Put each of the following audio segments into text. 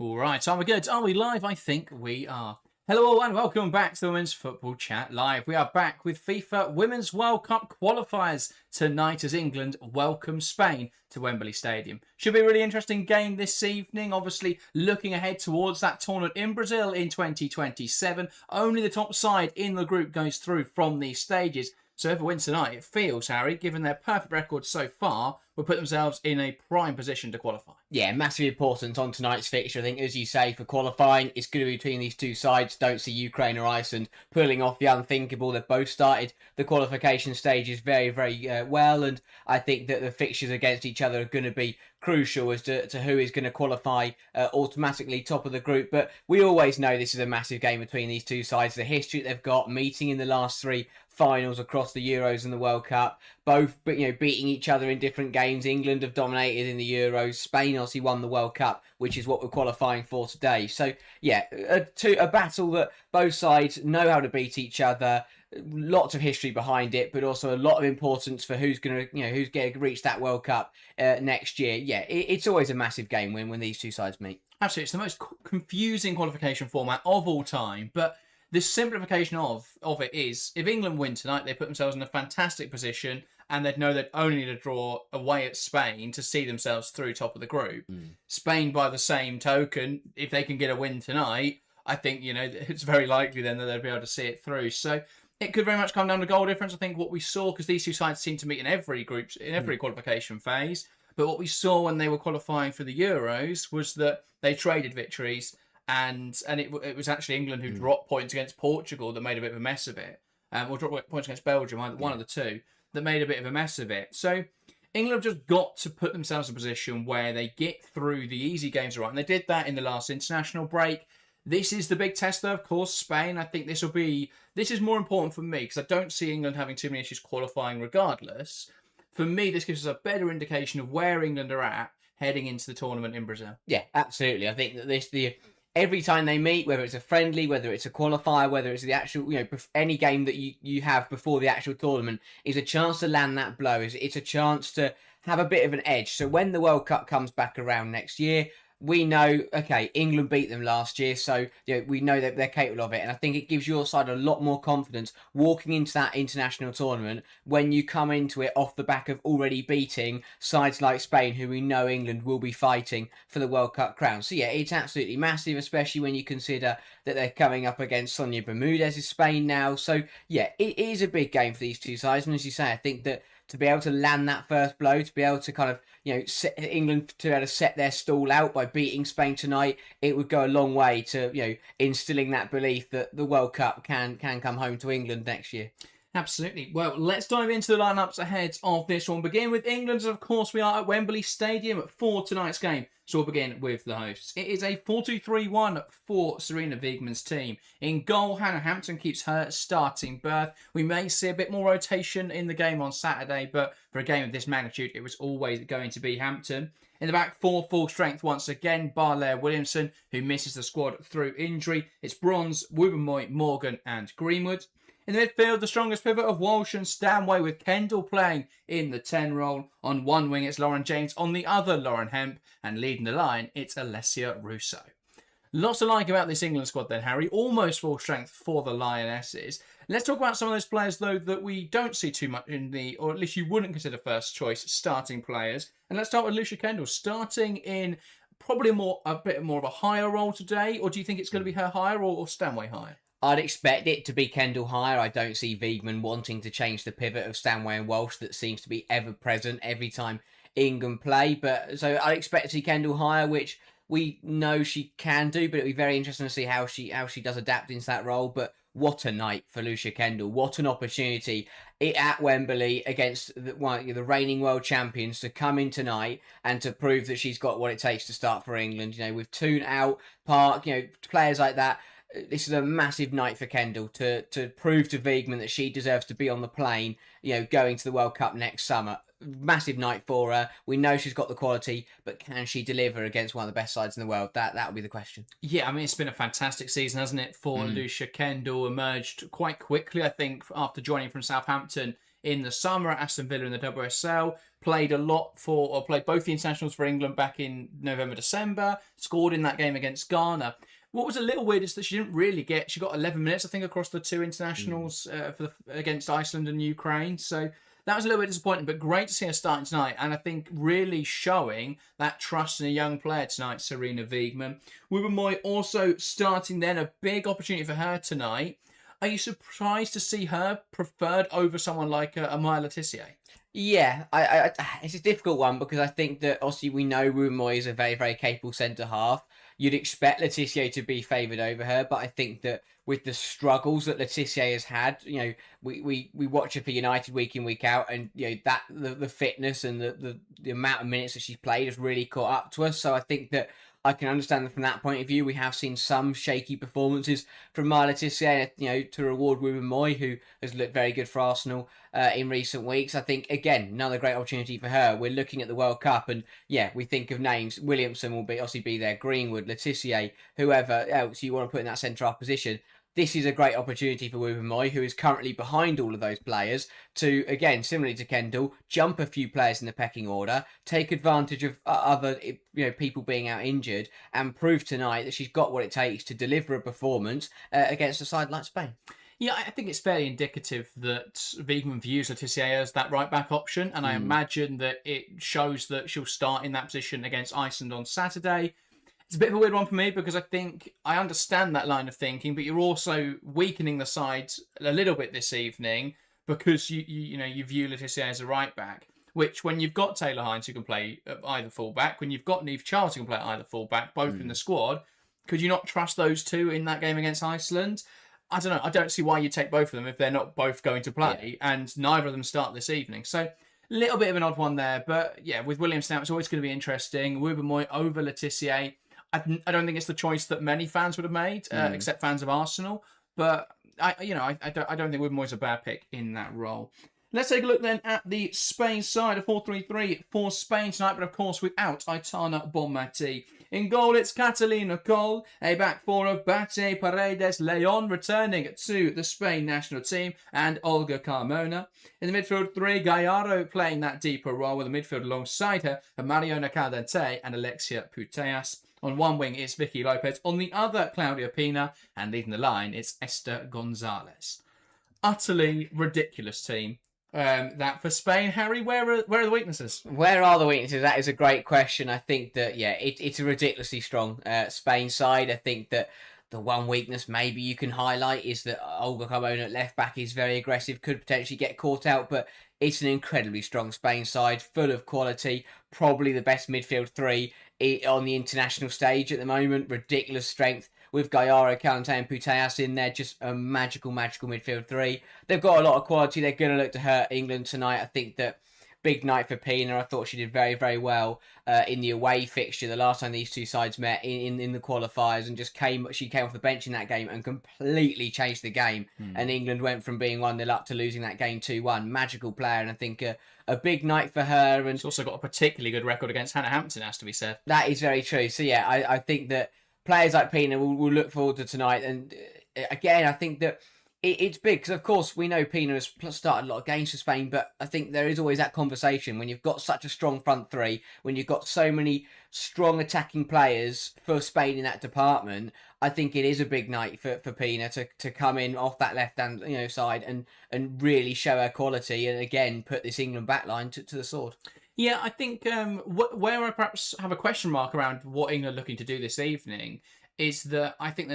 All right, are we good? Are we live? I think we are. Hello all and welcome back to the Women's Football Chat Live. We are back with FIFA Women's World Cup qualifiers tonight as England welcome Spain to Wembley Stadium. Should be a really interesting game this evening, obviously looking ahead towards that tournament in Brazil in 2027. Only the top side in the group goes through from these stages. So if it wins tonight, it feels, Harry, given their perfect record so far, will put themselves in a prime position to qualify. Yeah, massive importance on tonight's fixture. I think, as you say, for qualifying, it's going to be between these two sides. Don't see Ukraine or Iceland pulling off the unthinkable. They've both started the qualification stages very, very well, and I think that the fixtures against each other are going to be crucial as to who is going to qualify automatically top of the group. But we always know this is a massive game between these two sides. The history that they've got, meeting in the last three finals across the Euros and the World Cup, both beating each other in different games. England have dominated in the Euros. Spain obviously won the World Cup, which is what we're qualifying for today. So yeah, a battle that both sides know how to beat each other. Lots of history behind it, but also a lot of importance for who's going to reach that World Cup next year. Yeah, it's always a massive game when these two sides meet. Absolutely, it's the most confusing qualification format of all time, but the simplification of it is, if England win tonight, they put themselves in a fantastic position and they'd know they'd only need to draw away at Spain to see themselves through top of the group. Spain, by the same token, if they can get a win tonight, I think, it's very likely then that they'll be able to see it through. So it could very much come down to goal difference. I think what we saw, because these two sides seem to meet in every group, in every qualification phase, but what we saw when they were qualifying for the Euros was that they traded victories. And it was actually England who dropped points against Portugal that made a bit of a mess of it. Or dropped points against Belgium, one of the two, that made a bit of a mess of it. So England have just got to put themselves in a position where they get through the easy games right. And they did that in the last international break. This is the big test, though, of course, Spain. I think this is more important for me because I don't see England having too many issues qualifying regardless. For me, this gives us a better indication of where England are at heading into the tournament in Brazil. Yeah, absolutely. I think that every time they meet, whether it's a friendly, whether it's a qualifier, whether it's the actual, any game that you have before the actual tournament, is a chance to land that blow. It's a chance to have a bit of an edge. So when the World Cup comes back around next year, we know, okay, England beat them last year, so we know that they're capable of it. And I think it gives your side a lot more confidence walking into that international tournament when you come into it off the back of already beating sides like Spain, who we know England will be fighting for the World Cup crown. So yeah, it's absolutely massive, especially when you consider that they're coming up against Sonia Bermudez's Spain now. So yeah, it is a big game for these two sides. And as you say, I think that to be able to land that first blow, to be able to kind of, set England to be able to set their stall out by beating Spain tonight, it would go a long way to, instilling that belief that the World Cup can come home to England next year. Absolutely. Well, let's dive into the lineups ahead of this one. Begin with England, of course, we are at Wembley Stadium for tonight's game. So we'll begin with the hosts. It is a 4-2-3-1 for Sarina Wiegman's team. In goal, Hannah Hampton keeps her starting berth. We may see a bit more rotation in the game on Saturday, but for a game of this magnitude, it was always going to be Hampton. In the back four, full strength once again, Barlair Williamson, who misses the squad through injury. It's Bronze, Wubbenmoy, Morgan and Greenwood. In the midfield, the strongest pivot of Walsh and Stanway, with Kendall playing in the 10 role. On one wing, it's Lauren James. On the other, Lauren Hemp. And leading the line, it's Alessia Russo. Lots to like about this England squad then, Harry. Almost full strength for the Lionesses. Let's talk about some of those players, though, that we don't see too much in or at least you wouldn't consider first choice starting players. And let's start with Lucia Kendall, starting in probably a bit more of a higher role today. Or do you think it's going to be her higher or Stanway higher? I'd expect it to be Kendall higher. I don't see Wiegman wanting to change the pivot of Stanway and Walsh that seems to be ever present every time England play. But so I'd expect to see Kendall higher, which we know she can do, but it'll be very interesting to see how she does adapt into that role. But what a night for Lucia Kendall. What an opportunity at Wembley against the reigning world champions to come in tonight and to prove that she's got what it takes to start for England. With Toon out, Park, players like that. This is a massive night for Kendall to prove to Wiegman that she deserves to be on the plane, going to the World Cup next summer. Massive night for her. We know she's got the quality, but can she deliver against one of the best sides in the world? That would be the question. Yeah, I mean, it's been a fantastic season, hasn't it, for Lucia Kendall. Emerged quite quickly, I think, after joining from Southampton in the summer at Aston Villa in the WSL. Played both the internationals for England back in November, December. Scored in that game against Ghana. What was a little weird is that she didn't really she got 11 minutes, I think, across the two internationals against Iceland and Ukraine. So that was a little bit disappointing, but great to see her starting tonight. And I think really showing that trust in a young player tonight, Sarina Wiegman. Wubben-Moy also starting then, a big opportunity for her tonight. Are you surprised to see her preferred over someone like Amaya Letitia? Yeah, it's a difficult one because I think that obviously we know Wubben-Moy is a very, very capable centre half. You'd expect Letitia to be favoured over her, but I think that with the struggles that Letitia has had, we watch her for United week in, week out, and that the fitness and the amount of minutes that she's played has really caught up to us. So I think that I can understand that from that point of view. We have seen some shaky performances from Maya Letitia, to reward Wubben-Moy, who has looked very good for Arsenal in recent weeks. I think, again, another great opportunity for her. We're looking at the World Cup, and we think of names. Williamson will obviously be there, Greenwood, Letitia, whoever else you want to put in that centre-half position. This is a great opportunity for Wubben-Moy, who is currently behind all of those players, to, again, similarly to Kendall, jump a few players in the pecking order, take advantage of other people being out injured, and prove tonight that she's got what it takes to deliver a performance against a side like Spain. Yeah, I think it's fairly indicative that Wiegman views Letitia as that right-back option, and I imagine that it shows that she'll start in that position against Iceland on Saturday. It's a bit of a weird one for me because I think I understand that line of thinking, but you're also weakening the side a little bit this evening because you view Letitia as a right back. Which, when you've got Taylor Hines who can play either fullback, when you've got Niamh Charles who can play either fullback, both in the squad, could you not trust those two in that game against Iceland? I don't know. I don't see why you take both of them if they're not both going to play, and neither of them start this evening. So, a little bit of an odd one there, but with Williamson, it's always going to be interesting. Wubben-Moy over Letitia. I don't think it's the choice that many fans would have made, except fans of Arsenal. But I don't think Wubben-Moy's a bad pick in that role. Let's take a look then at the Spain side, a 4-3-3 for Spain tonight, but of course without Aitana Bonmati. In goal, it's Catalina Cole, a back four of Bate, Paredes, Leon returning to the Spain national team, and Olga Carmona. In the midfield, three, Gallardo playing that deeper role with the midfield alongside her, Mariona Caldente and Alexia Putellas. On one wing, it's Vicky Lopez. On the other, Claudia Pina. And leading the line, it's Esther Gonzalez. Utterly ridiculous team. That for Spain. Harry, where are the weaknesses? Where are the weaknesses? That is a great question. I think that, it's a ridiculously strong Spain side. I think that the one weakness maybe you can highlight is that Olga Carmona at left back is very aggressive, could potentially get caught out, but it's an incredibly strong Spain side, full of quality, probably the best midfield three on the international stage at the moment. Ridiculous strength with Gallardo, Caldente and Putellas in there. Just a magical midfield three. They've got a lot of quality. They're going to look to hurt England tonight. I think that big night for Pina. I thought she did very, very well in the away fixture the last time these two sides met in the qualifiers, and she came off the bench in that game and completely changed the game. And England went from being 1-0 up to losing that game 2-1. Magical player, and I think a big night for her. And she's also got a particularly good record against Hannah Hampton, has to be said. That is very true. So I think that players like Pina will look forward to tonight. And again, I think that it's big because, of course, we know Pina has started a lot of games for Spain, but I think there is always that conversation when you've got such a strong front three, when you've got so many strong attacking players for Spain in that department. I think it is a big night for Pina to come in off that left-hand side and really show her quality and, again, put this England backline to the sword. Yeah, I think where I perhaps have a question mark around what England are looking to do this evening is that I think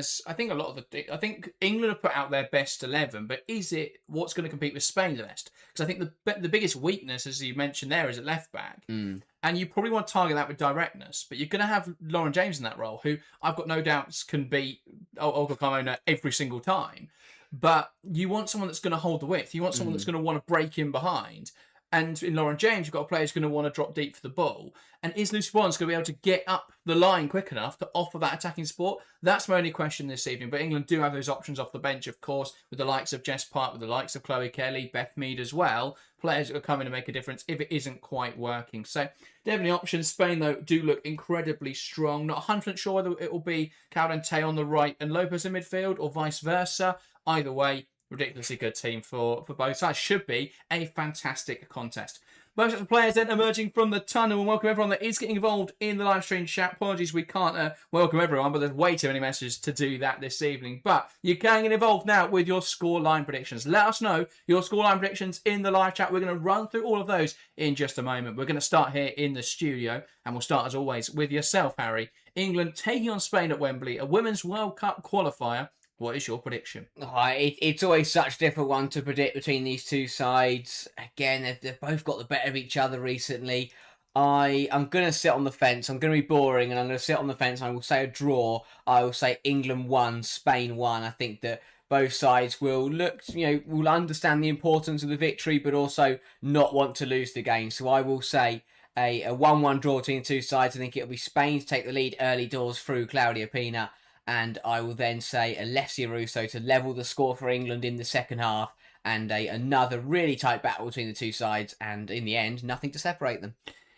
England have put out their best 11, but is it what's going to compete with Spain the best? Because I think the biggest weakness, as you mentioned there, is at left back, and you probably want to target that with directness. But you're going to have Lauren James in that role, who I've got no doubts can beat Olga Carmona every single time. But you want someone that's going to hold the width. You want someone that's going to want to break in behind. And in Lauren James, you've got a player who's going to want to drop deep for the ball. And is Lucy Bond's going to be able to get up the line quick enough to offer that attacking support? That's my only question this evening. But England do have those options off the bench, of course, with the likes of Jess Park, with the likes of Chloe Kelly, Beth Mead as well. Players that are coming to make a difference if it isn't quite working. So definitely options. Spain, though, do look incredibly strong. Not 100% sure whether it will be Caldente on the right and Lopez in midfield or vice versa. Either way, ridiculously good team for both sides. Should be a fantastic contest. Most of the players then emerging from the tunnel, and welcome everyone that is getting involved in the live stream chat. Apologies, we can't welcome everyone, but there's way too many messages to do that this evening. But you can get involved now with your scoreline predictions. Let us know your scoreline predictions in the live chat. We're going to run through all of those in just a moment. We're going to start here in the studio, and we'll start as always with yourself, Harry. England taking on Spain at Wembley, a Women's World Cup qualifier. What is your prediction? It's always such a difficult one to predict between these two sides. Again, they've both got the better of each other recently. I'm going to sit on the fence. I'm going to be boring, and I'm going to sit on the fence. I will say a draw. I will say England 1, Spain 1. I think that both sides will will understand the importance of the victory, but also not want to lose the game. So I will say a 1-1 draw between the two sides. I think it'll be Spain to take the lead early doors through Claudia Pina. And I will then say Alessia Russo to level the score for England in the second half, and another really tight battle between the two sides, and in the end, nothing to separate them.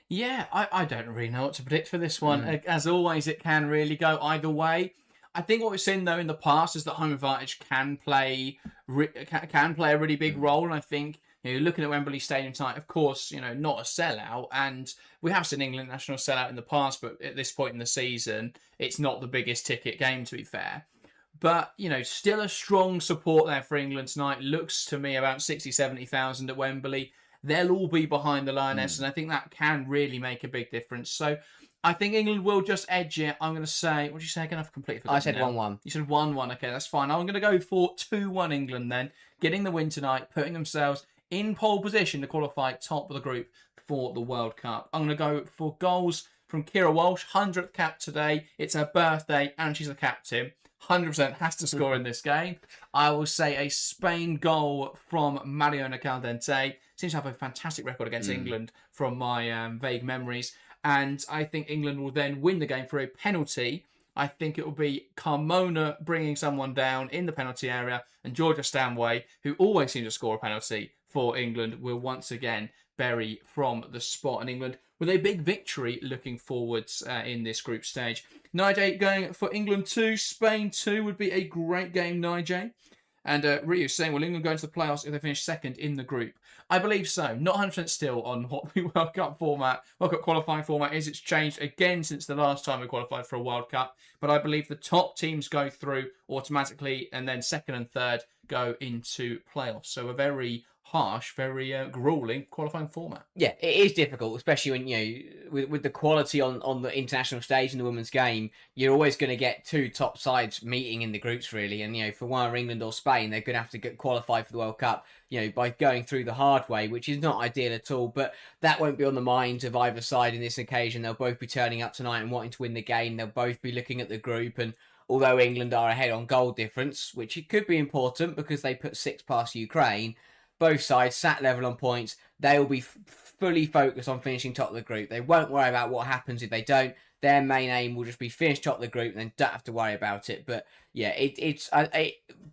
Yeah, I don't really know what to predict for this one. As always, it can really go either way. I think what we've seen, though, in the past is that home advantage can play a really big role, and I think looking at Wembley Stadium tonight, of course, not a sellout, and we have seen England national sellout in the past, but at this point in the season, it's not the biggest ticket game, to be fair. But, still a strong support there for England tonight. Looks to me about 60, 70,000 at Wembley. They'll all be behind the Lionesses, and I think that can really make a big difference. So I think England will just edge it. I'm going to say, what did you say again? I've completely forgotten. I said 1-1. You said 1-1. Okay, that's fine. I'm going to go for 2-1 England then. Getting the win tonight, putting themselves in pole position to qualify top of the group for the World Cup. I'm going to go for goals from Kira Walsh, 100th cap today. It's her birthday and she's the captain. 100% has to score in this game. I will say a Spain goal from Mariona Caldente. Seems to have a fantastic record against England from my vague memories. And I think England will then win the game for a penalty. I think it will be Carmona bringing someone down in the penalty area, and Georgia Stanway, who always seems to score a penalty for England, will once again bury from the spot. And England with a big victory looking forwards in this group stage. Nigel going for England 2, Spain 2 would be a great game, Nigel. And Ryu saying, will England go into the playoffs if they finish second in the group? I believe so. Not 100% still on what the World Cup qualifying format is. It's changed again since the last time we qualified for a World Cup. But I believe the top teams go through automatically, and then second and third go into playoffs. So a very harsh, very grueling qualifying format. Yeah, it is difficult, especially when with the quality on the international stage in the women's game. You're always going to get two top sides meeting in the groups, really. And for either England or Spain, they're going to have to get qualified for the World Cup. By going through the hard way, which is not ideal at all. But that won't be on the minds of either side in this occasion. They'll both be turning up tonight and wanting to win the game. They'll both be looking at the group, and although England are ahead on goal difference, which it could be important because they put 6 past Ukraine, both sides sat level on points. They will be fully focused on finishing top of the group. They won't worry about what happens if they don't. Their main aim will just be finish top of the group and then don't have to worry about it. But yeah,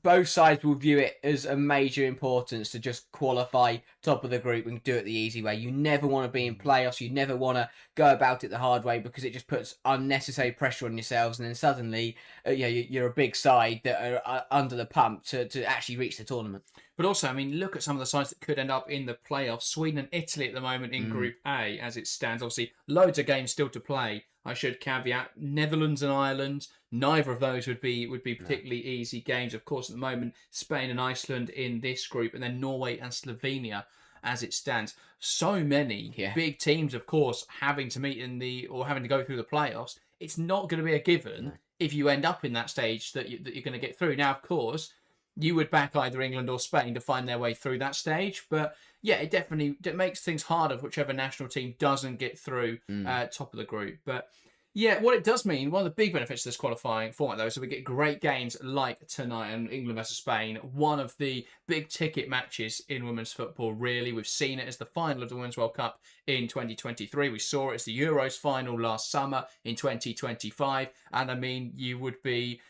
both sides will view it as a major importance to just qualify top of the group and do it the easy way. You never want to be in playoffs. You never want to go about it the hard way because it just puts unnecessary pressure on yourselves. And then suddenly, you're a big side that are under the pump to actually reach the tournament. But also, look at some of the sides that could end up in the playoffs. Sweden and Italy at the moment in Group A, as it stands. Obviously, loads of games still to play. I should caveat Netherlands and Ireland. Neither of those would be particularly easy games. Of course, at the moment, Spain and Iceland in this group, and then Norway and Slovenia as it stands. So many big teams, of course, having to meet having to go through the playoffs. It's not going to be a given if you end up in that stage that you're going to get through. Now, of course, you would back either England or Spain to find their way through that stage. But yeah, it makes things harder for whichever national team doesn't get through top of the group. But yeah, what it does mean, one of the big benefits of this qualifying format, though, is that we get great games like tonight and England versus Spain. One of the big ticket matches in women's football, really. We've seen it as the final of the Women's World Cup in 2023. We saw it as the Euros final last summer in 2025. And you wouldn't be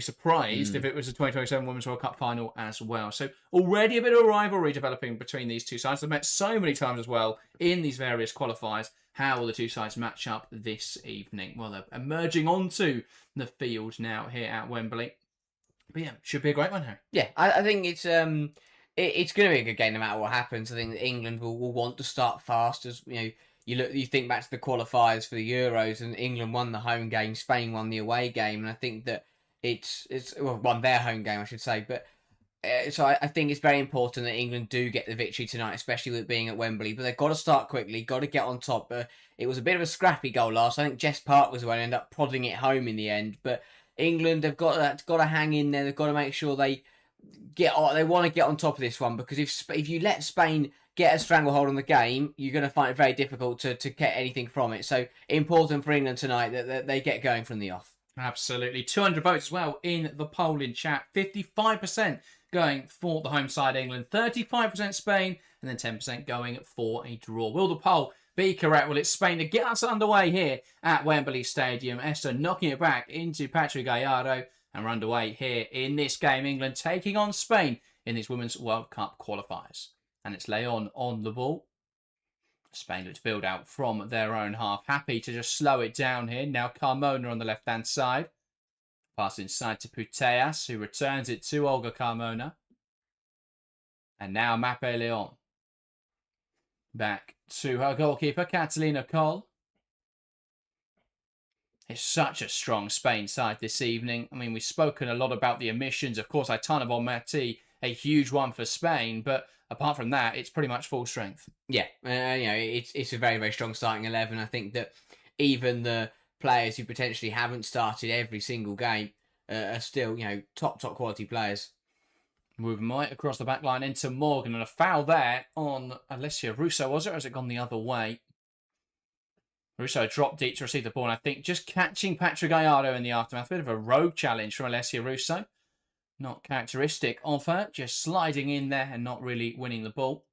surprised if it was a 2027 Women's World Cup final as well. So already a bit of a rivalry developing between these two sides. They've met so many times as well in these various qualifiers. How will the two sides match up this evening? Well, they're emerging onto the field now here at Wembley. Should be a great one, Harry. Yeah, I think it's going to be a good game no matter what happens. I think that England will want to start fast. As you think back to the qualifiers for the Euros, and England won the home game, Spain won the away game, and I think that it's won their home game, I should say. But so I think it's very important that England do get the victory tonight, especially with it being at Wembley. But they've got to start quickly, got to get on top. It was a bit of a scrappy goal last. I think Jess Park was the one who ended up prodding it home in the end. But England have got to hang in there. They've got to make sure they want to get on top of this one, because if you let Spain get a stranglehold on the game, you're going to find it very difficult to get anything from it. So important for England tonight that they get going from the off. Absolutely. 200 votes as well in the poll in chat. 55% going for the home side England, 35% Spain, and then 10% going for a draw. Will the poll be correct? Well, it's Spain to get us underway here at Wembley Stadium. Esther knocking it back into Patrick Gallardo, and we're underway here in this game. England taking on Spain in these Women's World Cup qualifiers. And it's Leon on the ball. Spain look to build out from their own half. Happy to just slow it down here. Now Carmona on the left-hand side. Pass inside to Puteas, who returns it to Olga Carmona. And now Mape Leon. Back to her goalkeeper, Catalina Coll. It's such a strong Spain side this evening. I mean, we've spoken a lot about the omissions. Of course, Aitana Bonmatí, a huge one for Spain. But apart from that, it's pretty much full strength. Yeah, it's a very, very strong starting 11. I think that even the players who potentially haven't started every single game are still, top quality players. Moving right across the back line into Morgan, and a foul there on Alessia Russo, was it? Or has it gone the other way? Russo dropped deep to receive the ball, and I think just catching Patrick Gallardo in the aftermath. A bit of a rogue challenge from Alessia Russo. Not characteristic of her, just sliding in there and not really winning the ball.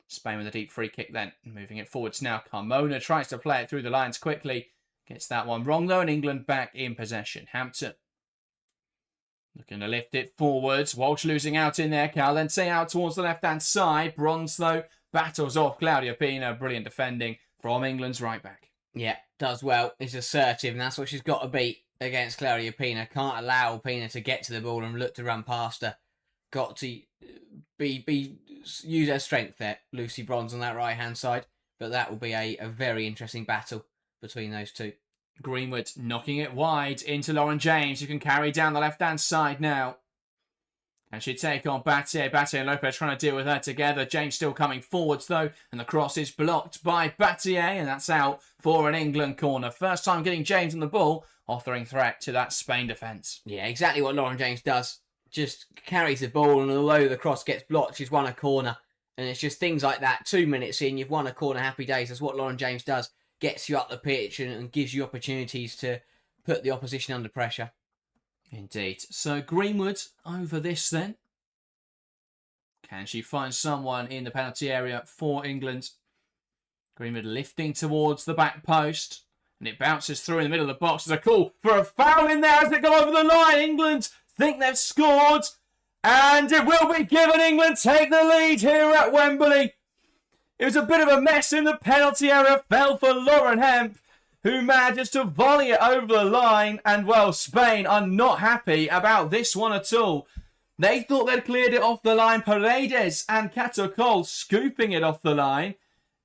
Spain with a deep free kick then. Moving it forwards now. Carmona tries to play it through the lines quickly. Gets that one wrong though, and England back in possession. Hampton looking to lift it forwards. Walsh losing out in there. Calente out towards the left-hand side. Bronze though battles off Claudia Pina. Brilliant defending from England's right back. Yeah, does well. Is assertive, and that's what she's got to beat against Claudia Pina. Can't allow Pina to get to the ball and look to run past her. Got to use her strength there. Lucy Bronze on that right hand side, but that will be a very interesting battle between those two. Greenwood knocking it wide into Lauren James, who can carry down the left hand side now. Can she take on Battier? Battier and Lopez trying to deal with her together. James still coming forwards though, and the cross is blocked by Battier, and that's out for an England corner. First time getting James on the ball, offering threat to that Spain defence. Yeah, exactly what Lauren James does. Just carries the ball, and although the cross gets blocked, she's won a corner. And it's just things like that. 2 minutes in, you've won a corner, happy days. That's what Lauren James does. Gets you up the pitch and gives you opportunities to put the opposition under pressure. Indeed. So Greenwood over this then. Can she find someone in the penalty area for England? Greenwood lifting towards the back post. And it bounces through in the middle of the box. There's a call for a foul in there as they go over the line. England think they've scored. And it will be given. England take the lead here at Wembley. It was a bit of a mess in the penalty area. Fell for Lauren Hemp, who manages to volley it over the line. And, well, Spain are not happy about this one at all. They thought they'd cleared it off the line. Paredes and Cato Cole scooping it off the line.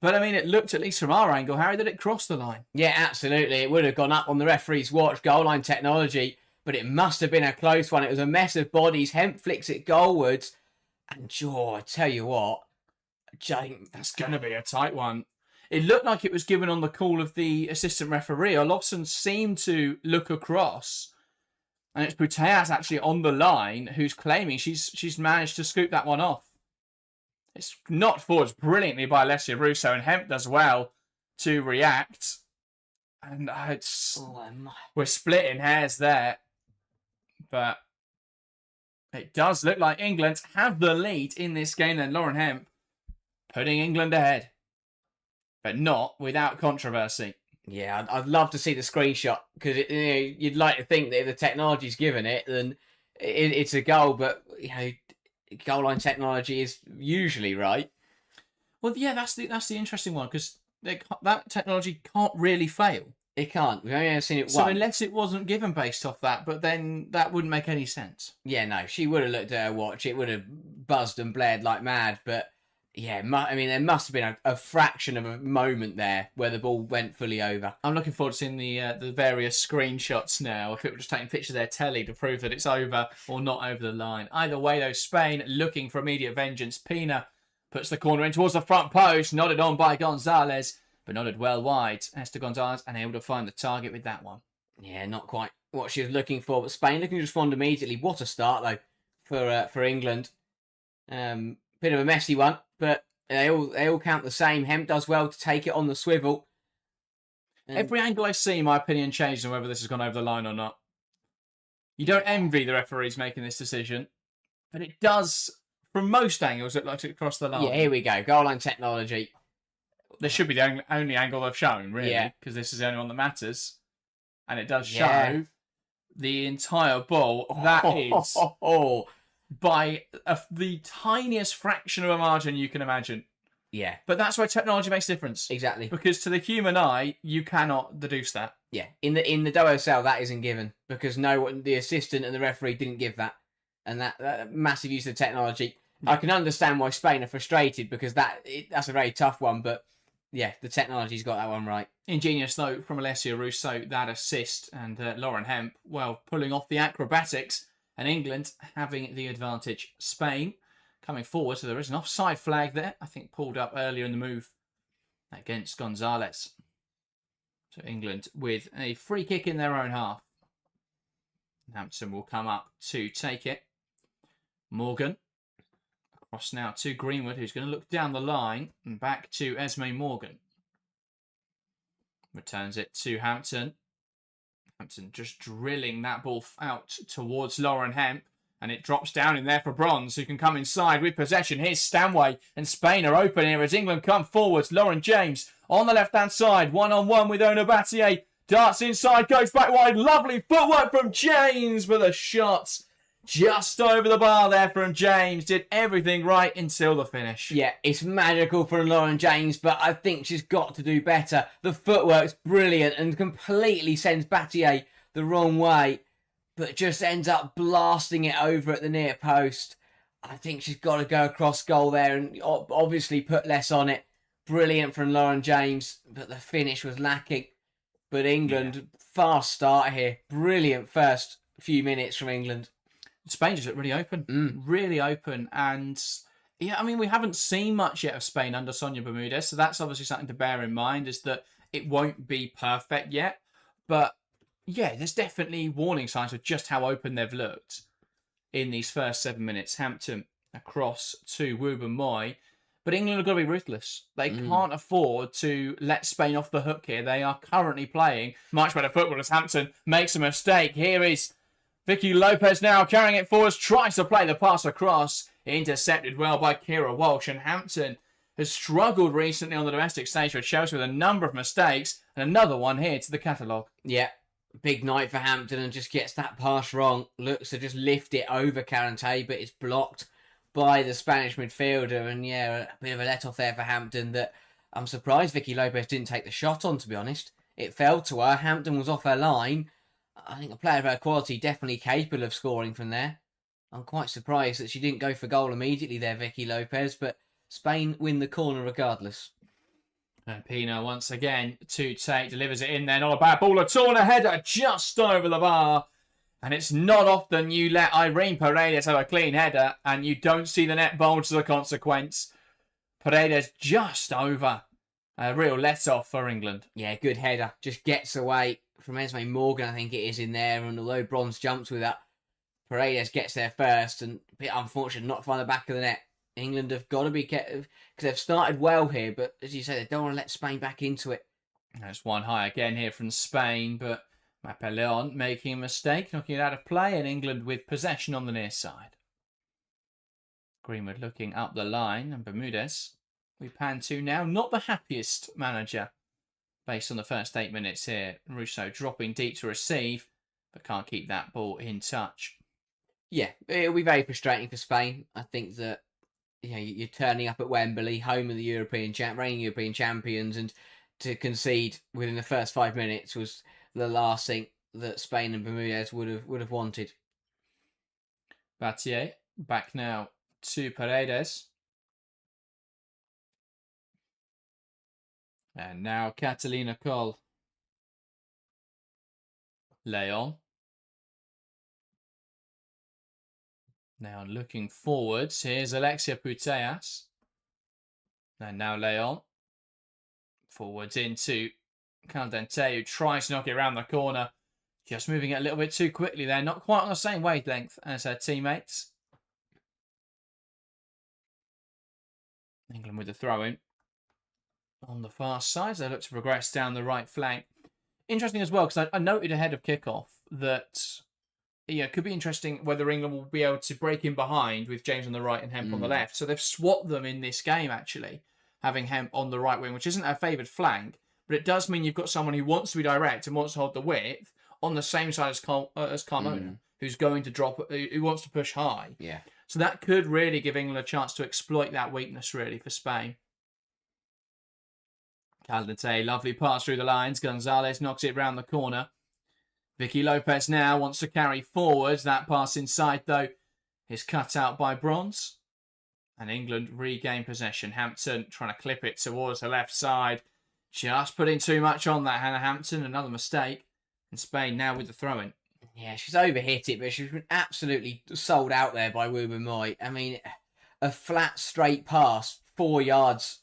But, I mean, it looked, at least from our angle, Harry, that it crossed the line. Yeah, absolutely. It would have gone up on the referee's watch, goal line technology. But it must have been a close one. It was a mess of bodies. Hemp flicks it goalwards. And, I tell you what, that's going to be a tight one. It looked like it was given on the call of the assistant referee. Lawson seemed to look across. And it's Puteas actually on the line who's claiming she's managed to scoop that one off. It's knocked forwards brilliantly by Alessia Russo, and Hemp does well to react. And we're splitting hairs there. But it does look like England have the lead in this game then. Lauren Hemp putting England ahead. But not without controversy. Yeah, I'd love to see the screenshot, because you'd like to think that if the technology's given it, then it's a goal. But goal line technology is usually right. Well, yeah, that's the interesting one, because that technology can't really fail. It can't. We've only ever seen it So once. unless it wasn't given based off that, but then that wouldn't make any sense. Yeah, no, she would have looked at her watch. It would have buzzed and blared like mad. But yeah, I mean, there must have been a fraction of a moment there where the ball went fully over. I'm looking forward to seeing the various screenshots now of people just taking pictures of their telly to prove that it's over or not over the line. Either way, though, Spain looking for immediate vengeance. Pina puts the corner in towards the front post, nodded on by Gonzalez, but nodded well wide. Esther Gonzalez unable to find the target with that one. Yeah, not quite what she was looking for, but Spain looking to respond immediately. What a start though for England. Bit of a messy one, but they all count the same. Hemp does well to take it on the swivel. Every angle I see, my opinion changes on whether this has gone over the line or not. You don't envy the referees making this decision, but it does, from most angles, look like it crossed the line. Yeah, here we go. Goal line technology. This should be the only angle they've shown, really, because this is the only one that matters. And it does show the entire ball. That is by the tiniest fraction of a margin you can imagine. Yeah. But that's where technology makes a difference. Exactly. Because to the human eye, you cannot deduce that. Yeah. In the WSL, that isn't given because the assistant and the referee didn't give that. And that massive use of technology. I can understand why Spain are frustrated because that's a very tough one, but yeah, the technology's got that one right. Ingenious, though, from Alessia Russo, that assist, and Lauren Hemp, well, pulling off the acrobatics, and England having the advantage. Spain coming forward, so there is an offside flag there, I think pulled up earlier in the move against Gonzalez. So England with a free kick in their own half. Hampton will come up to take it. Morgan. Across now to Greenwood, who's going to look down the line and back to Esme Morgan. Returns it to Hampton. Hampton just drilling that ball out towards Lauren Hemp. And it drops down in there for Bronze, who can come inside with possession. Here's Stanway, and Spain are open here as England come forwards. Lauren James on the left-hand side, one-on-one with Ona Battier. Darts inside, goes back wide. Lovely footwork from James, but the shot just over the bar there from James. Did everything right until the finish. Yeah, it's magical from Lauren James, but I think she's got to do better. The footwork's brilliant and completely sends Battier the wrong way, but just ends up blasting it over at the near post. I think she's got to go across goal there and obviously put less on it. Brilliant from Lauren James, but the finish was lacking. But England, fast start here. Brilliant first few minutes from England. Spain just looked really open. Really open. And yeah, I mean, we haven't seen much yet of Spain under Sonia Bermudez, so that's obviously something to bear in mind, is that it won't be perfect yet. But yeah, there's definitely warning signs of just how open they've looked in these first 7 minutes. Hampton across to Wooben Moy. But England have got to be ruthless. They can't afford to let Spain off the hook here. They are currently playing much better football as Hampton makes a mistake. Here is Vicky Lopez now carrying it forwards, tries to play the pass across. Intercepted well by Kira Walsh. And Hampton has struggled recently on the domestic stage for Chelsea with a number of mistakes. And another one here to the catalogue. Yeah, big night for Hampton and just gets that pass wrong. Looks to just lift it over Carante, but it's blocked by the Spanish midfielder. And yeah, a bit of a let-off there for Hampton that I'm surprised Vicky Lopez didn't take the shot on, to be honest. It fell to her. Hampton was off her line. I think a player of her quality definitely capable of scoring from there. I'm quite surprised that she didn't go for goal immediately there, Vicky Lopez, but Spain win the corner regardless. And Pino once again to take, delivers it in there. Not a bad ball at all. A header just over the bar. And it's not often you let Irene Paredes have a clean header and you don't see the net bulge as a consequence. Paredes just over. A real let-off for England. Yeah, good header. Just gets away from Esme Morgan, I think it is in there. And although Bronze jumps with that, Paredes gets there first. And a bit unfortunate not to find the back of the net. England have got to be careful because they've started well here. But as you say, they don't want to let Spain back into it. There's one high again here from Spain, but Mapeleon making a mistake, knocking it out of play, and England with possession on the near side. Greenwood looking up the line, and Bermudez, we pan to now. Not the happiest manager based on the first 8 minutes here. Russo dropping deep to receive, but can't keep that ball in touch. Yeah, it'll be very frustrating for Spain. I think that you're turning up at Wembley, home of the reigning European champions, and to concede within the first 5 minutes was the last thing that Spain and Bermudez would have wanted. Battier back now to Paredes. And now Catalina Coll. Leon. Now looking forwards, here's Alexia Putellas. And now Leon. Forwards into Caldente, who tries to knock it around the corner. Just moving it a little bit too quickly there. Not quite on the same wavelength as her teammates. England with the throw-in. On the far side, they look to progress down the right flank. Interesting as well, because I noted ahead of kickoff that it could be interesting whether England will be able to break in behind with James on the right and Hemp on the left. So they've swapped them in this game, actually, having Hemp on the right wing, which isn't our favoured flank, but it does mean you've got someone who wants to be direct and wants to hold the width on the same side as Carmona, who's going to drop, who wants to push high. Yeah. So that could really give England a chance to exploit that weakness, really, for Spain. Caldente, lovely pass through the lines. Gonzalez knocks it round the corner. Vicky Lopez now wants to carry forwards. That pass inside, though, is cut out by Bronze. And England regain possession. Hampton trying to clip it towards the left side. Just putting too much on that, Hannah Hampton. Another mistake. And Spain now with the throw-in. Yeah, she's overhit it, but she's been absolutely sold out there by Wubben Moy. I mean, a flat, straight pass, 4 yards,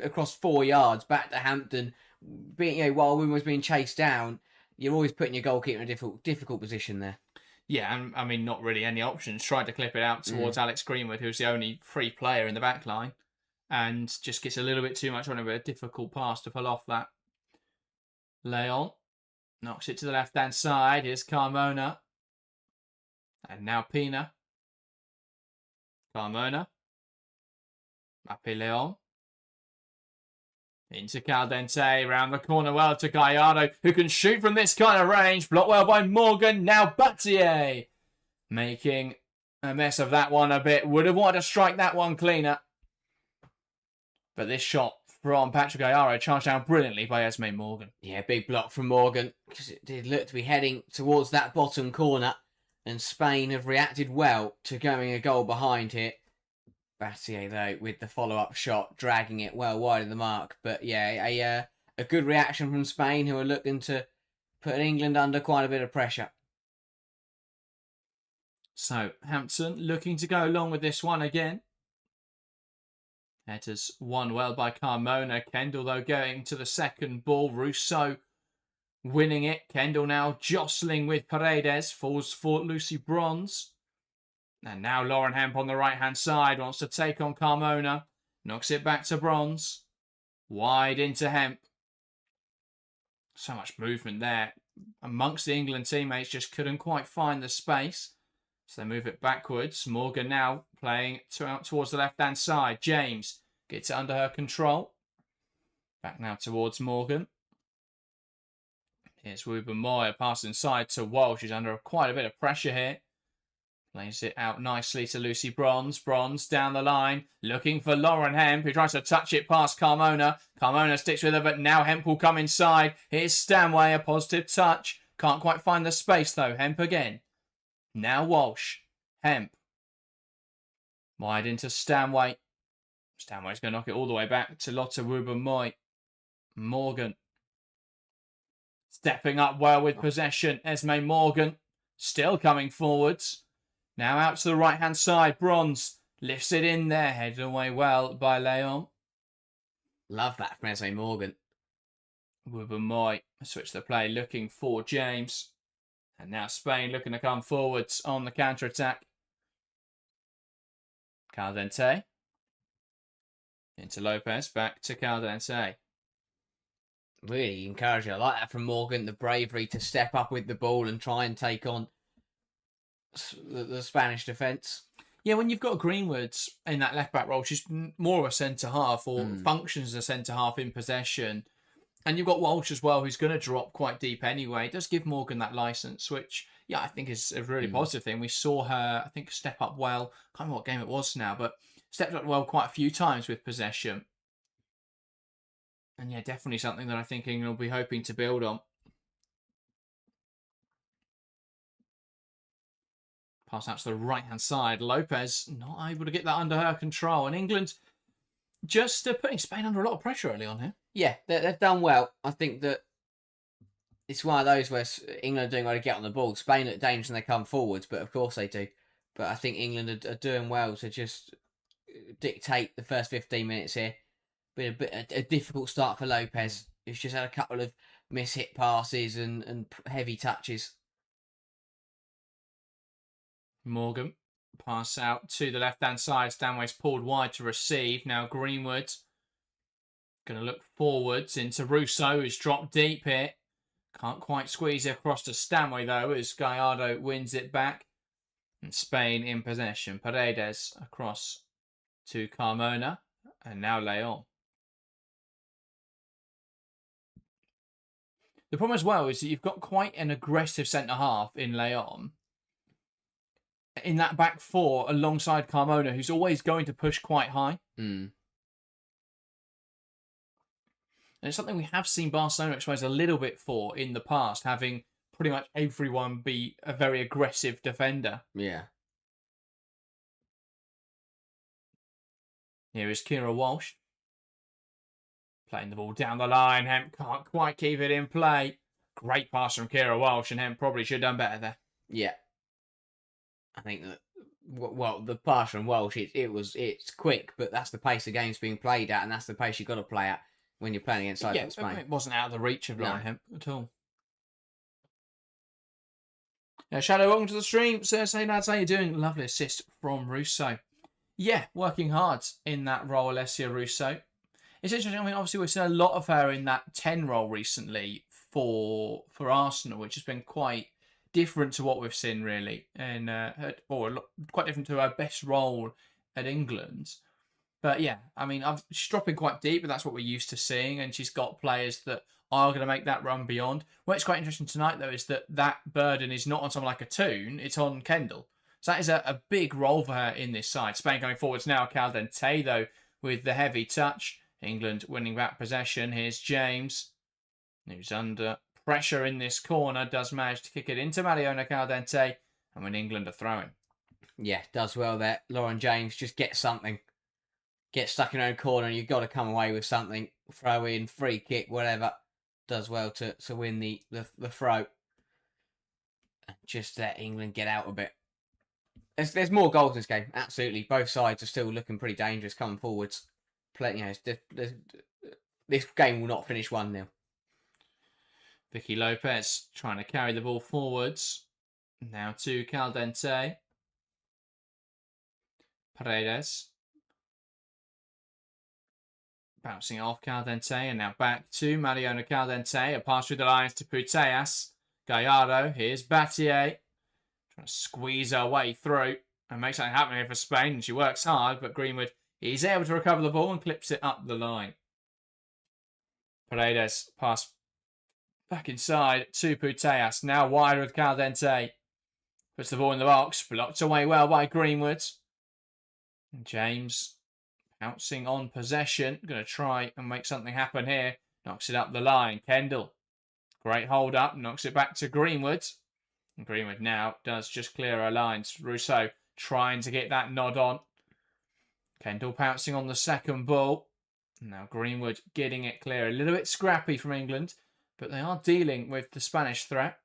across 4 yards back to Hampton, while Wubben was being chased down. You're always putting your goalkeeper in a difficult position there. Yeah, and I mean, not really any options. Tried to clip it out towards Alex Greenwood, who's the only free player in the back line, and just gets a little bit too much on it, but a difficult pass to pull off that. Leon knocks it to the left-hand side. Here's Carmona. And now Pina. Carmona. Mapi Leon. Into Caldente, round the corner well to Gallardo, who can shoot from this kind of range. Blocked well by Morgan. Now Battier making a mess of that one a bit. Would have wanted to strike that one cleaner. But this shot from Patrick Gallardo charged down brilliantly by Esme Morgan. Yeah, big block from Morgan, because it did look to be heading towards that bottom corner. And Spain have reacted well to going a goal behind here. Battier, though, with the follow-up shot, dragging it well wide of the mark. But yeah, a good reaction from Spain, who are looking to put England under quite a bit of pressure. So, Hampton looking to go along with this one again. Headers won well by Carmona. Kendall, though, going to the second ball. Rousseau winning it. Kendall now jostling with Paredes. Falls for Lucy Bronze. And now Lauren Hemp on the right-hand side wants to take on Carmona. Knocks it back to Bronze. Wide into Hemp. So much movement there. Amongst the England teammates, just couldn't quite find the space. So they move it backwards. Morgan now playing towards the left-hand side. James gets it under her control. Back now towards Morgan. Here's Wubben Moy, pass inside to Walsh. She's under quite a bit of pressure here. Plays it out nicely to Lucy Bronze. Bronze down the line, looking for Lauren Hemp, who tries to touch it past Carmona. Carmona sticks with her, but now Hemp will come inside. Here's Stanway, a positive touch. Can't quite find the space, though. Hemp again. Now Walsh. Hemp. Wide into Stanway. Stanway's going to knock it all the way back to Lotte Wubben Moy. Morgan. Stepping up well with possession. Esme Morgan. Still coming forwards. Now out to the right-hand side. Bronze lifts it in there. Headed away well by Leon. Love that from Esme Morgan. Wubben Moy switch the play, looking for James. And now Spain looking to come forwards on the counter-attack. Caldente. Into Lopez. Back to Caldente. Really encouraging. I like that from Morgan. The bravery to step up with the ball and try and take on the Spanish defence. Yeah, when you've got Greenwood in that left-back role, she's more of a centre-half or functions as a centre-half in possession. And you've got Walsh as well, who's going to drop quite deep anyway. It does give Morgan that licence, which, yeah, I think is a really positive thing. We saw her, I think, step up well. I can't remember what game it was now, but stepped up well quite a few times with possession. And yeah, definitely something that I think England will be hoping to build on. Pass out to the right-hand side. Lopez not able to get that under her control. And England just putting Spain under a lot of pressure early on here. Yeah, they've done well. I think that it's one of those where England are doing well to get on the ball. Spain look dangerous when they come forwards, but of course they do. But I think England are doing well to just dictate the first 15 minutes here. Been a difficult start for Lopez, who's just had a couple of miss-hit passes and heavy touches. Morgan, pass out to the left-hand side. Stanway's pulled wide to receive. Now Greenwood going to look forwards into Russo, who's dropped deep here. Can't quite squeeze it across to Stanway, though, as Gallardo wins it back. And Spain in possession. Paredes across to Carmona. And now Leon. The problem as well is that you've got quite an aggressive centre-half in Leon. In that back four, alongside Carmona, who's always going to push quite high. Mm. And it's something we have seen Barcelona expose a little bit for in the past, having pretty much everyone be a very aggressive defender. Yeah. Here is Kira Walsh. Playing the ball down the line. Hemp can't quite keep it in play. Great pass from Kira Walsh, and Hemp probably should have done better there. Yeah. I think that, well, the pass from Walsh, it's quick, but that's the pace the game's being played at, and that's the pace you've got to play at when you're playing against sides like Spain. It wasn't out of the reach of Lauren Hemp at all. Yeah, Shadow, welcome to the stream. Say lads, how you doing? Lovely assist from Russo. Yeah, working hard in that role, Alessia Russo. It's interesting. I mean, obviously we've seen a lot of her in that 10 role recently for Arsenal, which has been quite different to what we've seen really, and quite different to her best role at England. But yeah, I mean, she's dropping quite deep, but that's what we're used to seeing, and she's got players that are going to make that run beyond. What's quite interesting tonight, though, is that burden is not on someone like a Toon, it's on Kendall. So that is a big role for her in this side. Spain going forwards now. Caldente, though, with the heavy touch. England winning back possession. Here's James, who's under pressure in this corner. Does manage to kick it into Mariona Caldente. And when England are throwing. Yeah, does well there. Lauren James, just get something. Get stuck in her own corner and you've got to come away with something. Throw in, free kick, whatever. Does well to win the throw. Just let England get out a bit. There's more goals in this game, absolutely. Both sides are still looking pretty dangerous coming forwards. This game will not finish 1-0. Vicky Lopez trying to carry the ball forwards. Now to Caldente. Paredes. Bouncing off Caldente and now back to Mariona Caldente. A pass through the lines to Putellas. Gallardo. Here's Battier. Trying to squeeze her way through and make something happen here for Spain. She works hard, but Greenwood is able to recover the ball and clips it up the line. Paredes pass back inside to Putellas. Now wide with Caldente. Puts the ball in the box. Blocked away well by Greenwood. And James pouncing on possession. Going to try and make something happen here. Knocks it up the line. Kendall. Great hold up. Knocks it back to Greenwood. And Greenwood now does just clear her lines. Rousseau trying to get that nod on. Kendall pouncing on the second ball. Now Greenwood getting it clear. A little bit scrappy from England, but they are dealing with the Spanish threat.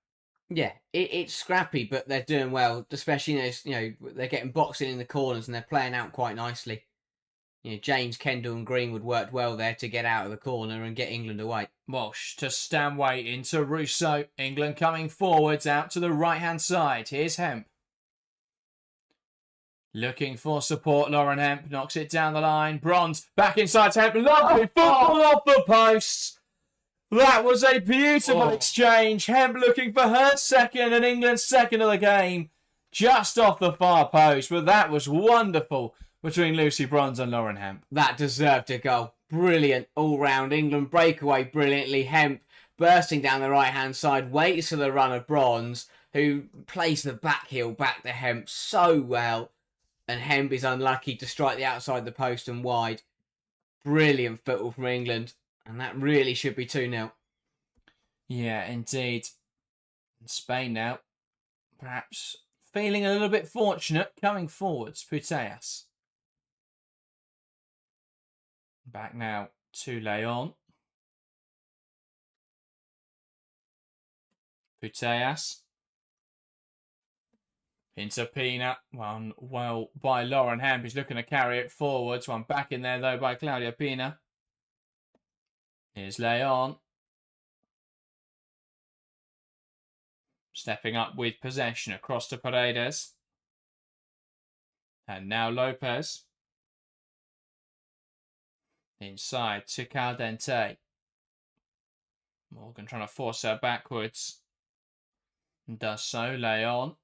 Yeah, it's scrappy, but they're doing well. Especially, they're getting boxing in the corners and they're playing out quite nicely. James, Kendall and Greenwood worked well there to get out of the corner and get England away. Walsh to Stanway into Rousseau. England coming forwards out to the right-hand side. Here's Hemp. Looking for support. Lauren Hemp knocks it down the line. Bronze back inside to Hemp. Lovely football off the posts. That was a beautiful exchange. Hemp looking for her second and England's second of the game. Just off the far post. But that was wonderful between Lucy Bronze and Lauren Hemp. That deserved a goal. Brilliant all-round England breakaway brilliantly. Hemp bursting down the right-hand side. Waits for the run of Bronze, who plays the back heel back to Hemp so well. And Hemp is unlucky to strike the outside the post and wide. Brilliant football from England. And that really should be 2-0. Yeah, indeed. Spain now, perhaps feeling a little bit fortunate coming forwards. Putellas. Back now to Leon. Putellas. Into Pina. One well by Lauren Hemp. He's looking to carry it forwards. One back in there though by Claudia Pina. Here's Leon. Stepping up with possession across to Paredes. And now Lopez. Inside to Caldente. Morgan trying to force her backwards. And does so. Leon.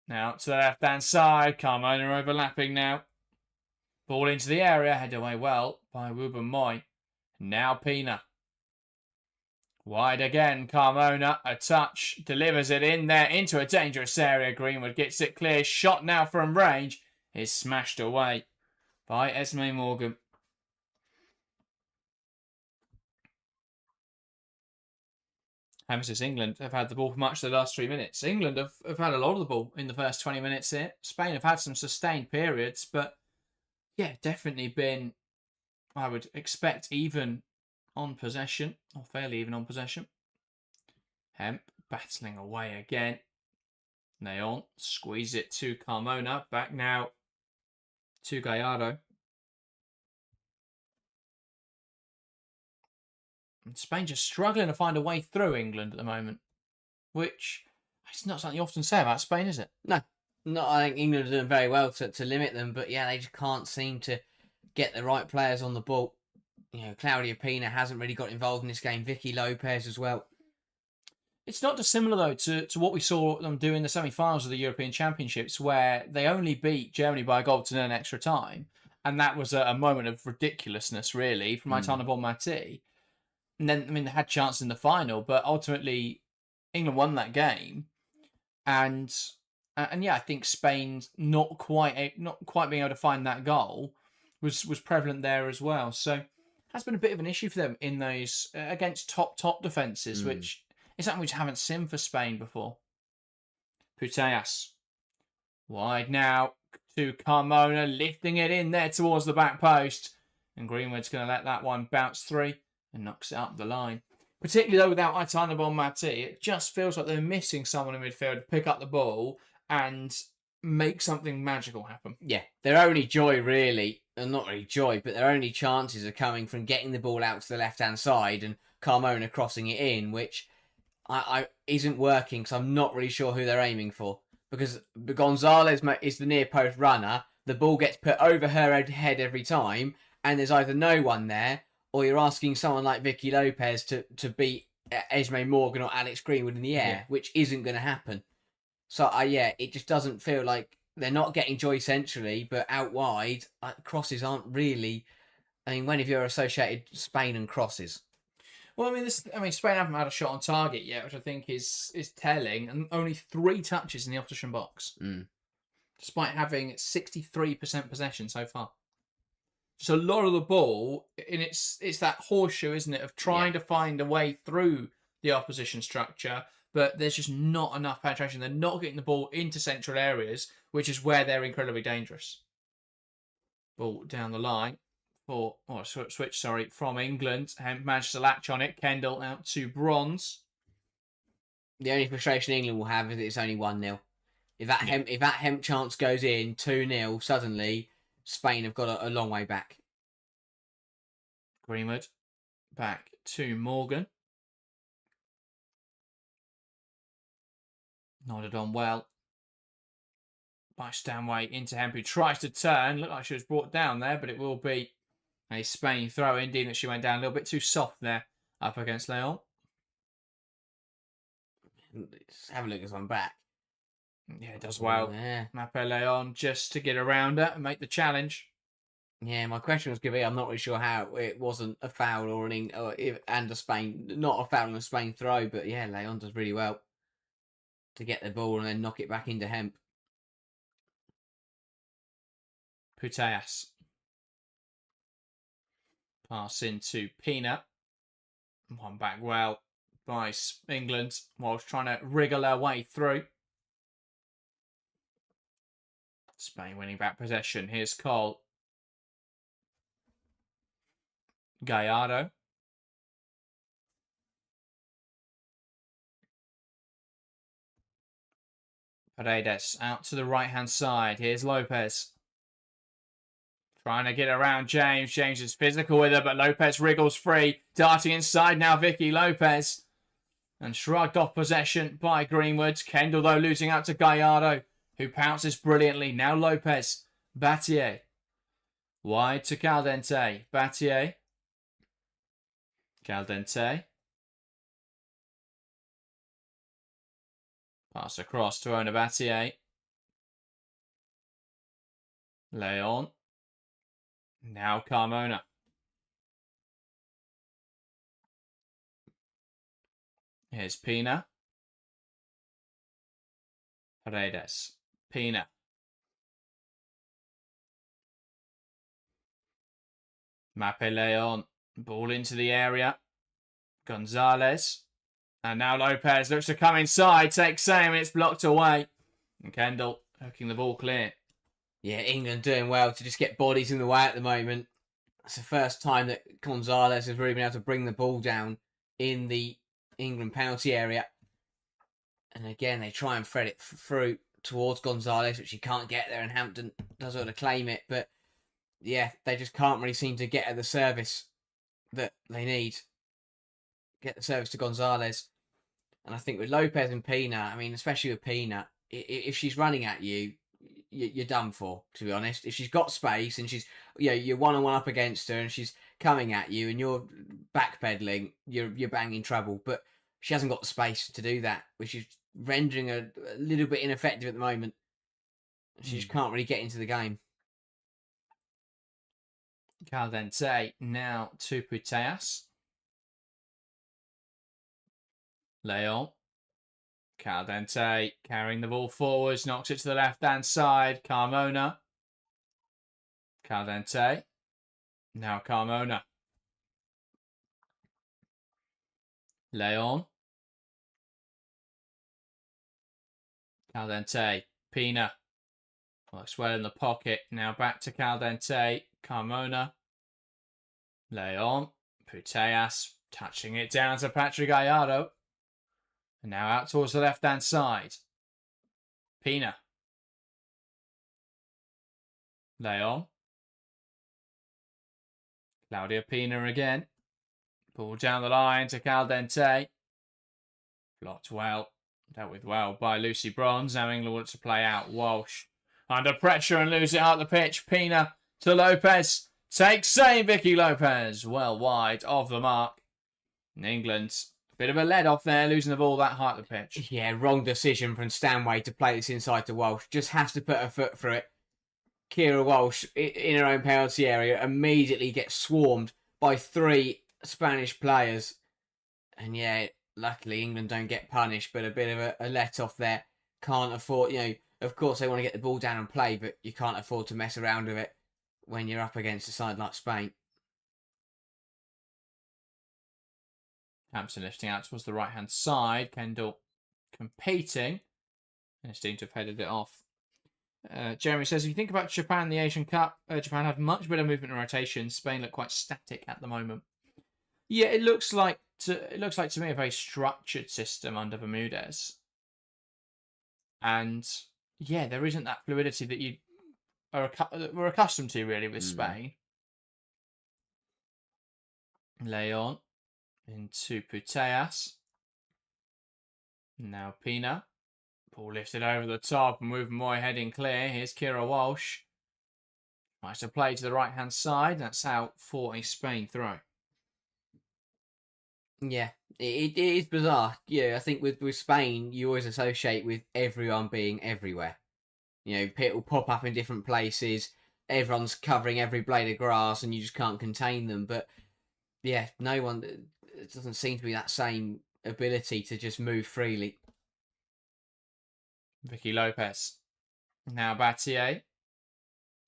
Now to the left-hand side. Carmona overlapping now. Ball into the area. Head away well by Ruben Moy. Now Pina. Wide again. Carmona. A touch. Delivers it in there into a dangerous area. Greenwood gets it clear. Shot now from range. Is smashed away by Esme Morgan. Hamsters England have had the ball for much of the last 3 minutes. England have had a lot of the ball in the first 20 minutes here. Spain have had some sustained periods, but yeah, definitely been, I would expect, even on possession, or fairly even on possession. Hemp battling away again. Leon squeeze it to Carmona. Back now to Gallardo. And Spain just struggling to find a way through England at the moment, which it's not something you often say about Spain, is it? No, I think England are doing very well to limit them, but yeah, they just can't seem to get the right players on the ball. You know, Claudia Pina hasn't really got involved in this game. Vicky Lopez as well. It's not dissimilar, though, to what we saw them do in the semi-finals of the European Championships, where they only beat Germany by a goal to nil in extra time. And that was a moment of ridiculousness, really, from Aitana Bonmati. And then, I mean, they had chances in the final, but ultimately, England won that game. And yeah, I think Spain's not quite being able to find that goal was prevalent there as well. So has been a bit of an issue for them in those against top defences, which is something we haven't seen for Spain before. Putellas. Wide now to Carmona, lifting it in there towards the back post. And Greenwood's going to let that one bounce through and knocks it up the line. Particularly though without Aitana Bonmati, it just feels like they're missing someone in midfield to pick up the ball and make something magical happen. Yeah, their only joy really, and not really joy, but their only chances are coming from getting the ball out to the left-hand side and Carmona crossing it in, which I isn't working because I'm not really sure who they're aiming for. Because Gonzalez is the near post runner, the ball gets put over her head every time, and there's either no one there, or you're asking someone like Vicky Lopez to beat Esme Morgan or Alex Greenwood in the air, which isn't going to happen. So, it just doesn't feel like they're not getting joy centrally, but out wide, crosses aren't really... I mean, when have you ever associated Spain and crosses? Well, I mean, Spain haven't had a shot on target yet, which I think is telling, and only 3 touches in the opposition box, despite having 63% possession so far. Just a lot of the ball, and it's that horseshoe, isn't it, of trying to find a way through the opposition structure, but there's just not enough penetration. They're not getting the ball into central areas, which is where they're incredibly dangerous. Ball down the line from England. Hemp managed to latch on it. Kendall out to bronze. The only frustration England will have is it's only 1-0. If that Hemp chance goes in 2-0, suddenly Spain have got a long way back. Greenwood back to Morgan. Nodded on well by Stanway into Hemp, who tries to turn. Looked like she was brought down there, but it will be a Spain throw in. Deemed that she went down a little bit too soft there up against Leon. Let's have a look at this one back. Yeah, it does well. Yeah. Mape Leon just to get around her and make the challenge. Yeah, my question was going to be, I'm not really sure how it wasn't a foul or and a Spain, not a foul and a Spain throw, but yeah, Leon does really well to get the ball and then knock it back into Hemp. Putellas. Pass into Pina. One back well by England whilst trying to wriggle their way through. Spain winning back possession. Here's Cole. Gallardo. Paredes out to the right-hand side. Here's Lopez. Trying to get around James. James is physical with her, but Lopez wriggles free. Darting inside now, Vicky Lopez. And shrugged off possession by Greenwood. Kendall, though, losing out to Gallardo, who pounces brilliantly. Now Lopez. Battier. Wide to Caldente. Battier. Caldente. Pass across to Ona Battier. Leon. Now Carmona. Here's Pina. Paredes. Pina. Mape Leon. Ball into the area. Gonzalez. And now Lopez looks to come inside. Takes aim and it's blocked away. And Kendall hooking the ball clear. Yeah, England doing well to just get bodies in the way at the moment. It's the first time that Gonzalez has really been able to bring the ball down in the England penalty area. And again, they try and thread it through towards Gonzalez, which he can't get there, and Hampton does all to claim it. But yeah, they just can't really seem to get at the service that they need. Get the service to Gonzalez. And I think with Lopez and Pina, I mean, especially with Pina, if she's running at you, you're done for, to be honest. If she's got space and she's, you're one-on-one up against her and she's coming at you and you're backpedaling, you're banging trouble. But she hasn't got the space to do that, which is rendering her a little bit ineffective at the moment. She just can't really get into the game. Caldente now to Puteas. Leon. Caldente carrying the ball forwards, knocks it to the left-hand side. Carmona. Caldente. Now Carmona. Leon. Caldente. Pina. Works well in the pocket. Now back to Caldente. Carmona. Leon. Puteas. Touching it down to Patrick Gallardo. And now out towards the left-hand side. Pina. Leon. Claudia Pina again. Ball down the line to Caldente. Blocked well. Dealt with well by Lucy Bronze. Now England wants to play out. Walsh under pressure and lose it out the pitch. Pina to Lopez. Takes save Vicky Lopez. Well wide of the mark. And England, a bit of a lead off there, losing the ball that high at the pitch. Yeah, wrong decision from Stanway to play this inside to Walsh. Just has to put her foot through it. Kira Walsh, in her own penalty area, immediately gets swarmed by 3 Spanish players. And yeah, luckily England don't get punished, but a bit of a let-off there. Can't afford, of course they want to get the ball down and play, but you can't afford to mess around with it when you're up against a side like Spain. Hampson lifting out towards the right-hand side. Kendall competing. And seems to have headed it off. Jeremy says, if you think about Japan, the Asian Cup, Japan have much better movement and rotation. Spain look quite static at the moment. Yeah, it looks like to me a very structured system under Bermudez. And yeah, there isn't that fluidity that we're accustomed to really with Spain. Leon into Puteas. Now Pina. Ball lifted over the top and moving more heading clear. Here's Kira Walsh. Tries to play to the right-hand side. That's out for a Spain throw. Yeah, it is bizarre. Yeah, I think with Spain, you always associate with everyone being everywhere. Pit will pop up in different places. Everyone's covering every blade of grass and you just can't contain them. But yeah, it doesn't seem to be that same ability to just move freely. Vicky Lopez. Now Battier.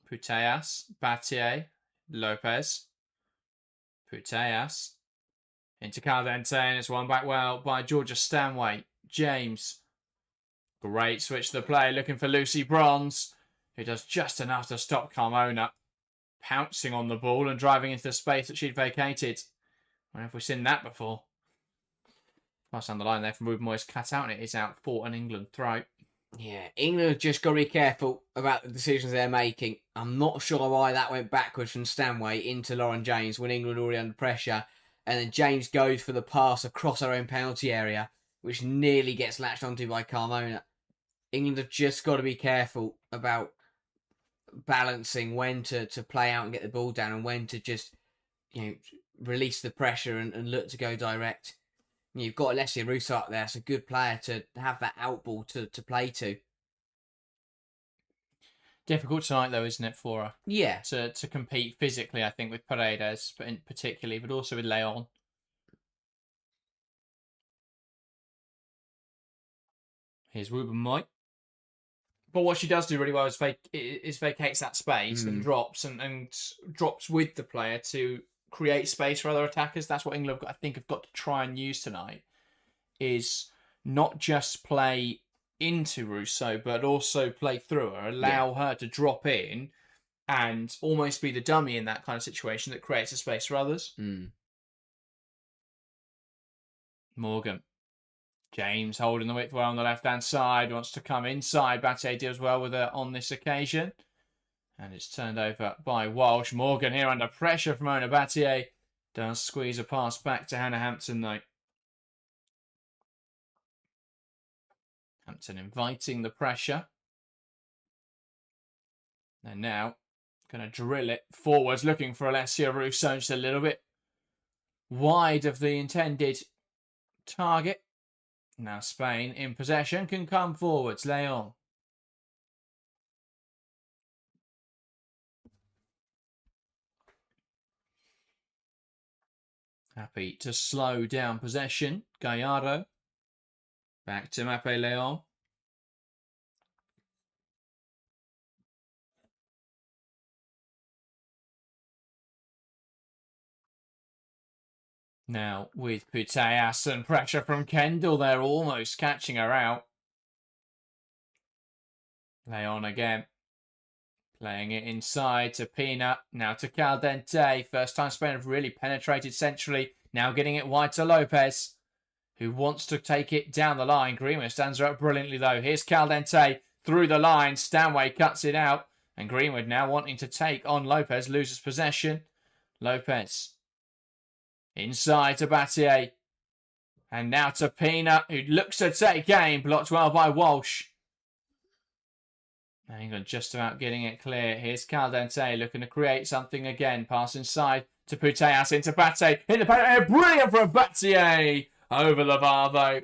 Puteas. Battier. Lopez. Puteas. Into Caldente, and it's won back well by Georgia Stanway. James. Great switch to the play, looking for Lucy Bronze, who does just enough to stop Carmona. Pouncing on the ball and driving into the space that she'd vacated. When have we seen that before? Pass down the line there from Ruben Moyes, cut out, and it is out for an England throw. Yeah, England have just got to be careful about the decisions they're making. I'm not sure why that went backwards from Stanway into Lauren James when England were already under pressure. And then James goes for the pass across her own penalty area, which nearly gets latched onto by Carmona. England have just got to be careful about balancing when to play out and get the ball down and when to just, release the pressure and look to go direct. You've got Alessia Russo up there. It's a good player to have that out ball to play to. Difficult tonight, though, isn't it, for her? Yeah. To compete physically, I think, with Paredes, particularly, but also with Leon. Here's Ruben Moy. But what she does do really well is vacates that space and drops and drops with the player to create space for other attackers. That's what England, I think, have got to try and use tonight, is not just play into Russo, but also play through her, allow her to drop in and almost be the dummy in that kind of situation that creates a space for others. Morgan. James holding the width well on the left-hand side, wants to come inside. Battier deals well with her on this occasion. And it's turned over by Walsh. Morgan here under pressure from Ona Battier. Does squeeze a pass back to Hannah Hampton, though. Hampton inviting the pressure. And now, going to drill it forwards, looking for Alessia Russo, just a little bit wide of the intended target. Now Spain in possession, can come forwards. Leon. Happy to slow down possession. Gallardo. Back to Mape Leon. Now with Puteas and pressure from Kendall, they're almost catching her out. Leon again. Playing it inside to Pina. Now to Caldente. First time Spain have really penetrated centrally. Now getting it wide to Lopez, who wants to take it down the line. Greenwood stands her up brilliantly, though. Here's Caldente through the line. Stanway cuts it out. And Greenwood now wanting to take on Lopez. Loses possession. Lopez. Inside to Battier. And now to Pina, who looks to take aim. Blocked well by Walsh. England just about getting it clear. Here's Caldente looking to create something again. Pass inside to Puteas into Battier. In the penalty, brilliant from Battier. Over the bar, though.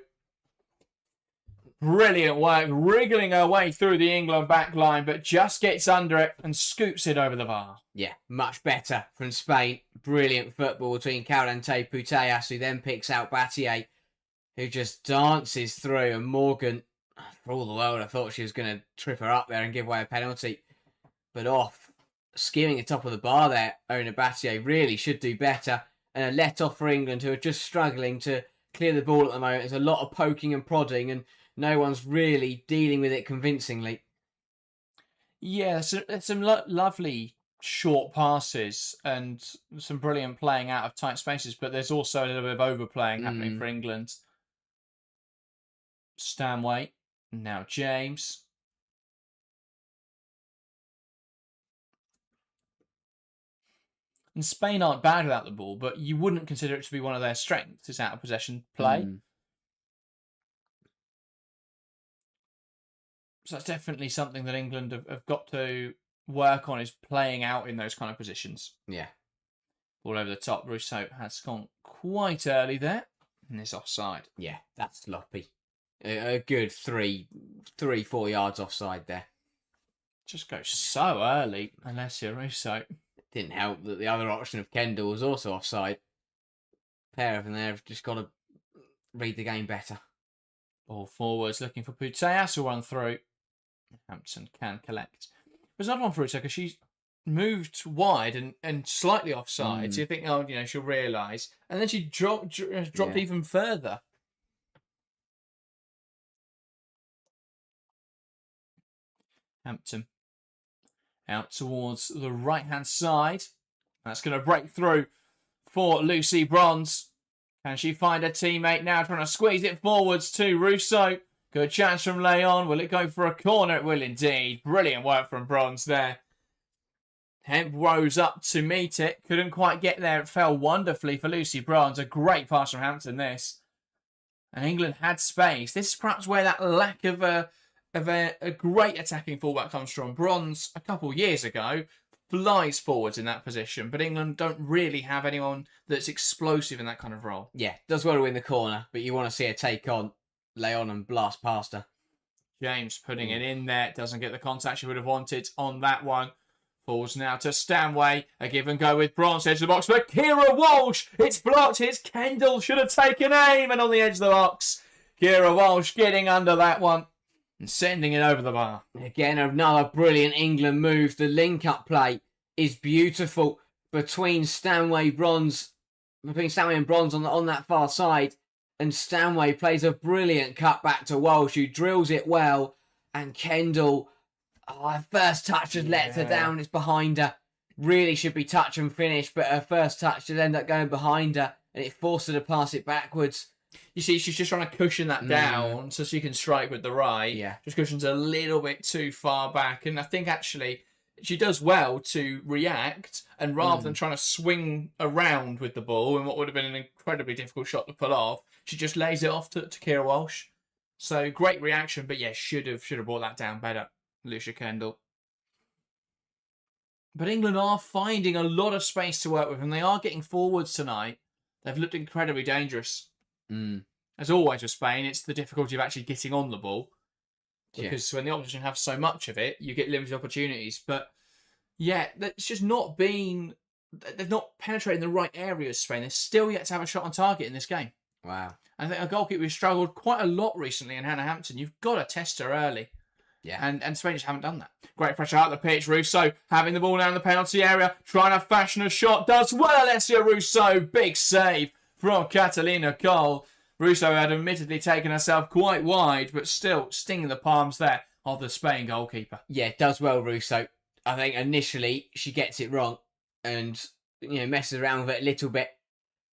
Brilliant work, wriggling her way through the England back line, but just gets under it and scoops it over the bar. Yeah, much better from Spain. Brilliant football between Caldente Puteas, who then picks out Battier, who just dances through, and Morgan, for all the world, I thought she was going to trip her up there and give away a penalty. But off, skimming the top of the bar there, Ona Battier really should do better. And a let off for England, who are just struggling to clear the ball at the moment. There's a lot of poking and prodding, and no one's really dealing with it convincingly. Yeah, there's some lovely short passes and some brilliant playing out of tight spaces, but there's also a little bit of overplaying happening for England. Stanway. Now James. And Spain aren't bad without the ball, but you wouldn't consider it to be one of their strengths, is out of possession play. So that's definitely something that England have got to work on, is playing out in those kind of positions. Yeah. All over the top. Russo has gone quite early there and is offside. Yeah, that's sloppy. A good 3-4 yards offside there. Just goes so early, Alessia Russo. Didn't help that the other option of Kendall was also offside. Pair of them there have just got to read the game better. Ball forwards, looking for Puteas, who run through. Hampton can collect. There's another one for Russo, because moved wide and slightly offside. So you think, oh, she'll realise. And then she dropped even further. Hampton out towards the right-hand side. That's going to break through for Lucy Bronze. Can she find her teammate now, trying to squeeze it forwards to Russo? Good chance from Leon. Will it go for a corner? It will indeed. Brilliant work from Bronze there. Hemp rose up to meet it. Couldn't quite get there. It fell wonderfully for Lucy Bronze. A great pass from Hampton, this. And England had space. This is perhaps where that lack of a great attacking fullback comes from. Bronze, a couple of years ago, flies forwards in that position, but England don't really have anyone that's explosive in that kind of role. Yeah, does well to win the corner, but you want to see her take on Leon and blast past her. James putting it in there. Doesn't get the contact she would have wanted on that one. Falls now to Stanway. A give and go with Bronze. Edge of the box for Kira Walsh. It's blocked. Here's Kendall. Should have taken aim. And on the edge of the box, Kira Walsh getting under that one and sending it over the bar. Again, another brilliant England move. The link-up play is beautiful between Stanway and Bronze on that far side. And Stanway plays a brilliant cut back to Walsh, who drills it well. And Kendall, her first touch has let her down. It's behind her. Really should be touch and finish, but her first touch did end up going behind her, and it forced her to pass it backwards. You see, she's just trying to cushion that down so she can strike with the right. Yeah. Just cushions a little bit too far back. And I think actually she does well to react, and rather than trying to swing around with the ball in what would have been an incredibly difficult shot to pull off, she just lays it off to Kira Walsh. So great reaction, but yeah, should have brought that down better, Lucia Kendall. But England are finding a lot of space to work with, and they are getting forwards tonight. They've looked incredibly dangerous. As always with Spain, it's the difficulty of actually getting on the ball. Because when the opposition have so much of it, you get limited opportunities. But yeah, it's just not been... They've not penetrated in the right areas, Spain. They're still yet to have a shot on target in this game. Wow. I think a goalkeeper who's struggled quite a lot recently in Hannah Hampton. You've got to test her early. Yeah. And Spain just haven't done that. Great pressure out the pitch. Russo having the ball down the penalty area. Trying to fashion a shot. Does well, Alessia Russo. Big save from Catalina Cole. Russo had admittedly taken herself quite wide, but still stinging the palms there of the Spain goalkeeper. Yeah, does well, Russo. I think initially she gets it wrong and messes around with it a little bit,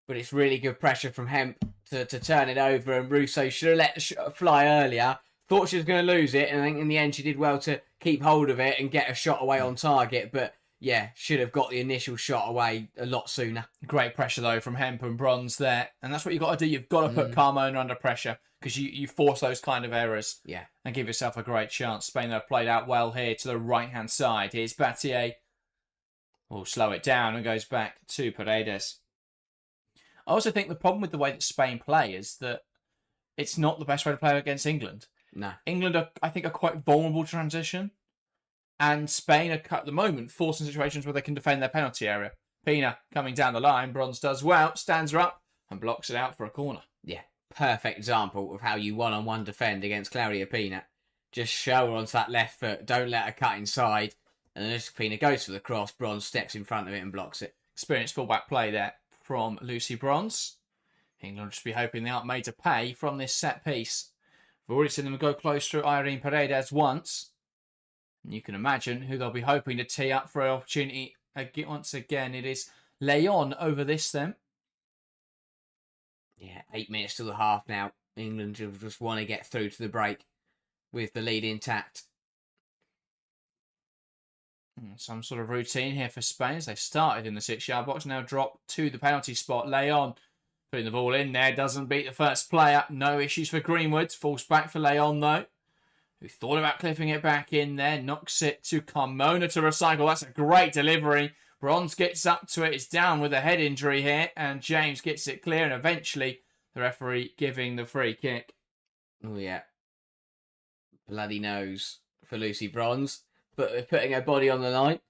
but it's really good pressure from Hemp to turn it over, and Russo should have let the shot fly earlier. Thought she was going to lose it, and I think in the end she did well to keep hold of it and get a shot away on target, but yeah, should have got the initial shot away a lot sooner. Great pressure, though, from Hemp and Bronze there. And that's what you've got to do. You've got to put Carmona under pressure because you force those kind of errors. Yeah. And give yourself a great chance. Spain have played out well here to the right-hand side. Here's Battier. Will slow it down and goes back to Paredes. I also think the problem with the way that Spain play is that it's not the best way to play against England. No. England, I think, are quite vulnerable to transition. And Spain are, at the moment, forced in situations where they can defend their penalty area. Pina coming down the line. Bronze does well, stands her up and blocks it out for a corner. Yeah, perfect example of how you one-on-one defend against Claudia Pina. Just show her onto that left foot. Don't let her cut inside. And then as Pina goes for the cross, Bronze steps in front of it and blocks it. Experienced fullback play there from Lucy Bronze. England will just be hoping they aren't made to pay from this set piece. We've already seen them go close through Irene Paredes once. And you can imagine who they'll be hoping to tee up for an opportunity. Once again, it is Leon over this then. Yeah, 8 minutes to the half now. England just want to get through to the break with the lead intact. Some sort of routine here for Spain as they started in the 6-yard box. Now drop to the penalty spot. Leon putting the ball in there. Doesn't beat the first player. No issues for Greenwood. Falls back for Leon though, who thought about clipping it back in there. Knocks it to Carmona to recycle. That's a great delivery. Bronze gets up to it. It's down with a head injury here. And James gets it clear. And eventually the referee giving the free kick. Oh, yeah. Bloody nose for Lucy Bronze. But putting her body on the line.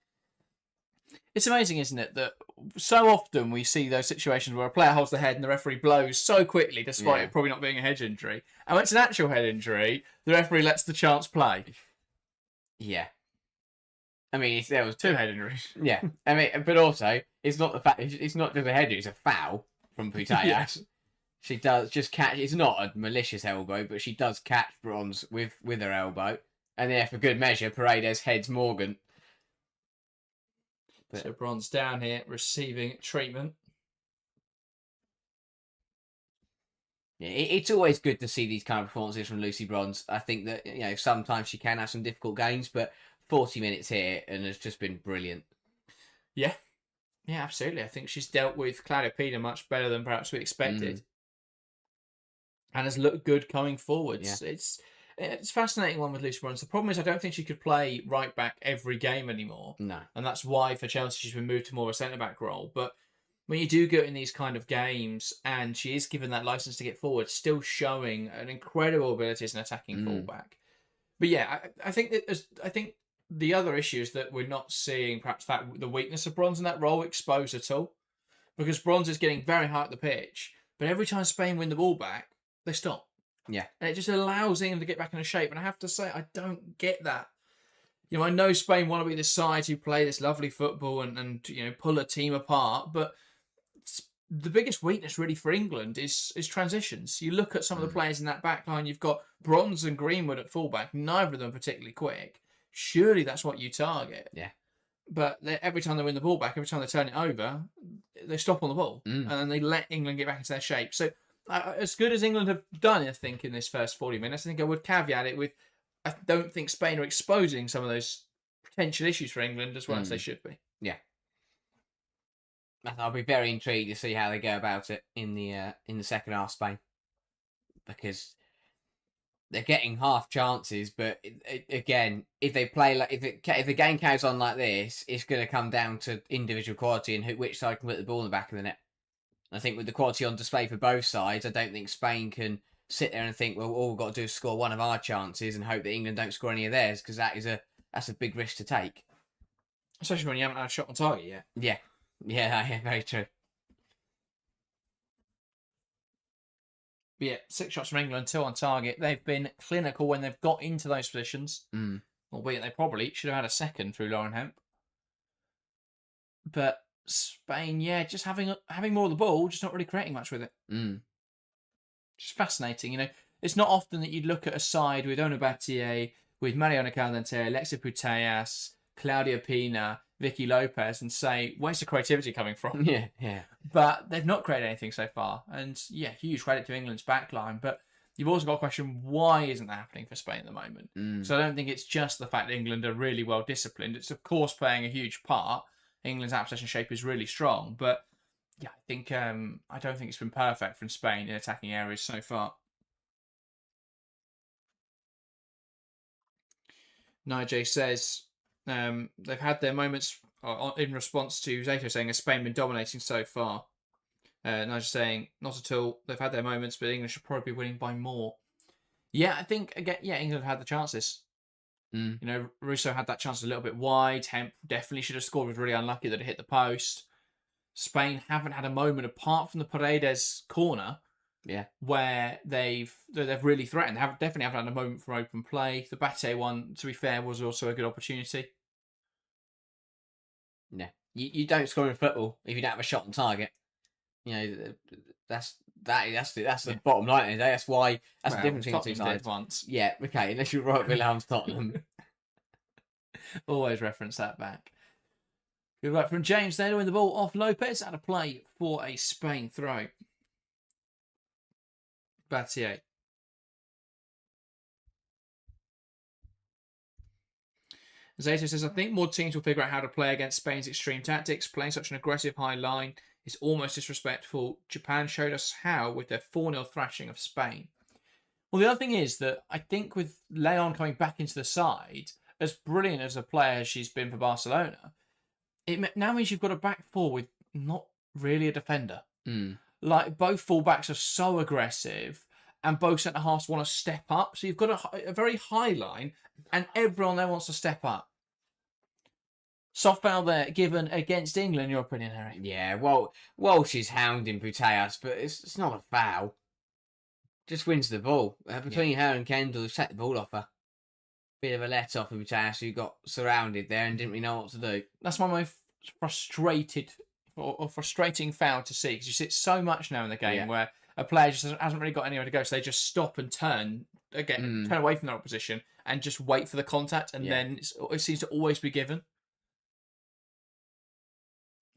It's amazing, isn't it, that so often we see those situations where a player holds the head and the referee blows so quickly, despite it probably not being a head injury. And when it's an actual head injury, the referee lets the chance play. Yeah. I mean, there was Two head injuries. Yeah, I mean, but also it's not the fact. It's not just a header; it's a foul from Putellas. Yeah. She does just catch. It's not a malicious elbow, but she does catch Bronze with her elbow, and then for good measure, Paredes heads Morgan. But, so Bronze down here receiving treatment. yeah, it's always good to see these kind of performances from Lucy Bronze. I think that sometimes she can have some difficult games, but 40 minutes here and has just been brilliant. Yeah. Yeah, absolutely. I think she's dealt with Claudia Pina much better than perhaps we expected. And has looked good coming forwards. Yeah. It's a fascinating one with Lucy Bronze. The problem is I don't think she could play right back every game anymore. No. And that's why for Chelsea she's been moved to more of a centre-back role. But when you do go in these kind of games and she is given that licence to get forward, still showing an incredible ability as an attacking fullback. But yeah, I think the other issue is that we're not seeing perhaps the weakness of Bronze in that role exposed at all. Because Bronze is getting very high up the pitch, but every time Spain win the ball back, they stop. Yeah. And it just allows England to get back into shape. And I have to say, I don't get that. I know Spain want to be the side who play this lovely football and pull a team apart, but the biggest weakness really for England is transitions. You look at some of the players in that back line, you've got Bronze and Greenwood at fullback, neither of them particularly quick. Surely that's what you target. Yeah. But every time they win the ball back, every time they turn it over, they stop on the ball. And then they let England get back into their shape. So as good as England have done, I think, in this first 40 minutes, I think I would caveat it with, I don't think Spain are exposing some of those potential issues for England as well as they should be. Yeah. I'll be very intrigued to see how they go about it in the second half, Spain, because they're getting half chances. But again, if they play if the game carries on like this, it's going to come down to individual quality and which side can put the ball in the back of the net. I think with the quality on display for both sides, I don't think Spain can sit there and think, well, all we've got to do is score one of our chances and hope that England don't score any of theirs, because that's a big risk to take. Especially when you haven't had a shot on target yet. Yeah. Yeah, very true. But yeah, 6 shots from England, 2 on target. They've been clinical when they've got into those positions. Albeit they probably should have had a second through Lauren Hemp. But Spain, yeah, just having more of the ball, just not really creating much with it. Just fascinating. It's not often that you'd look at a side with Ona Battier, with Mariona Caldentera, Alexia Putellas, Claudia Pina, Vicky Lopez, and say, where's the creativity coming from? Yeah. But they've not created anything so far. And yeah, huge credit to England's backline. But you've also got a question, why isn't that happening for Spain at the moment? So I don't think it's just the fact that England are really well disciplined. It's of course playing a huge part. England's out-possession shape is really strong. But yeah, I think I don't think it's been perfect from Spain in attacking areas so far. Nigel says they've had their moments in response to Zato saying, has Spain been dominating so far? Nigel saying, not at all. They've had their moments, but England should probably be winning by more. Yeah, I think, again, England have had the chances. Russo had that chance a little bit wide. Hemp definitely should have scored. Was really unlucky that it hit the post. Spain haven't had a moment apart from the Paredes corner, where they've really threatened. They definitely haven't had a moment for open play. The Battier one, to be fair, was also a good opportunity. Yeah, you don't score in football if you don't have a shot on target. That's the bottom line. That's why the difference between the two sides. Once. Yeah, okay, unless you're right, Wilhelm's Tottenham. Always reference that back. Good work from James there to win the ball off Lopez. Out of play for a Spain throw. Battier. Zato says, I think more teams will figure out how to play against Spain's extreme tactics. Playing such an aggressive high line is almost disrespectful. Japan showed us how with their 4-0 thrashing of Spain. Well, the other thing is that I think with Leon coming back into the side, as brilliant as a player she's been for Barcelona, it now means you've got a back four with not really a defender. Like, both fullbacks are so aggressive and both centre-halves want to step up. So you've got a very high line and everyone there wants to step up. Soft foul there given against England, in your opinion, Harry? Yeah, well, Walsh is hounding Putellas, but it's not a foul. Just wins the ball. Between her and Kendall, set the ball off her. Bit of a let off of Putellas, who got surrounded there and didn't really know what to do. That's one of my frustrating foul to see, because you see it so much now in the game where a player just hasn't really got anywhere to go, so they just stop and turn turn away from their opposition and just wait for the contact, and then it seems to always be given.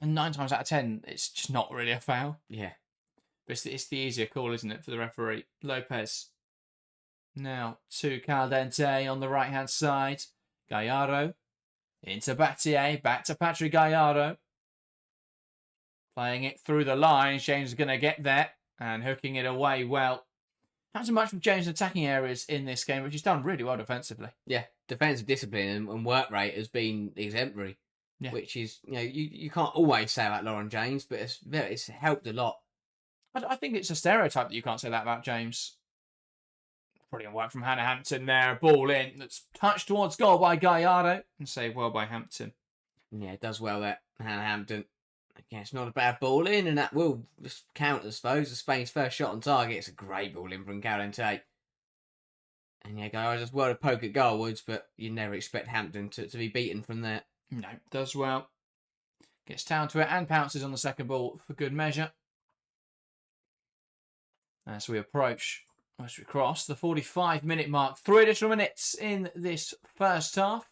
And 9 times out of 10, it's just not really a foul. Yeah. But it's the easier call, isn't it, for the referee? Lopez. Now to Caldente on the right-hand side. Gallardo. Into Battier. Back to Patrick Gallardo. Playing it through the line. James is going to get there. And hooking it away well. Not so much from James' attacking areas in this game, which he's done really well defensively. Yeah, defensive discipline and work rate has been exemplary. Yeah. Which is, you can't always say about Lauren James, but it's helped a lot. I think it's a stereotype that you can't say that about James. Brilliant work from Hannah Hampton there. Ball in. That's touched towards goal by Gallardo. And saved well by Hampton. Yeah, it does well there, Hannah Hampton. Again, it's not a bad ball in, and that will just count, I suppose, as Spain's first shot on target. It's a great ball in from Caldente. And yeah, Gallardo does well to poke at goalwards, but you never expect Hampton to be beaten from there. No, does well. Gets down to it and pounces on the second ball for good measure. As we approach, as we cross the 45-minute mark, 3 additional minutes in this first half.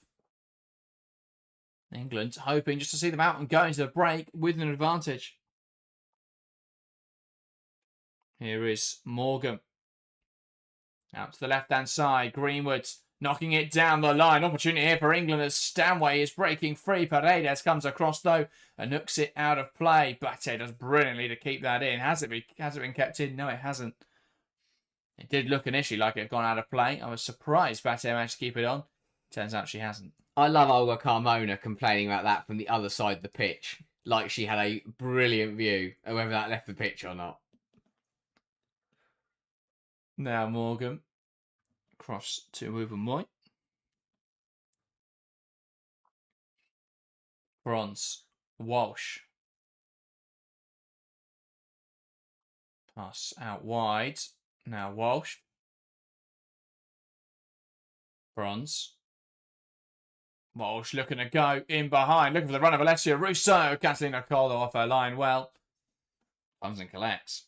England hoping just to see them out and go into the break with an advantage. Here is Morgan. Out to the left-hand side, Greenwood knocking it down the line. Opportunity here for England as Stanway is breaking free. Paredes comes across though and hooks it out of play. Bate does brilliantly to keep that in. Has it been kept in? No, it hasn't. It did look initially like it had gone out of play. I was surprised Bate managed to keep it on. Turns out she hasn't. I love Olga Carmona complaining about that from the other side of the pitch. Like she had a brilliant view of whether that left the pitch or not. Now Morgan. Cross to Ubermoy. Bronze. Walsh. Pass out wide. Now Walsh. Bronze. Walsh looking to go in behind. Looking for the run of Alessia Russo. Catalina Colo off her line well. Comes and collects.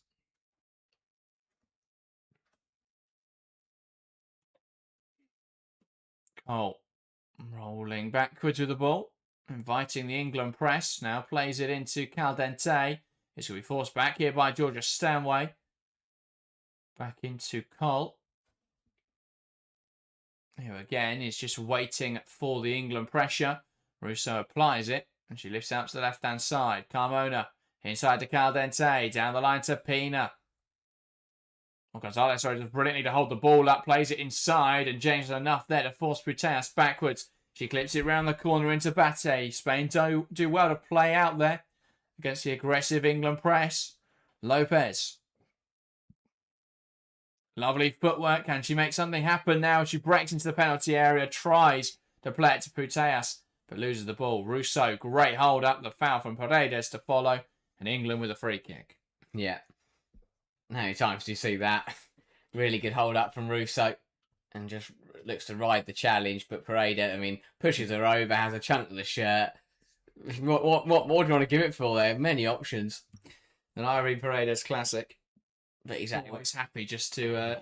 Cole rolling backwards with the ball. Inviting the England press. Now plays it into Caldente. It's going to be forced back here by Georgia Stanway. Back into Cole. Here again is just waiting for the England pressure. Russo applies it. And she lifts out to the left-hand side. Carmona inside to Caldente. Down the line to Pina. Well, Gonzalez does brilliantly to hold the ball up. Plays it inside. And James has enough there to force Putellas backwards. She clips it round the corner into Bate. Spain do well to play out there against the aggressive England press. Lopez. Lovely footwork. Can she make something happen now? She breaks into the penalty area. Tries to play it to Putellas, but loses the ball. Russo, great hold up. The foul from Paredes to follow. And England with a free kick. Yeah. How many times do you see that? Really good hold up from Russo. And just looks to ride the challenge. But Paredes, pushes her over, has a chunk of the shirt. What more do you want to give it for there? Many options. An Irene Paredes classic. But exactly always happy just to,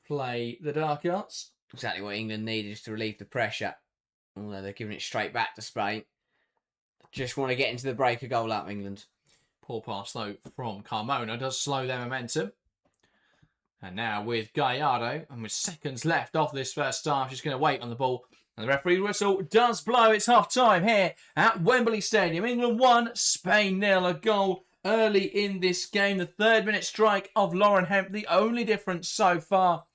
play the dark arts. Exactly what England needed is to relieve the pressure. Although they're giving it straight back to Spain. Just want to get into the break, a goal up, England. Poor pass, though, from Carmona does slow their momentum. And now with Gallardo, and with seconds left of this first half, she's going to wait on the ball. And the referee whistle does blow. It's half-time here at Wembley Stadium. England 1, Spain 0. A goal early in this game. The 3rd-minute strike of Lauren Hemp, the only difference so far.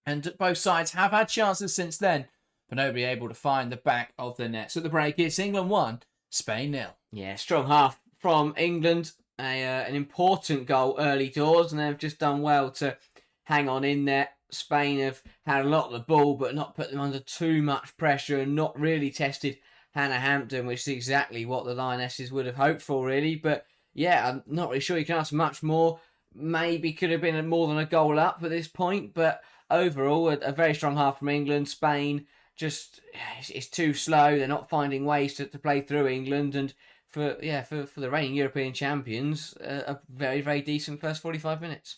And both sides have had chances since then, but nobody able to find the back of the net. So at the break, it's England 1, Spain 0. Yeah, strong half from England. An important goal early doors, and they've just done well to hang on in there. Spain have had a lot of the ball, but not put them under too much pressure and not really tested Hannah Hampton, which is exactly what the Lionesses would have hoped for, really. But yeah, I'm not really sure you can ask much more. Maybe could have been more than a goal up at this point, but overall, a very strong half from England. Spain just it's too slow. They're not finding ways to play through England, and for the reigning European champions, a very, very decent first 45 minutes.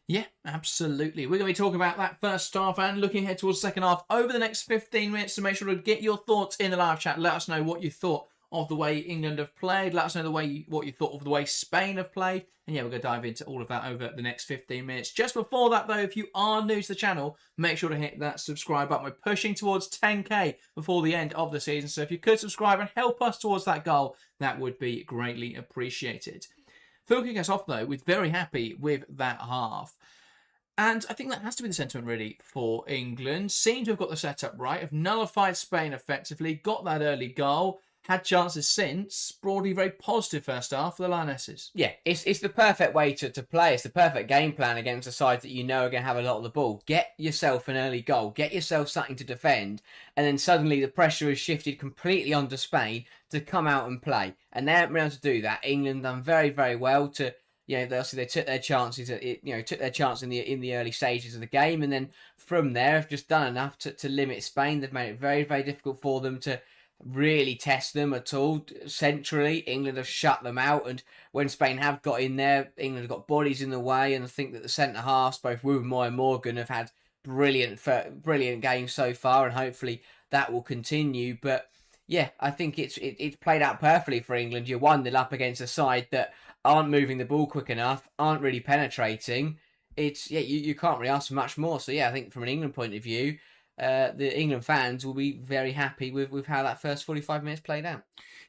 Yeah, absolutely. We're going to be talking about that first half and looking ahead towards the second half over the next 15 minutes. So make sure to get your thoughts in the live chat. Let us know what you thought of the way England have played. Let us know what you thought of the way Spain have played. And yeah, we're going to dive into all of that over the next 15 minutes. Just before that, though, if you are new to the channel, make sure to hit that subscribe button. We're pushing towards 10k before the end of the season. So if you could subscribe and help us towards that goal, that would be greatly appreciated. Phil kicking us off, though, we're very happy with that half. And I think that has to be the sentiment, really, for England. Seem to have got the setup right, have nullified Spain effectively, got that early goal, had chances since. Broadly, very positive first half for the Lionesses. Yeah, it's the perfect way to play. It's the perfect game plan against a side that you know are going to have a lot of the ball. Get yourself an early goal, get yourself something to defend, and then suddenly the pressure has shifted completely onto Spain to come out and play. And they haven't been able to do that. England done very, very well to... they took their chances. Took their chance in the early stages of the game, and then from there have just done enough to limit Spain. They've made it very, very difficult for them to really test them at all. Centrally, England have shut them out, and when Spain have got in there, England have got bodies in the way. And I think that the centre halves, both Wembley and Morgan, have had brilliant games so far, and hopefully that will continue. But yeah, I think it's played out perfectly for England. You're 1-0 up against a side that aren't moving the ball quick enough, aren't really penetrating. You can't really ask for much more. So yeah, I think from an England point of view, the England fans will be very happy with how that first 45 minutes played out.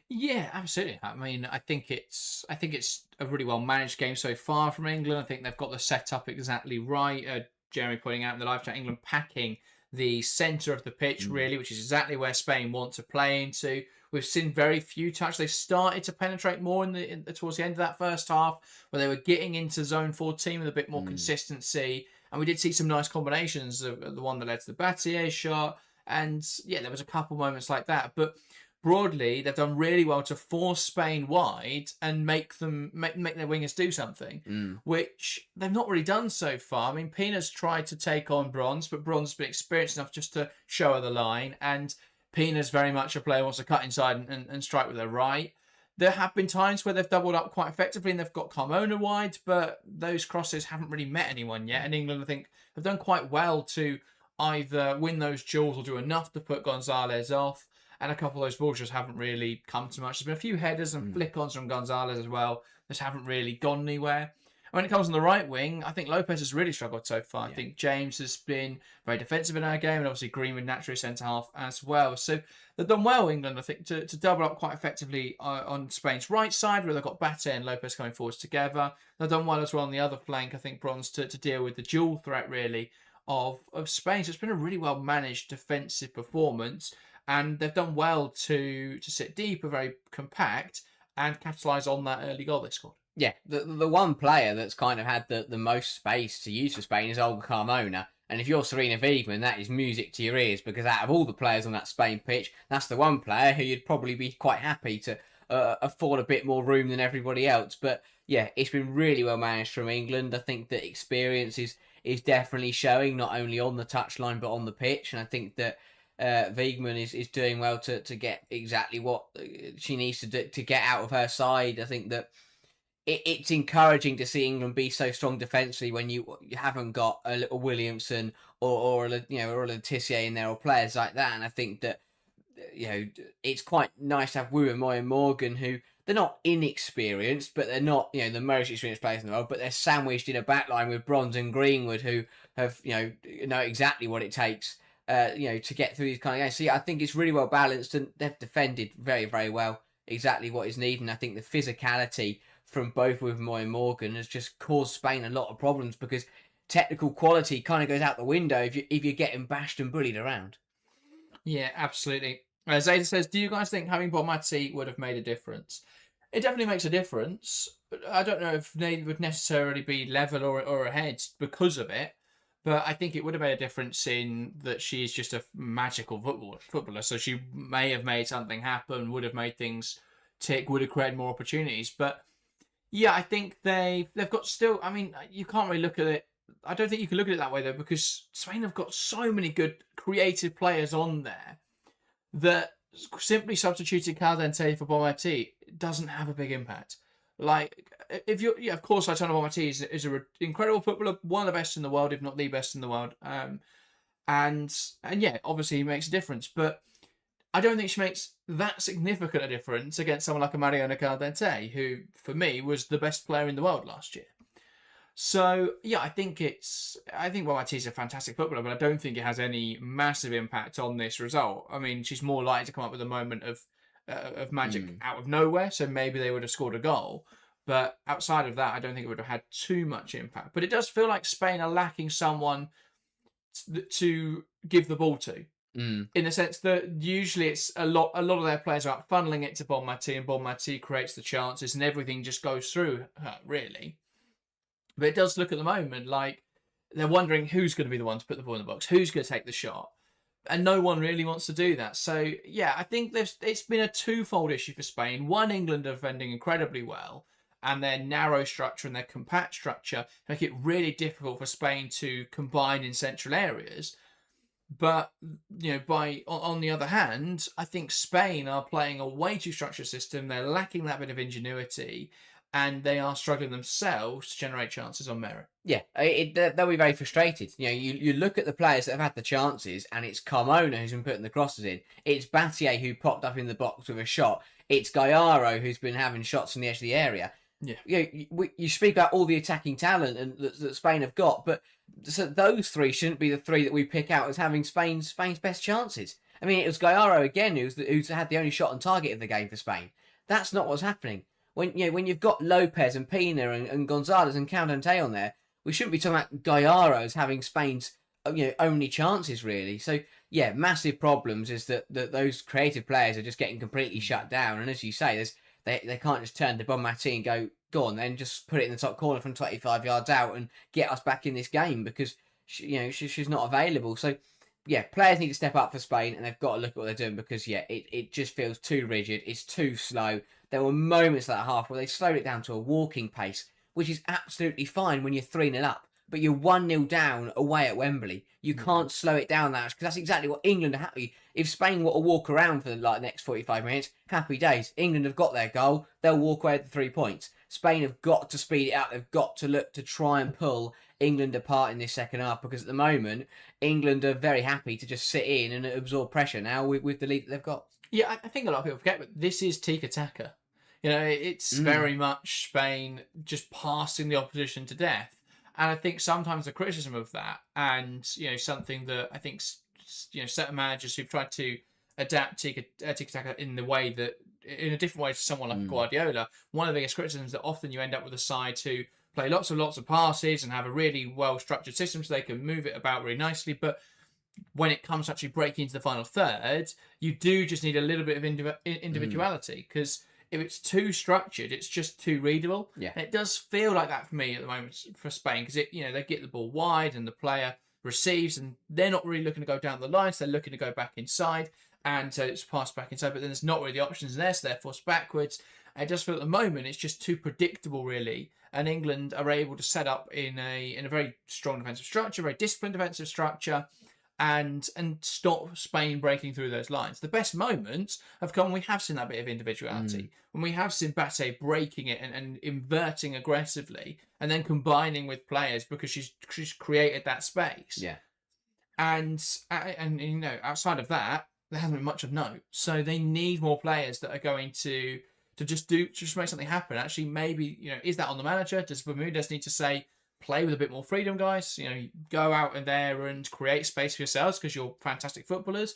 Yeah, absolutely. I mean, I think it's a really well managed game so far from England. I think they've got the setup exactly right. Jeremy pointing out in the live chat, England packing the centre of the pitch, really, which is exactly where Spain want to play into. We've seen very few touch. They started to penetrate more towards the end of that first half, where they were getting into zone 14 with a bit more consistency. And we did see some nice combinations of the one that led to the Battier shot. And yeah, there was a couple moments like that. But broadly, they've done really well to force Spain wide and make their wingers do something, which they've not really done so far. I mean, Pina's tried to take on Bronze, but Bronze has been experienced enough just to show her the line. And Pina's very much a player who wants to cut inside and strike with her right. There have been times where they've doubled up quite effectively and they've got Carmona wide, but those crosses haven't really met anyone yet. And England, I think, have done quite well to either win those duels or do enough to put Gonzalez off. And a couple of those balls just haven't really come to much. There's been a few headers and flick-ons from Gonzalez as well that haven't really gone anywhere. When it comes on the right wing, I think Lopez has really struggled so far. I think James has been very defensive in our game, and obviously Greenwood naturally centre-half as well. So they've done well, England, I think, to double up quite effectively on Spain's right side, where they've got Battier and Lopez coming forwards together. They've done well as well on the other flank, I think, Bronze, to deal with the dual threat, really, of Spain. So it's been a really well-managed defensive performance, and they've done well to sit deep, are very compact, and capitalise on that early goal they scored. Yeah, the one player that's kind of had the most space to use for Spain is Olga Carmona. And if you're Serena Wiegman, that is music to your ears, because out of all the players on that Spain pitch, that's the one player who you'd probably be quite happy to afford a bit more room than everybody else. But yeah, it's been really well managed from England. I think that experience is definitely showing, not only on the touchline but on the pitch. And I think that Wiegman is doing well to get exactly what she needs to do to get out of her side. I think that it's encouraging to see England be so strong defensively when you haven't got a little Williamson or a Letitia in there, or players like that. And I think that it's quite nice to have Wembley and Morgan, who they're not inexperienced, but they're not the most experienced players in the world. But they're sandwiched in a backline with Bronze and Greenwood, who have know exactly what it takes to get through these kind of games. So yeah, I think it's really well balanced, and they've defended very, very well exactly what is needed. And I think the physicality from both Wembley and Morgan has just caused Spain a lot of problems, because technical quality kind of goes out the window if you're getting bashed and bullied around. Yeah, absolutely. Zayda says, do you guys think having Bonmati would have made a difference? It definitely makes a difference, but I don't know if they would necessarily be level or ahead because of it. But I think it would have made a difference in that she's just a magical footballer. So she may have made something happen, would have made things tick, would have created more opportunities. But yeah, I think they've got still. I mean, you can't really look at it I don't think you can look at it that way though, because Spain have got so many good creative players on there that simply substituting Caldente for Bonmati doesn't have a big impact. Like, if you're, yeah, of course, Lautaro Bonmati is an incredible footballer, one of the best in the world, if not the best in the world. And yeah, obviously he makes a difference, but I don't think she makes that significant a difference against someone like a Mariona Caldente, who for me was the best player in the world last year. So yeah, I think Bonmati is a fantastic footballer, but I don't think it has any massive impact on this result. I mean, she's more likely to come up with a moment of magic out of nowhere, so maybe they would have scored a goal. But outside of that, I don't think it would have had too much impact. But it does feel like Spain are lacking someone to give the ball to. In the sense that usually it's a lot of their players are out funneling it to Bonmati, and Bonmati creates the chances, and everything just goes through her, really. But it does look at the moment like they're wondering who's going to be the one to put the ball in the box, who's going to take the shot, and no one really wants to do that. So yeah, I think it's been a twofold issue for Spain. One, England are defending incredibly well, and their narrow structure and their compact structure make it really difficult for Spain to combine in central areas. But on the other hand, I think Spain are playing a way too structured system. They're lacking that bit of ingenuity, and they are struggling themselves to generate chances on merit. Yeah, they'll be very frustrated. You look at the players that have had the chances, and it's Carmona who's been putting the crosses in. It's Battier who popped up in the box with a shot. It's Gallardo who's been having shots from the edge of the area. Yeah, you speak about all the attacking talent that Spain have got, but so those three shouldn't be the three that we pick out as having Spain's best chances. I mean, it was Gallardo again who's had the only shot on target of the game for Spain. That's not what's happening. When you've got Lopez and Pina and Gonzalez and Caldente on there, we shouldn't be talking about Gallardo as having Spain's only chances really. So yeah, massive problems is that those creative players are just getting completely shut down. And as you say, they can't just turn to Bonmati and go on then, just put it in the top corner from 25 yards out and get us back in this game, because she's not available. So yeah, players need to step up for Spain, and they've got to look at what they're doing, because yeah, it just feels too rigid. It's too slow. There were moments at that half where they slowed it down to a walking pace, which is absolutely fine when you're 3-0 up. But you're 1-0 down away at Wembley. You can't slow it down that much, because that's exactly what England are happy. If Spain were to walk around for the next 45 minutes, happy days. England have got their goal. They'll walk away with the 3 points. Spain have got to speed it up. They've got to look to try and pull England apart in this second half, because at the moment, England are very happy to just sit in and absorb pressure now with the lead that they've got. Yeah, I think a lot of people forget, but this is tiki-taka. It's very much Spain just passing the opposition to death. And I think sometimes the criticism of that, and something that I think certain managers who've tried to adapt tiki-taka in a different way to someone like Guardiola, one of the biggest criticisms that often you end up with a side who play lots of passes and have a really well structured system, so they can move it about really nicely. But when it comes to actually breaking into the final third, you do just need a little bit of individuality, because if it's too structured, it's just too readable. Yeah. And it does feel like that for me at the moment for Spain, because they get the ball wide and the player receives, and they're not really looking to go down the line, so they're looking to go back inside, and so it's passed back inside. But then there's not really the options there, so they're forced backwards. And it does feel at the moment it's just too predictable, really. And England are able to set up in a very strong defensive structure, very disciplined defensive structure, and stop Spain breaking through those lines. The best moments have come when we have seen that bit of individuality, when we have seen Battier breaking it and inverting aggressively, and then combining with players because she's created that space. Yeah. And outside of that, there hasn't been much of note. So they need more players that are going to just make something happen. Actually, maybe is that on the manager? Does Bermudez need to say, play with a bit more freedom, guys? Go out in there and create space for yourselves because you're fantastic footballers.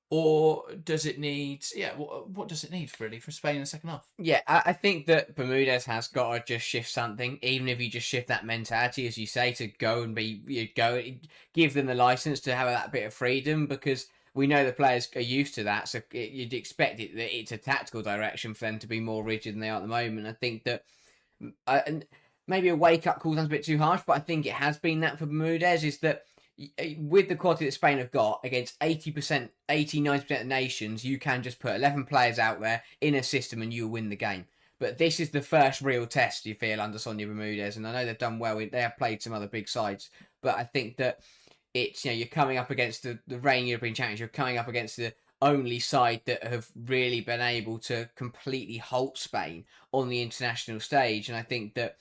Or does it need... Yeah, what does it need, really, for Spain in the second half? Yeah, I think that Bermudez has got to just shift something, even if you just shift that mentality, as you say, to go and give them the licence to have that bit of freedom, because we know the players are used to that, so you'd expect that it's a tactical direction for them to be more rigid than they are at the moment. I think that... maybe a wake-up call sounds a bit too harsh, but I think it has been that for Bermudez, is that with the quality that Spain have got, against 80%, 90% of nations, you can just put 11 players out there in a system and you'll win the game. But this is the first real test you feel under Sonia Bermudez, and I know they've done well. They have played some other big sides, but I think that it's, you're coming up against the reigning European champions. You're coming up against the only side that have really been able to completely halt Spain on the international stage, and I think that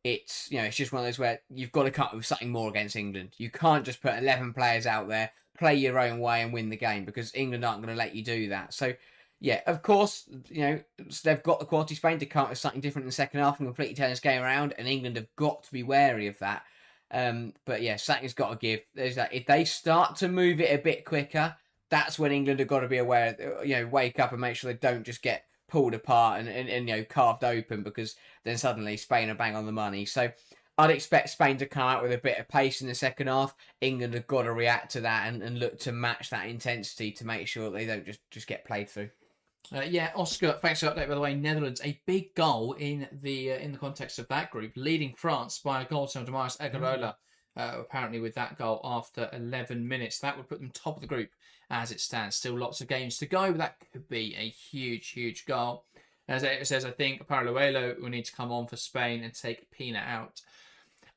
it's just one of those where you've got to come up with something more against England. You can't just put 11 players out there, play your own way and win the game, because England aren't going to let you do that. So, yeah, of course, they've got the quality Spain to come up with something different in the second half and completely turn this game around, and England have got to be wary of that. But yeah, something's got to give. There's that. If they start to move it a bit quicker, that's when England have got to be aware, wake up and make sure they don't just get pulled apart and carved open, because then suddenly Spain are bang on the money. So I'd expect Spain to come out with a bit of pace in the second half. England have got to react to that and look to match that intensity to make sure they don't just get played through. Oscar, thanks for the update, by the way. Netherlands, a big goal in the context of that group, leading France by a goal to Damaris Egarola, apparently with that goal after 11 minutes. That would put them top of the group as it stands. Still lots of games to go, but that could be a huge goal. As it says, I think Paraluelo will need to come on for Spain and take Pina out.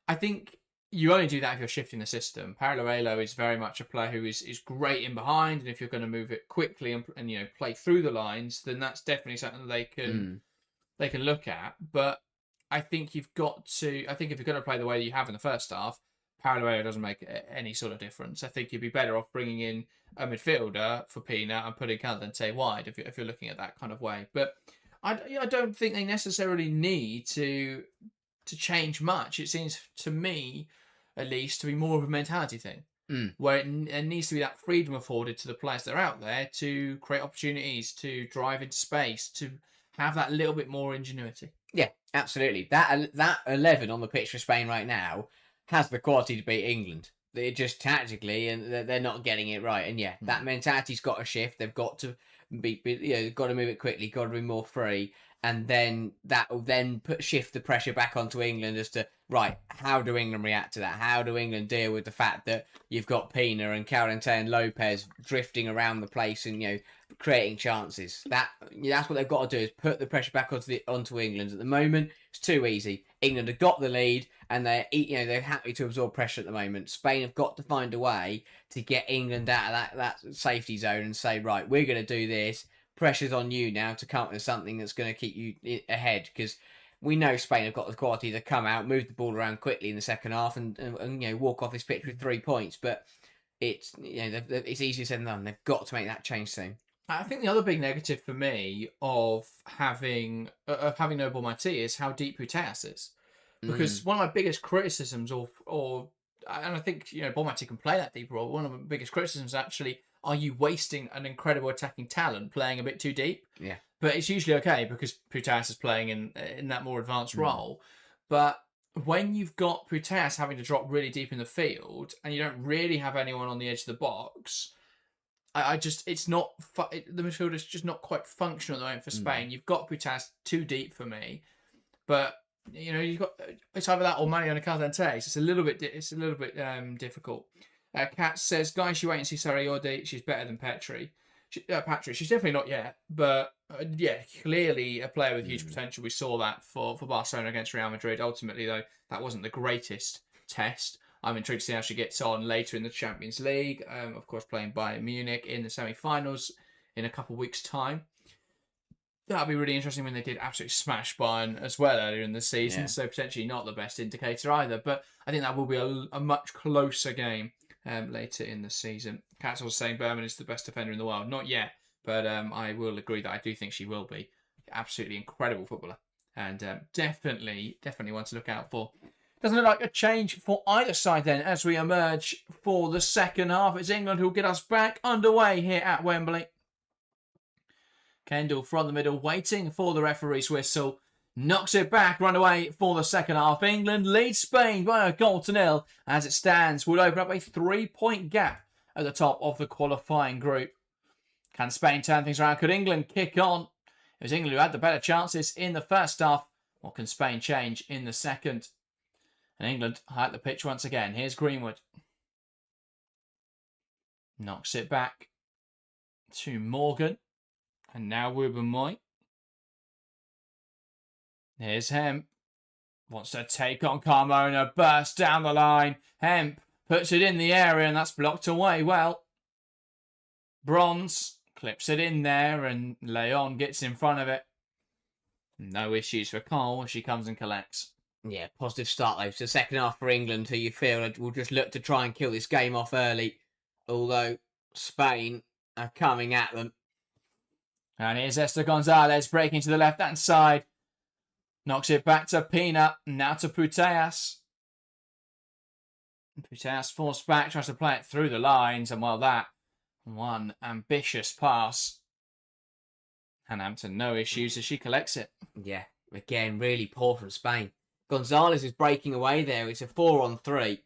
I think you only do that if you're shifting the system. Paraluelo is very much a player who is great in behind, and if you're going to move it quickly and play through the lines, then that's definitely something that they can look at. But I think if you're going to play the way that you have in the first half, Paraluelo doesn't make any sort of difference. I think you'd be better off bringing in a midfielder for Pina and putting Caldente wide if you're looking at that kind of way. But I don't think they necessarily need to change much. It seems to me, at least, to be more of a mentality thing, where it needs to be that freedom afforded to the players that are out there to create opportunities, to drive into space, to have that little bit more ingenuity. Yeah, absolutely. That 11 on the pitch for Spain right now has the quality to beat England. They're just tactically, and they're not getting it right. And yeah, that mentality's got to shift. They've got to got to move it quickly, got to be more free, and then that will then shift the pressure back onto England as to, right, how do England react to that? How do England deal with the fact that you've got Pina and Caldente and Lopez drifting around the place and creating chances? That's what they've got to do, is put the pressure back onto England. At the moment, it's too easy. England have got the lead, and they're happy to absorb pressure at the moment. Spain have got to find a way to get England out of that safety zone and say, right, we're going to do this. Pressure's on you now to come up with something that's going to keep you ahead, because we know Spain have got the quality to come out, move the ball around quickly in the second half, and walk off this pitch with 3 points. But it's easier said than done. They've got to make that change soon. I think the other big negative for me of having no Bonmati is how deep Putellas is, because one of my biggest criticisms, and I think Bonmati can play that deep role. One of my biggest criticisms actually, are you wasting an incredible attacking talent playing a bit too deep? Yeah. But it's usually okay because Putellas is playing in that more advanced role. But when you've got Putellas having to drop really deep in the field and you don't really have anyone on the edge of the box, it's not the midfield is just not quite functional at the moment for Spain. You've got Putellas too deep for me, but you've got it's either that or Mariano Caldente. So it's a little bit difficult. Kat says, guys, you wait and see Sarayodi. She's better than Petri. She's definitely not yet, but clearly a player with huge potential. We saw that for Barcelona against Real Madrid. Ultimately, though, that wasn't the greatest test. I'm intrigued to see how she gets on later in the Champions League. Of course, playing Bayern Munich in the semi-finals in a couple of weeks' time. That'll be really interesting when they did absolutely smash Bayern as well earlier in the season. Yeah. So potentially not the best indicator either. But I think that will be a much closer game later in the season. Kat's also saying Berman is the best defender in the world. Not yet, but I will agree that I do think she will be. Absolutely incredible footballer. And definitely one to look out for. Doesn't look like a change for either side then as we emerge for the second half. It's England who will get us back underway here at Wembley. Kendall from the middle, waiting for the referee's whistle. Knocks it back, run away for the second half. England leads Spain by 1-0. As it stands, would open up a 3-point gap at the top of the qualifying group. Can Spain turn things around? Could England kick on? It was England who had the better chances in the first half. Or can Spain change in the second? And England high at the pitch once again. Here's Greenwood. Knocks it back to Morgan. And now Ruben Moy. Here's Hemp. Wants to take on Carmona. Bursts down the line. Hemp puts it in the area and that's blocked away well. Bronze clips it in there and Leon gets in front of it. No issues for Cole as she comes and collects. Yeah, positive start though. It's the second half for England, who you feel will just look to try and kill this game off early. Although Spain are coming at them. And here's Esther Gonzalez breaking to the left-hand side. Knocks it back to Pina. Now to Puteas. Puteas forced back, tries to play it through the lines. And well, that one ambitious pass. And Hampton, no issues as she collects it. Yeah, again, really poor from Spain. Gonzalez is breaking away there. It's a 4-on-3.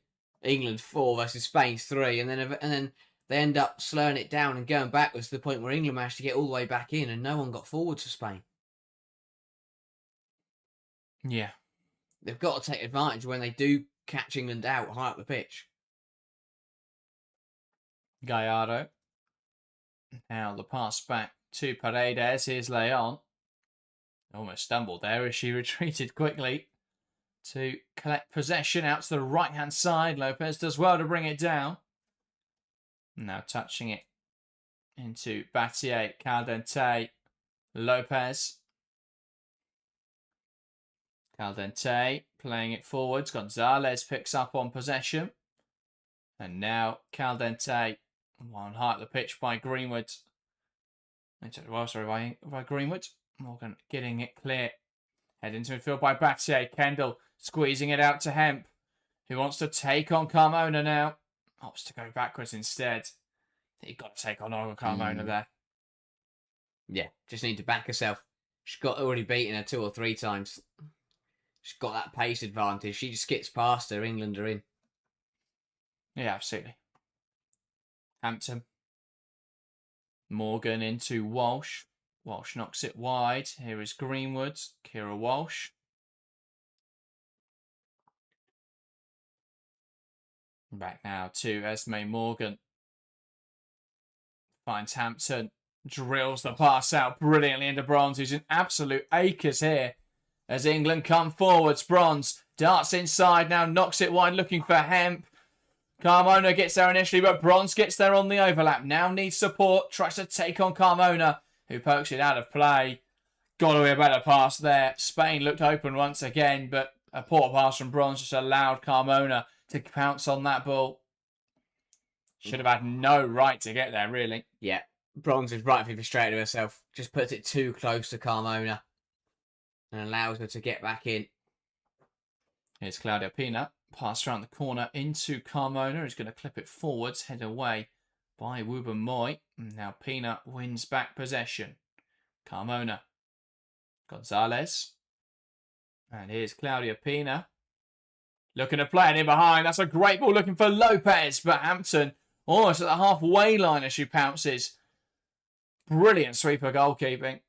England 4 versus Spain's 3. And then they end up slowing it down and going backwards to the point where England managed to get all the way back in and no one got forward for Spain. Yeah. They've got to take advantage when they do catch England out high up the pitch. Gallardo. Now the pass back to Paredes. Here's Leon. Almost stumbled there as she retreated quickly to collect possession out to the right-hand side. Lopez does well to bring it down. Now touching it into Battier, Caldente, Lopez. Caldente playing it forwards. Gonzalez picks up on possession. And now Caldente, one high at the pitch by Greenwood. Well, sorry, by Greenwood. Morgan getting it clear. Head into midfield by Battier. Kendall squeezing it out to Hemp, who wants to take on Carmona now. Opts to go backwards instead. You've got to take on Carmona there. Yeah, just need to back herself. She's got already beaten her 2 or 3 times. She's got that pace advantage. She just skips past her. England are in. Yeah, absolutely. Hampton. Morgan into Walsh. Walsh knocks it wide. Here is Greenwood. Kira Walsh. Back now to Esme Morgan. Finds Hampton. Drills the pass out brilliantly into Bronze, who's in absolute acres here. As England come forwards, Bronze darts inside now, knocks it wide, looking for Hemp. Carmona gets there initially, but Bronze gets there on the overlap. Now needs support, tries to take on Carmona, who pokes it out of play. Got to be a better pass there. Spain looked open once again, but a poor pass from Bronze just allowed Carmona to pounce on that ball. Should have had no right to get there, really. Yeah, Bronze is rightfully frustrated herself. Just puts it too close to Carmona and allows her to get back in. Here's Claudia Pina. Pass around the corner into Carmona. Who's going to clip it forwards. Head away by Wuben Moy. Now Pina wins back possession. Carmona. Gonzalez. And here's Claudia Pina. Looking to play it in behind. That's a great ball looking for Lopez. But Hampton almost at the halfway line as she pounces. Brilliant sweeper goalkeeping.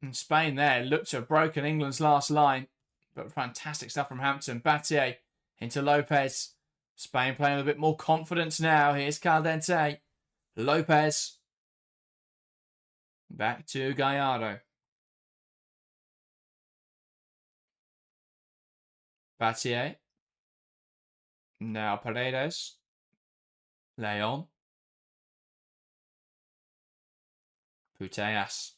And Spain there looked to have broken England's last line. But fantastic stuff from Hampton. Battier into Lopez. Spain playing with a bit more confidence now. Here's Caldente. Lopez. Back to Gallardo. Battier. Now Paredes. Leon. Puteas.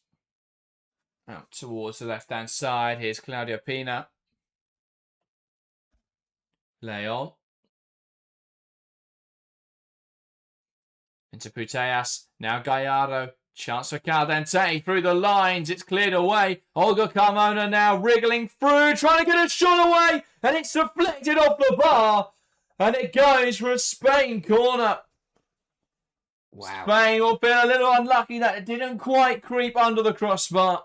Out towards the left-hand side. Here's Claudia Pina. Leon. Into Puteas. Now Gallardo. Chance for Caldente through the lines. It's cleared away. Olga Carmona now wriggling through, trying to get a shot away. And it's deflected off the bar. And it goes for a Spain corner. Wow. Spain will feel a little unlucky that it didn't quite creep under the crossbar.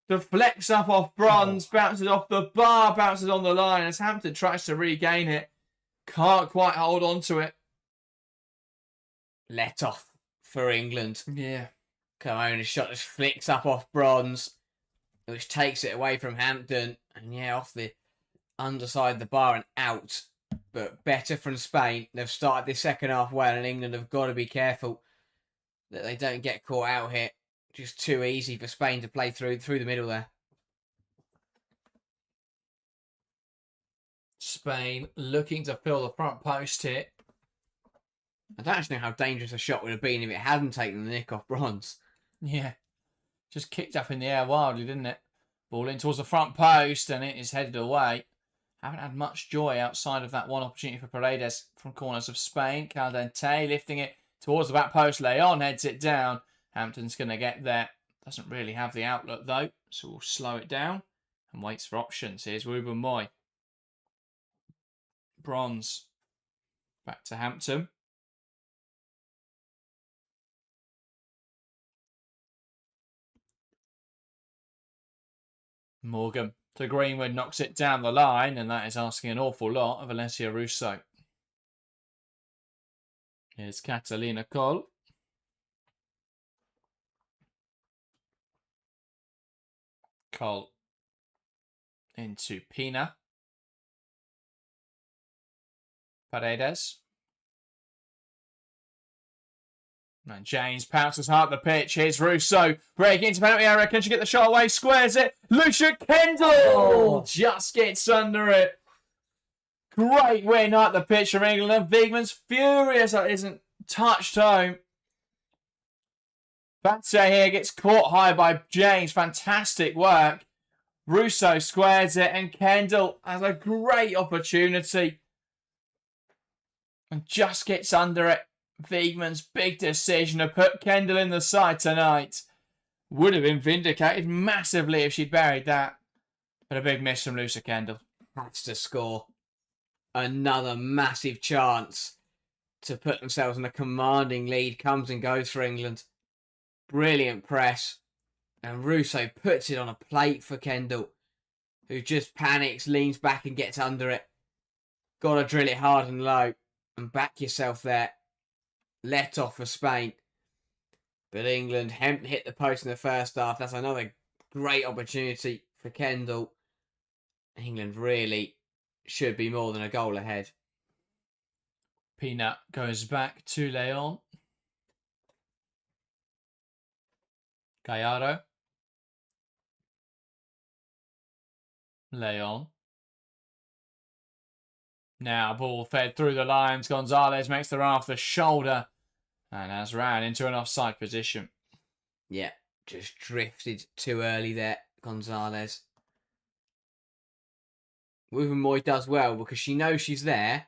Deflects up off Bronze, bounces off the bar, bounces on the line as Hampton tries to regain it. Can't quite hold on to it. Let off for England. Yeah. Carmona's shot just flicks up off Bronze, which takes it away from Hampton. And yeah, off the underside of the bar and out. But better from Spain. They've started this second half well, and England have got to be careful that they don't get caught out here. just too easy for Spain to play through the middle there. Spain looking to fill the front post here. I don't actually know how dangerous a shot would have been if it hadn't taken the nick off Bronze. Yeah. Just kicked up in the air wildly, didn't it? Ball in towards the front post, and it is headed away. Haven't had much joy outside of that one opportunity for Paredes from corners of Spain. Caldente lifting it towards the back post. Leon heads it down. Hampton's going to get there. Doesn't really have the outlet, though, so we'll slow it down and waits for options. Here's Ruben Moy. Bronze. Back to Hampton. Morgan to Greenwood, knocks it down the line, and that is asking an awful lot of Alessia Russo. Here's Catalina Coll. Coll into Pina. Paredes. And James pounces hard at the pitch. Here's Russo. Breaking into penalty area. Can she get the shot away? Squares it. Lucia Kendall just gets under it. Great win at the pitch from England. Vigman's furious that isn't touched home. Batse here gets caught high by James. Fantastic work. Russo squares it, and Kendall has a great opportunity and just gets under it. Vigman's big decision to put Kendall in the side tonight would have been vindicated massively if she'd buried that. But a big miss from Lucia Kendall. Has to score. Another massive chance to put themselves in a commanding lead comes and goes for England. Brilliant press. And Russo puts it on a plate for Kendall, who just panics, leans back and gets under it. Got to drill it hard and low and back yourself there. Let off for Spain. But England haven't hit the post in the first half. That's another great opportunity for Kendall. England really should be more than a goal ahead. Peanut goes back to Leon. Gallardo. Leon. Now ball fed through the lines. Gonzalez makes the run off the shoulder and has ran into an offside position. Yeah, just drifted too early there, Gonzalez. Ruben Moy does well because she knows she's there,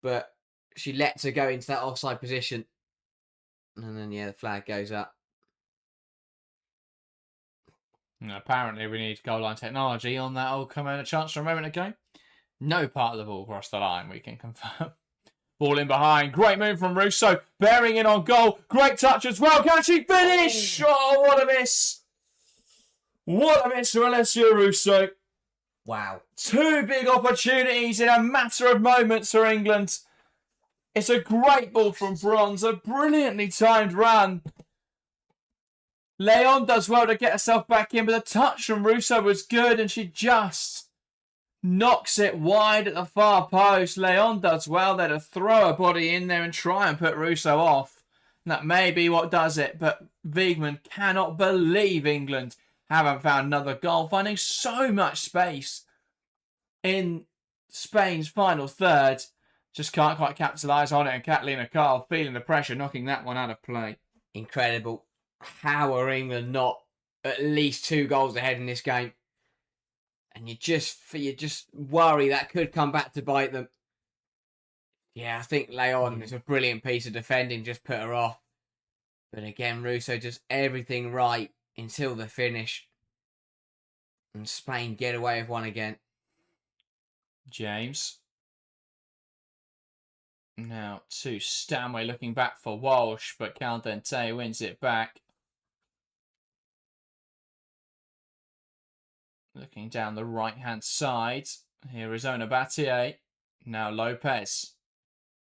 but she lets her go into that offside position. And then, yeah, the flag goes up. And apparently we need goal line technology on that old Commander chance from a moment ago. No part of the ball crossed the line, we can confirm. Ball in behind. Great move from Russo. Bearing in on goal. Great touch as well. Can she finish? Oh, what a miss. What a miss from Alessia Russo. Wow. Two big opportunities in a matter of moments for England. It's a great ball from Bronze. A brilliantly timed run. Leon does well to get herself back in, but the touch from Russo was good and she just knocks it wide at the far post. Leon does well there to throw her body in there and try and put Russo off. And that may be what does it, but Vigman cannot believe England haven't found another goal, finding so much space in Spain's final third. Just can't quite capitalise on it, and Catalina Coll feeling the pressure, knocking that one out of play. Incredible. How are England not at least 2 goals ahead in this game? And you just worry that could come back to bite them. Yeah, I think Leon is a brilliant piece of defending, just put her off. But again, Russo does everything right until the finish. And Spain get away with one again. James. Now to Stanway, looking back for Walsh, but Caldente wins it back. Looking down the right-hand side. Here is Ona Battier. Now Lopez.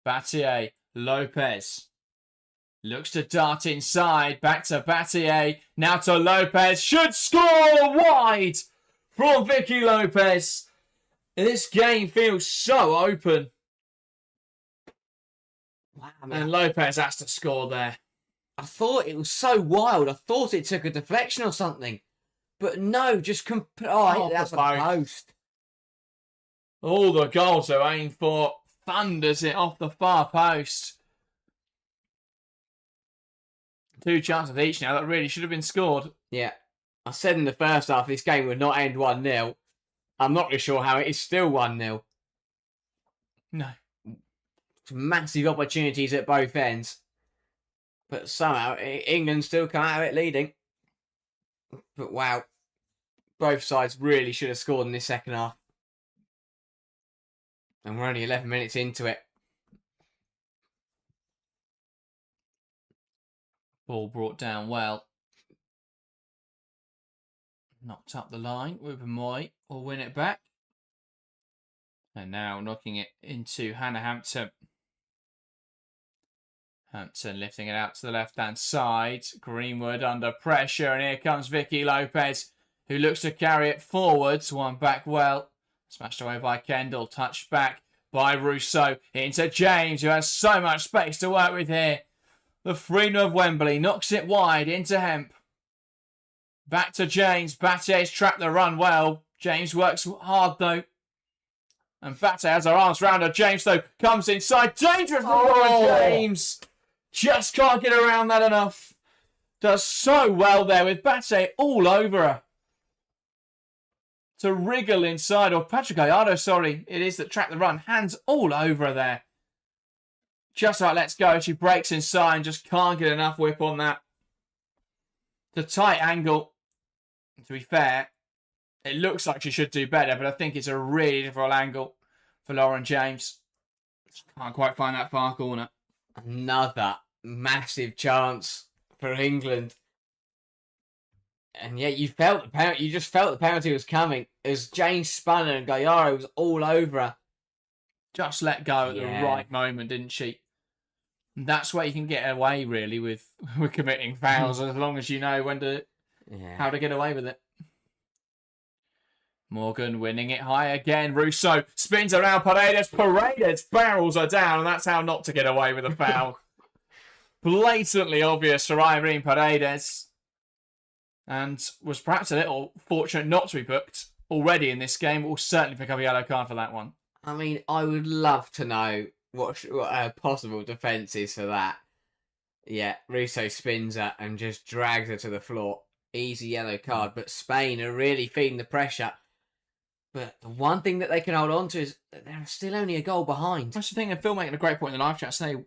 Battier. Lopez. Looks to dart inside. Back to Battier. Now to Lopez. Should score wide from Vicky Lopez. This game feels so open. Wow, And Lopez has to score there. I thought it was so wild. I thought it took a deflection or something. But no, just that's a post. All the goals they're aiming for. Thunders it off the far post. 2 chances each now that really should have been scored. Yeah. I said in the first half this game would not end 1-0. I'm not really sure how it is still 1-0. No. Massive opportunities at both ends. But somehow England still come out of it leading. But wow. Both sides really should have scored in this second half. And we're only 11 minutes into it. Ball brought down well. Knocked up the line. Ruben Moy will win it back. And now knocking it into Hannah Hampton. Hampton lifting it out to the left-hand side. Greenwood under pressure. And here comes Vicky Lopez, who looks to carry it forwards. One back well. Smashed away by Kendall. Touched back by Rousseau. Into James, who has so much space to work with here. The freedom of Wembley knocks it wide into Hemp. Back to James. Batte's trapped the run well. James works hard though. And Batte has her arms round her. James though comes inside. Dangerous for Lauren James. Just can't get around that enough. Does so well there with Batte all over her. To wriggle inside. Or Patrick Gallardo, sorry. It is that trapped the run. Hands all over her there. Just like let's go. She breaks inside and just can't get enough whip on that. It's a tight angle. To be fair, it looks like she should do better, but I think it's a really difficult angle for Lauren James. Can't quite find that far corner. Another massive chance for England. And yet you felt the penalty. You just felt the penalty was coming as James spun her and Gallardo was all over her. Just let go at the right moment, didn't she? And that's where you can get away really with committing fouls as long as you know when to how to get away with it. Morgan winning it high again. Rousseau spins around Paredes. Paredes barrels her down, and that's how not to get away with a foul. Blatantly obvious for Irene Paredes. And was perhaps a little fortunate not to be booked already in this game. Will certainly pick up a yellow card for that one. I mean, I would love to know what a possible defence is for that. Yeah, Rousseau spins her and just drags her to the floor. Easy yellow card, but Spain are really feeding the pressure. But the one thing that they can hold on to is that they're still only a goal behind. That's the thing, and Phil making a great point in the live chat saying,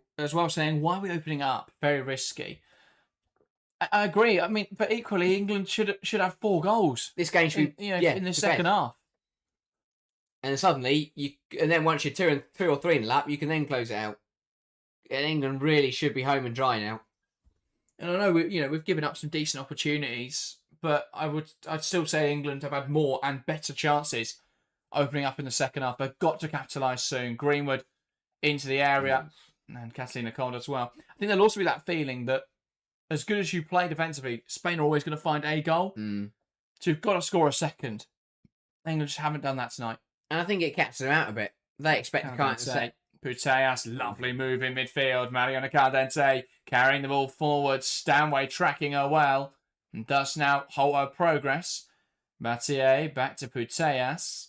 why are we opening up? Very risky. I agree. I mean, but equally, England should have 4 goals. This game should be, in the second half. And suddenly, and then once you're 2 or 3 in the lap, you can then close it out. And England really should be home and dry now. And I know we've given up some decent opportunities, but I'd still say England have had more and better chances opening up in the second half. They've got to capitalise soon. Greenwood into the area, and Catalina Cold as well. I think there'll also be that feeling that as good as you play defensively, Spain are always going to find a goal. So you've got to score a second. England just haven't done that tonight. And I think it caps them out a bit. They expect to kind of say. Putellas, lovely move in midfield. Mariana Caldente carrying the ball forward. Stanway tracking her well. And thus now halt her progress. Mathieu back to Putellas.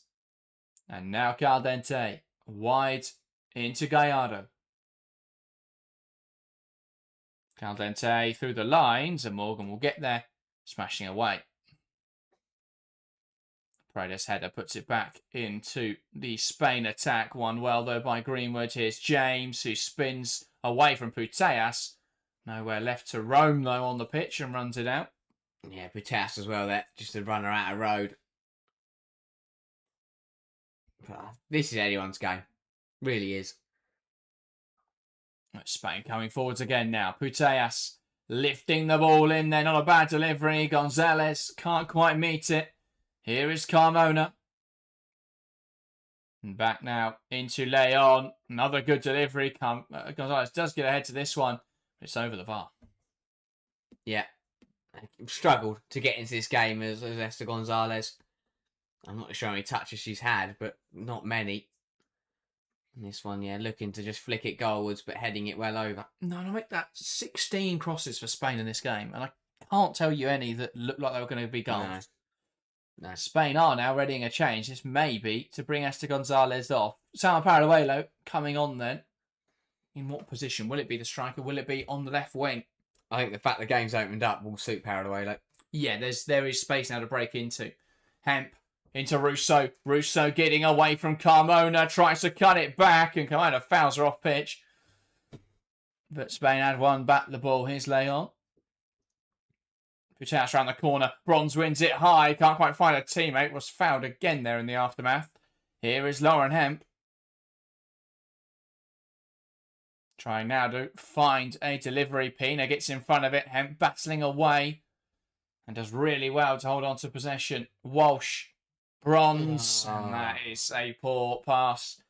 And now Caldente wide into Gallardo. Caldente through the lines, and Morgan will get there, smashing away. Paredes header puts it back into the Spain attack. Won well, though, by Greenwood. Here's James, who spins away from Putellas. Nowhere left to roam, though, on the pitch and runs it out. Yeah, Putellas as well there, just to run her out of road. This is anyone's game. Really is. Spain coming forwards again now. Putellas lifting the ball in there. Not a bad delivery. Gonzalez can't quite meet it. Here is Carmona. And back now into Leon. Another good delivery. Gonzalez does get ahead to this one. But it's over the bar. Yeah. Struggled to get into this game as Esther Gonzalez. I'm not sure how many touches she's had, but not many. And this one, yeah, looking to just flick it goalwards, but heading it well over. No, and I make that 16 crosses for Spain in this game, and I can't tell you any that look like they were going to be goals. No. Spain are now readying a change. This may be to bring Esther Gonzalez off. Sam Paraluelo coming on then. In what position? Will it be the striker? Will it be on the left wing? I think the fact the game's opened up will suit Paraluelo. Yeah, there is space now to break into. Hemp into Russo. Russo getting away from Carmona. Tries to cut it back, and Carmona fouls her off pitch. But Spain had one back the ball. Here's Leon. Putas around the corner. Bronze wins it high. Can't quite find a teammate. Was fouled again there in the aftermath. Here is Lauren Hemp. Trying now to find a delivery. Pina gets in front of it. Hemp battling away. And does really well to hold on to possession. Walsh. Bronze. And that is a poor pass.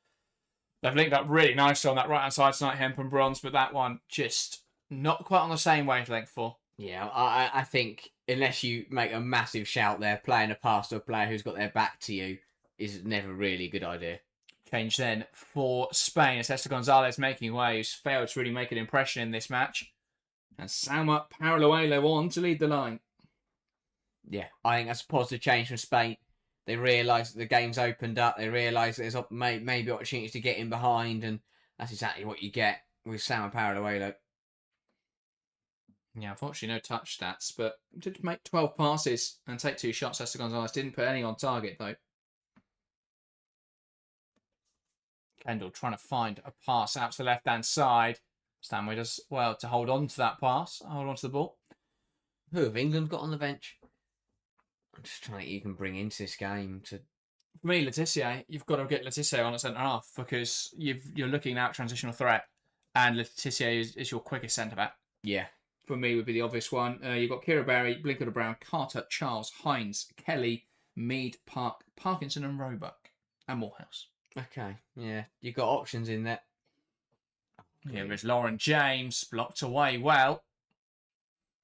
They've linked up really nicely on that right-hand side tonight, Hemp and Bronze. But that one just not quite on the same wavelength for. Yeah, I think unless you make a massive shout there, playing a pass to a player who's got their back to you is never really a good idea. Change then for Spain. It's Esther Gonzalez making way, who's failed to really make an impression in this match. And Salma Paraluelo on to lead the line. Yeah, I think that's a positive change from Spain. They realise that the game's opened up. They realise there's maybe opportunities to get in behind, and that's exactly what you get with Salma Paraluelo. Yeah, unfortunately no touch stats, but did make 12 passes and take 2 shots. Esther Gonzalez didn't put any on target, though. Kendall trying to find a pass out to the left-hand side. Stanway does well to hold on to that pass, hold on to the ball. Who have England got on the bench? I'm just trying to you can bring into this game to. For me, Letitia, you've got to get Letitia on at centre half because you're looking now at transitional threat, and Letitia is your quickest centre back. Yeah. For me, would be the obvious one. You've got Kira Berry, Blinker Brown, Carter, Charles, Hines, Kelly, Mead, Park, Parkinson, and Roebuck, and Morehouse. Okay, yeah, you've got options in there. Okay. Yeah, there's Lauren James, blocked away well.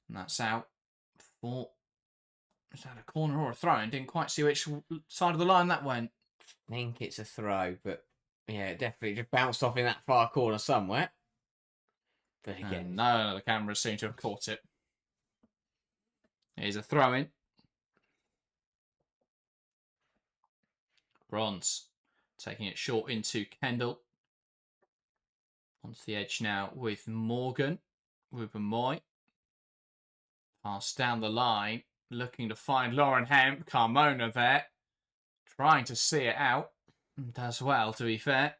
And that's out for... Is that a corner or a throw? And didn't quite see which side of the line that went. I think it's a throw, but yeah, it definitely just bounced off in that far corner somewhere. But again, no, the cameras seem to have caught it. Here's a throw in. Bronze taking it short into Kendall. Onto the edge now with Morgan. Ruben Moy. Pass down the line. Looking to find Lauren Hemp. Carmona there. Trying to see it out. Does well, to be fair.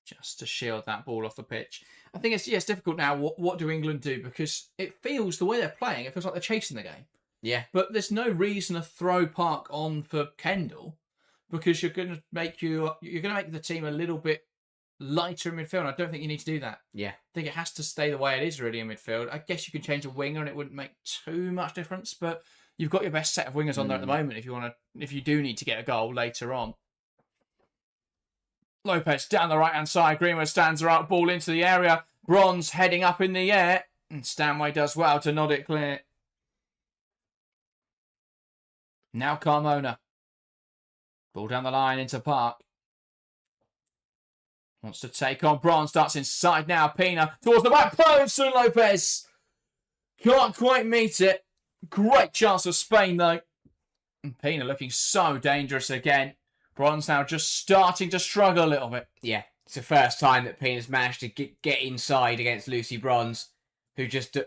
Just to shield that ball off the pitch. I think it's difficult now. What do England do? Because it feels, the way they're playing, it feels like they're chasing the game. Yeah. But there's no reason to throw Park on for Kendall because you're going to make the team a little bit lighter in midfield. I don't think you need to do that. Yeah. I think it has to stay the way it is really in midfield. I guess you could change a winger and it wouldn't make too much difference, but you've got your best set of wingers on there at the moment if you do need to get a goal later on. Lopez down the right-hand side. Greenwood stands her up. Ball into the area. Bronze heading up in the air. And Stanway does well to nod it clear. Now Carmona. Ball down the line into Park. Wants to take on Bronze. Starts inside now. Pina towards the back post. And Lopez can't quite meet it. Great chance for Spain though. And Pina looking so dangerous again. Bronze now just starting to struggle a little bit. Yeah, it's the first time that Pina's managed to get inside against Lucy Bronze, who just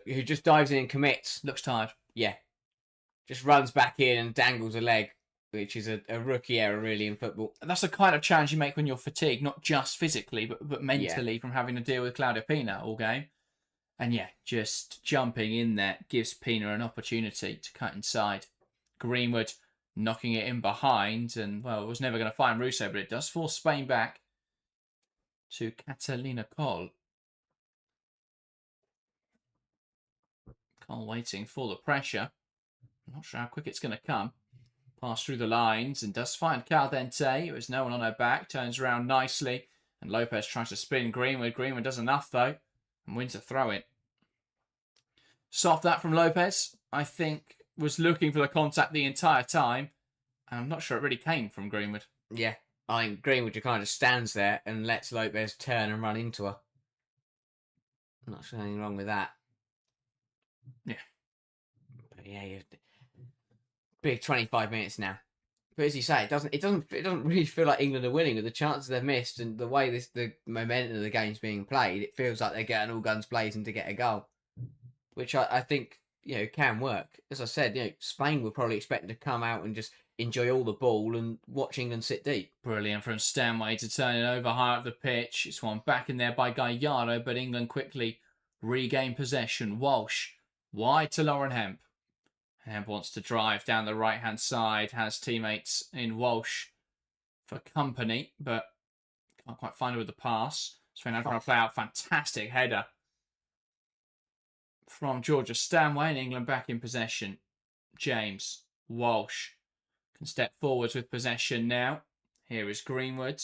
dives in and commits. Looks tired. Yeah, just runs back in and dangles a leg, which is a rookie error really in football. And that's the kind of challenge you make when you're fatigued, not just physically, but mentally from having to deal with Claudia Pina all game. And yeah, just jumping in there gives Pina an opportunity to cut inside. Greenwood knocking it in behind, and well, it was never going to find Russo, but it does force Spain back to Catalina Coll. Coll waiting for the pressure. I'm not sure how quick it's going to come. Pass through the lines and does find Caldente. There was no one on her back. Turns around nicely, and Lopez tries to spin Greenwood. Greenwood does enough though, and wins a throw-in. Soft that from Lopez. I think was looking for the contact the entire time. And I'm not sure it really came from Greenwood. Yeah, I think Greenwood just kind of stands there and lets Lopez turn and run into her. I'm not sure anything wrong with that. Yeah. But yeah, big 25 minutes now. But as you say, it doesn't really feel like England are winning with the chances they've missed and the way the momentum of the game's being played. It feels like they're getting all guns blazing to get a goal, which I think can work. As I said, Spain were probably expecting to come out and just enjoy all the ball and watch England sit deep. Brilliant from Stanway to turn it over high up the pitch. It's one back in there by Gallardo, but England quickly regain possession. Walsh wide to Lauren Hemp. Hemp wants to drive down the right-hand side, has teammates in Walsh for company, but can't quite find her with the pass. Sven trying to play out. Fantastic header from Georgia Stanway, and England back in possession. James Walsh can step forwards with possession now. Here is Greenwood.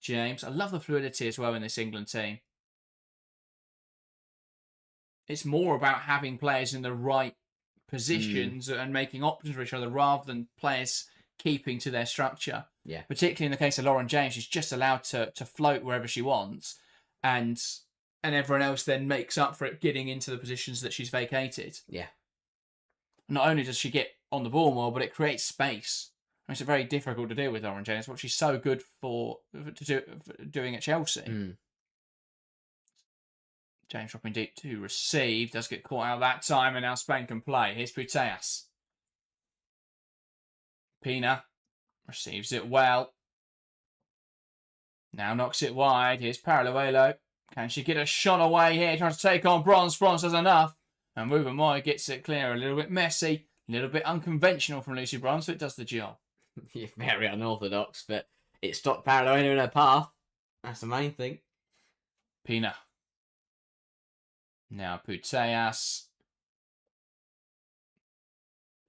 James. I love the fluidity as well in this England team. It's more about having players in the right positions and making options for each other rather than players keeping to their structure. Yeah. Particularly in the case of Lauren James, she's just allowed to float wherever she wants, and everyone else then makes up for it getting into the positions that she's vacated. Yeah. Not only does she get on the ball more, but it creates space. Makes it very difficult to deal with Lauren James, what she's so good for doing at Chelsea. James dropping deep to receive. Does get caught out that time, and now Spain can play. Here's Putellas. Pina receives it well. Now knocks it wide. Here's Paraluelo. Can she get a shot away here? Trying to take on Bronze. Bronze does enough. And Ruben Moy gets it clear. A little bit messy. A little bit unconventional from Lucy Bronze, but it does the job. You're very unorthodox, but it stopped Paraluelo in her path. That's the main thing. Pina. Now Putellas.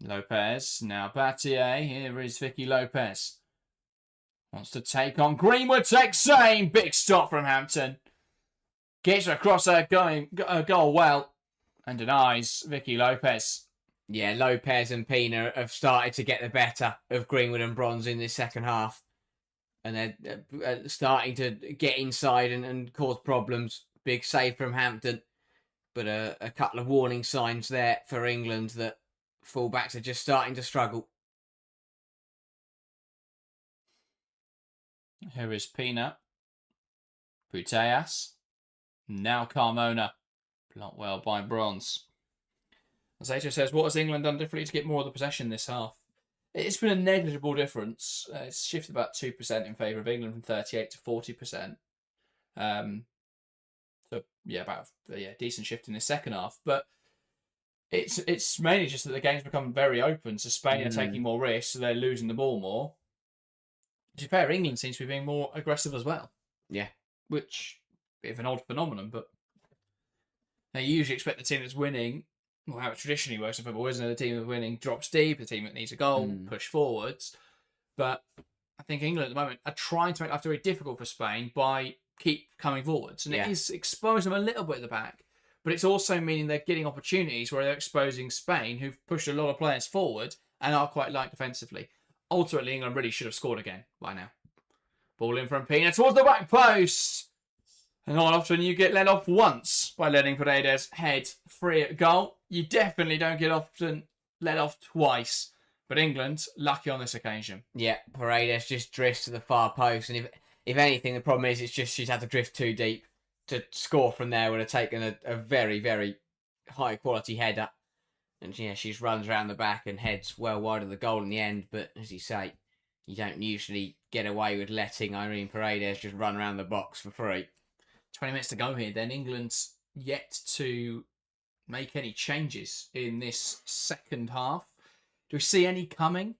Lopez. Now Battier. Here is Vicky Lopez. Wants to take on Greenwood. Takes same. Big stop from Hampton. Gets her across her goal well. And denies Vicky Lopez. Yeah, Lopez and Pina have started to get the better of Greenwood and Bronze in this second half. And they're starting to get inside and cause problems. Big save from Hampton. But a couple of warning signs there for England that fullbacks are just starting to struggle. Here is Pina. Putellas. Now Carmona. Blocked well by Bronze. Zato says, what has England done differently to get more of the possession this half? It's been a negligible difference. It's shifted about 2% in favour of England from 38 to 40%. So, yeah, about a decent shift in the second half. But it's mainly just that the game's become very open. So Spain are taking more risks, so they're losing the ball more. To be fair, England seems to be being more aggressive as well. Yeah. Which, bit of an odd phenomenon, but they usually expect the team that's winning, well, how it traditionally works in football, isn't it? The team that's winning drops deep, the team that needs a goal, push forwards. But I think England at the moment are trying to make life very difficult for Spain by keep coming forwards. And it is exposing them a little bit at the back. But it's also meaning they're getting opportunities where they're exposing Spain, who've pushed a lot of players forward and are quite light defensively. Ultimately, England really should have scored again by now. Ball in from Pina towards the back post. And not often you get let off once by letting Paredes head free at goal. You definitely don't get often let off twice. But England, lucky on this occasion. Yeah, Paredes just drifts to the far post. And if anything, the problem is it's just she's had to drift too deep. To score from there would have taken a very, very high quality header. And yeah, she just runs around the back and heads well wide of the goal in the end. But as you say, you don't usually get away with letting Irene Paredes just run around the box for free. 20 minutes to go here. Then England's yet to make any changes in this second half. Do we see any coming?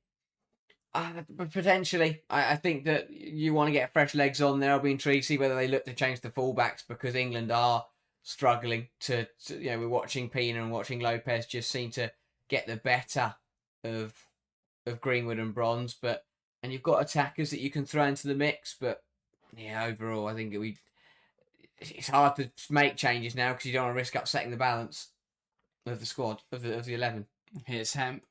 Potentially. I think that you want to get fresh legs on there. I'll be intrigued to see whether they look to change the fullbacks because England are struggling to we're watching Pina and watching Lopez just seem to get the better of Greenwood and Bronze. And you've got attackers that you can throw into the mix. But yeah, overall, I think it's hard to make changes now because you don't want to risk upsetting the balance of the squad, of the 11. Here's Hemp.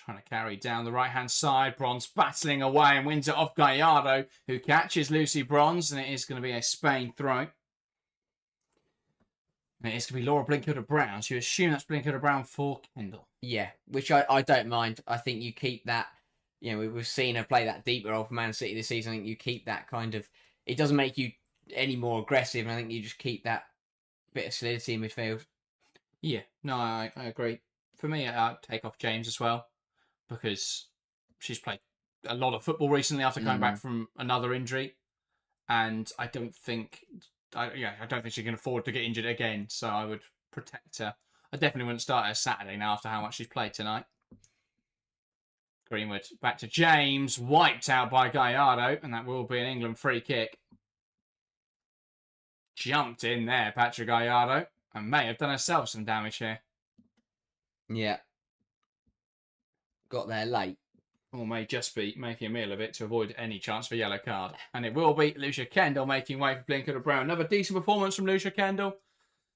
Trying to carry down the right-hand side. Bronze battling away and wins it off Gallardo, who catches Lucy Bronze, and it is going to be a Spain throw. And it is going to be Laura Blinkilda-Brown. So you assume that's Blinkilda-Brown for Kendall. Yeah, which I don't mind. I think you keep that. You know, we've seen her play that deeper role for Man City this season. I think you keep that kind of. It doesn't make you any more aggressive, and I think you just keep that bit of solidity in midfield. Yeah, no, I agree. For me, I'd take off James as well, because she's played a lot of football recently after coming back from another injury, and I don't think she can afford to get injured again. So I would protect her. I definitely wouldn't start her Saturday now after how much she's played tonight. Greenwood back to James, wiped out by Gallardo, and that will be an England free kick. Jumped in there, Patrick Gallardo, and may have done herself some damage here. Yeah. Got there late. Or may just be making a meal of it to avoid any chance for a yellow card. And it will be Lucia Kendall making way for Blinkilda-Brown. Another decent performance from Lucia Kendall.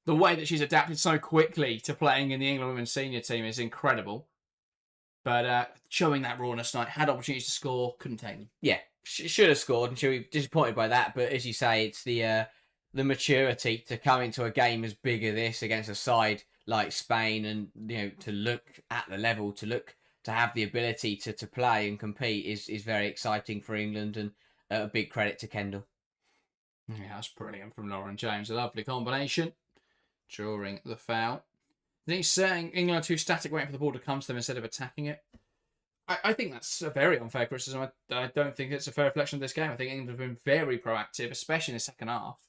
The way that she's adapted so quickly to playing in the England Women's Senior team is incredible. But showing that rawness tonight, had opportunities to score, couldn't take them. Yeah, should have scored, and she'll be disappointed by that. But as you say, it's the maturity to come into a game as big as this against a side like Spain, and to look at the level, to have the ability to play and compete is very exciting for England, and a big credit to Kendall. Yeah, that's brilliant from Lauren James. A lovely combination during the foul. I think he's saying England are too static, waiting for the ball to come to them instead of attacking it. I think that's a very unfair criticism. I don't think it's a fair reflection of this game. I think England have been very proactive, especially in the second half,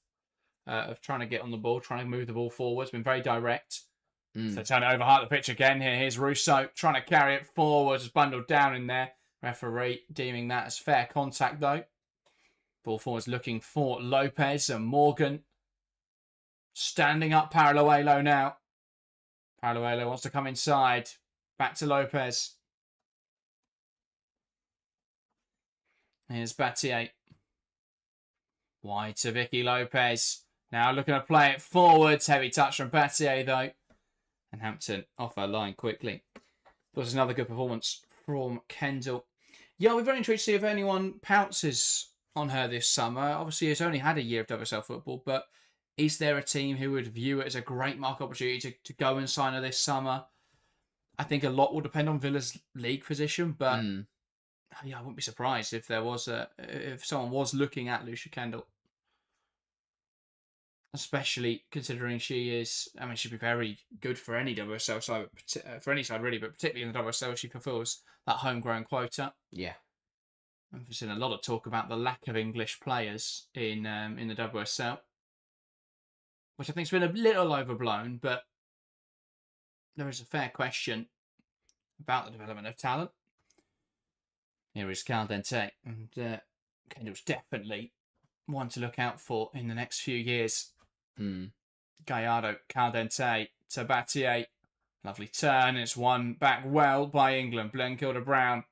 of trying to get on the ball, trying to move the ball forward. It's been very direct. So turn it over half the pitch again here. Here's Russo trying to carry it forward. It's bundled down in there. Referee deeming that as fair contact, though. Ball forward's looking for Lopez and Morgan. Standing up Paralluelo now. Paralluelo wants to come inside. Back to Lopez. Here's Battier. Wide to Vicky Lopez. Now looking to play it forwards. Heavy touch from Battier, though. And Hampton off her line quickly. That was another good performance from Kendall. Yeah, we're very intrigued to see if anyone pounces on her this summer. Obviously, it's only had a year of WSL football, but is there a team who would view it as a great market opportunity to go and sign her this summer? I think a lot will depend on Villa's league position, but yeah, I wouldn't be surprised if there was if someone was looking at Lucia Kendall. Especially considering she'd be very good for any WSL side, for any side really, but particularly in the WSL, she fulfills that homegrown quota. Yeah. And we've seen a lot of talk about the lack of English players in the WSL, which I think has been a little overblown, but there is a fair question about the development of talent. Here is Caldente, and Kendall's definitely one to look out for in the next few years. Gallardo, Caldente, to Battier. Lovely turn. It's won back well by England. Blinkilda-Brown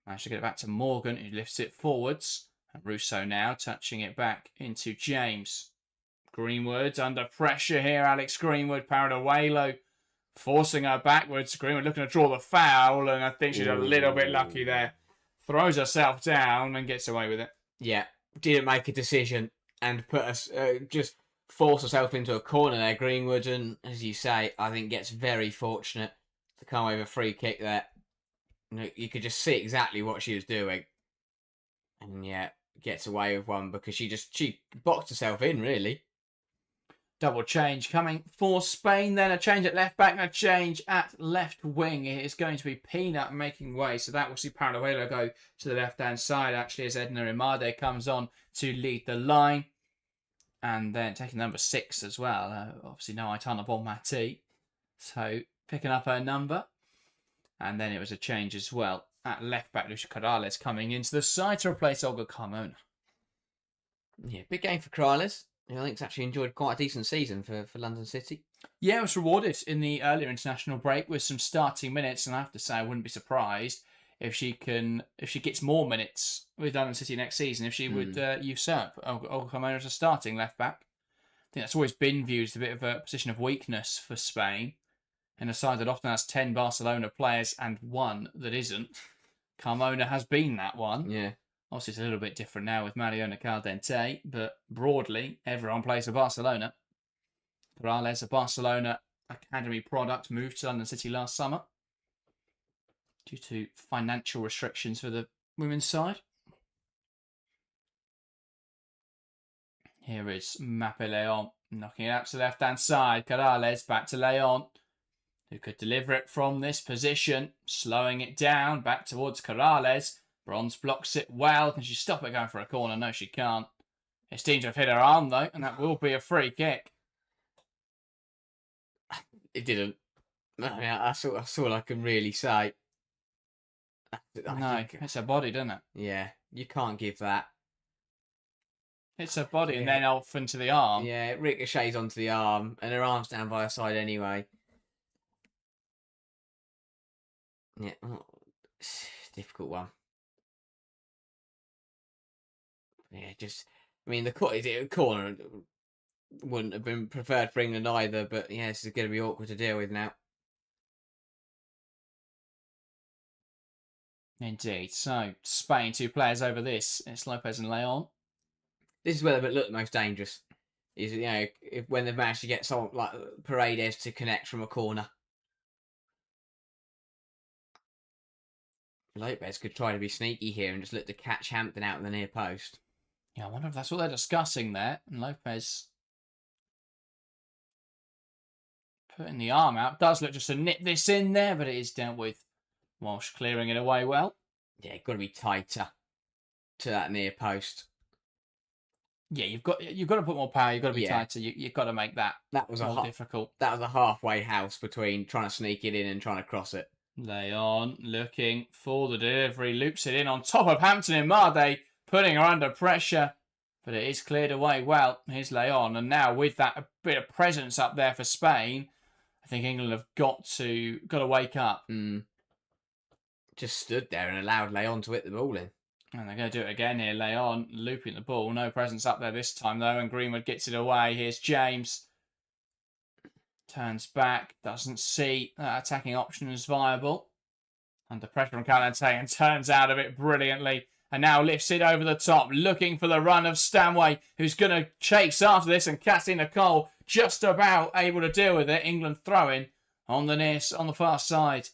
managed to get it back to Morgan, who lifts it forwards. And Russo now touching it back into James. Greenwood under pressure here. Alex Greenwood, Paralluelo forcing her backwards. Greenwood looking to draw the foul, and I think she's a little bit lucky there. Throws herself down and gets away with it. Yeah, didn't make a decision and put us just force herself into a corner there, Greenwood, and as you say, I think gets very fortunate to come away with a free kick there. You could just see exactly what she was doing, and yeah, gets away with one because she boxed herself in, really. Double change coming for Spain then. A change at left back and a change at left wing. It is going to be Peanut making way. So that will see Paralluelo go to the left-hand side, actually, as Edna Imade comes on to lead the line. And then taking number 6 as well. Obviously, no Aitana Bonmati. So picking up her number. And then it was a change as well at left back. Lucia Corrales coming into the side to replace Olga Carmona. Yeah, big game for Corrales. I think it's actually enjoyed quite a decent season for London City. Yeah, it was rewarded in the earlier international break with some starting minutes, and I have to say I wouldn't be surprised if she gets more minutes with London City next season, if she would usurp Olga Carmona as a starting left back. I think that's always been viewed as a bit of a position of weakness for Spain, in a side that often has 10 Barcelona players and one that isn't. Carmona has been that one. Yeah. Obviously, it's a little bit different now with Mariona Caldente, but broadly, everyone plays for Barcelona. Corrales, a Barcelona academy product, moved to London City last summer due to financial restrictions for the women's side. Here is Mape Leon knocking it out to the left-hand side. Corrales back to Leon, who could deliver it from this position, slowing it down back towards Corrales. Bronze blocks it well. Can she stop it going for a corner? No, she can't. It seems to have hit her arm, though, and that will be a free kick. It didn't. I mean, that's all I can really say. No, it's her body, doesn't it? Yeah, you can't give that. It's her body, and then off into the arm. Yeah, it ricochets onto the arm, and her arm's down by her side anyway. Yeah, difficult one. Yeah, I mean, the corner wouldn't have been preferred for England either, but yeah, this is going to be awkward to deal with now. Indeed. So, Spain, 2 players over this. It's Lopez and Leon. This is where they look most dangerous. Is, when they've managed to get someone like Paredes to connect from a corner. Lopez could try to be sneaky here and just look to catch Hampton out in the near post. Yeah, I wonder if that's what they're discussing there. And Lopez putting the arm out. Does look just to nip this in there, but it is dealt with. Walsh clearing it away well. Yeah, got to be tighter to that near post. Yeah, you've got to put more power. You've got to be tighter. You've got to make that more difficult. That was a halfway house between trying to sneak it in and trying to cross it. Leon looking for the delivery, loops it in on top of Hampton in Marde, putting her under pressure, but it is cleared away well. Here's Leon, and now with that a bit of presence up there for Spain, I think England have got to wake up. Just stood there and allowed Leon to hit the ball in. And they're going to do it again here. Leon looping the ball, no presence up there this time though, and Greenwood gets it away. Here's James. Turns back, doesn't see that attacking option as viable. Under pressure from Caldente and turns out of it brilliantly. And now lifts it over the top, looking for the run of Stanway, who's going to chase after this. And Katina Cole just about able to deal with it. England throwing on the far side.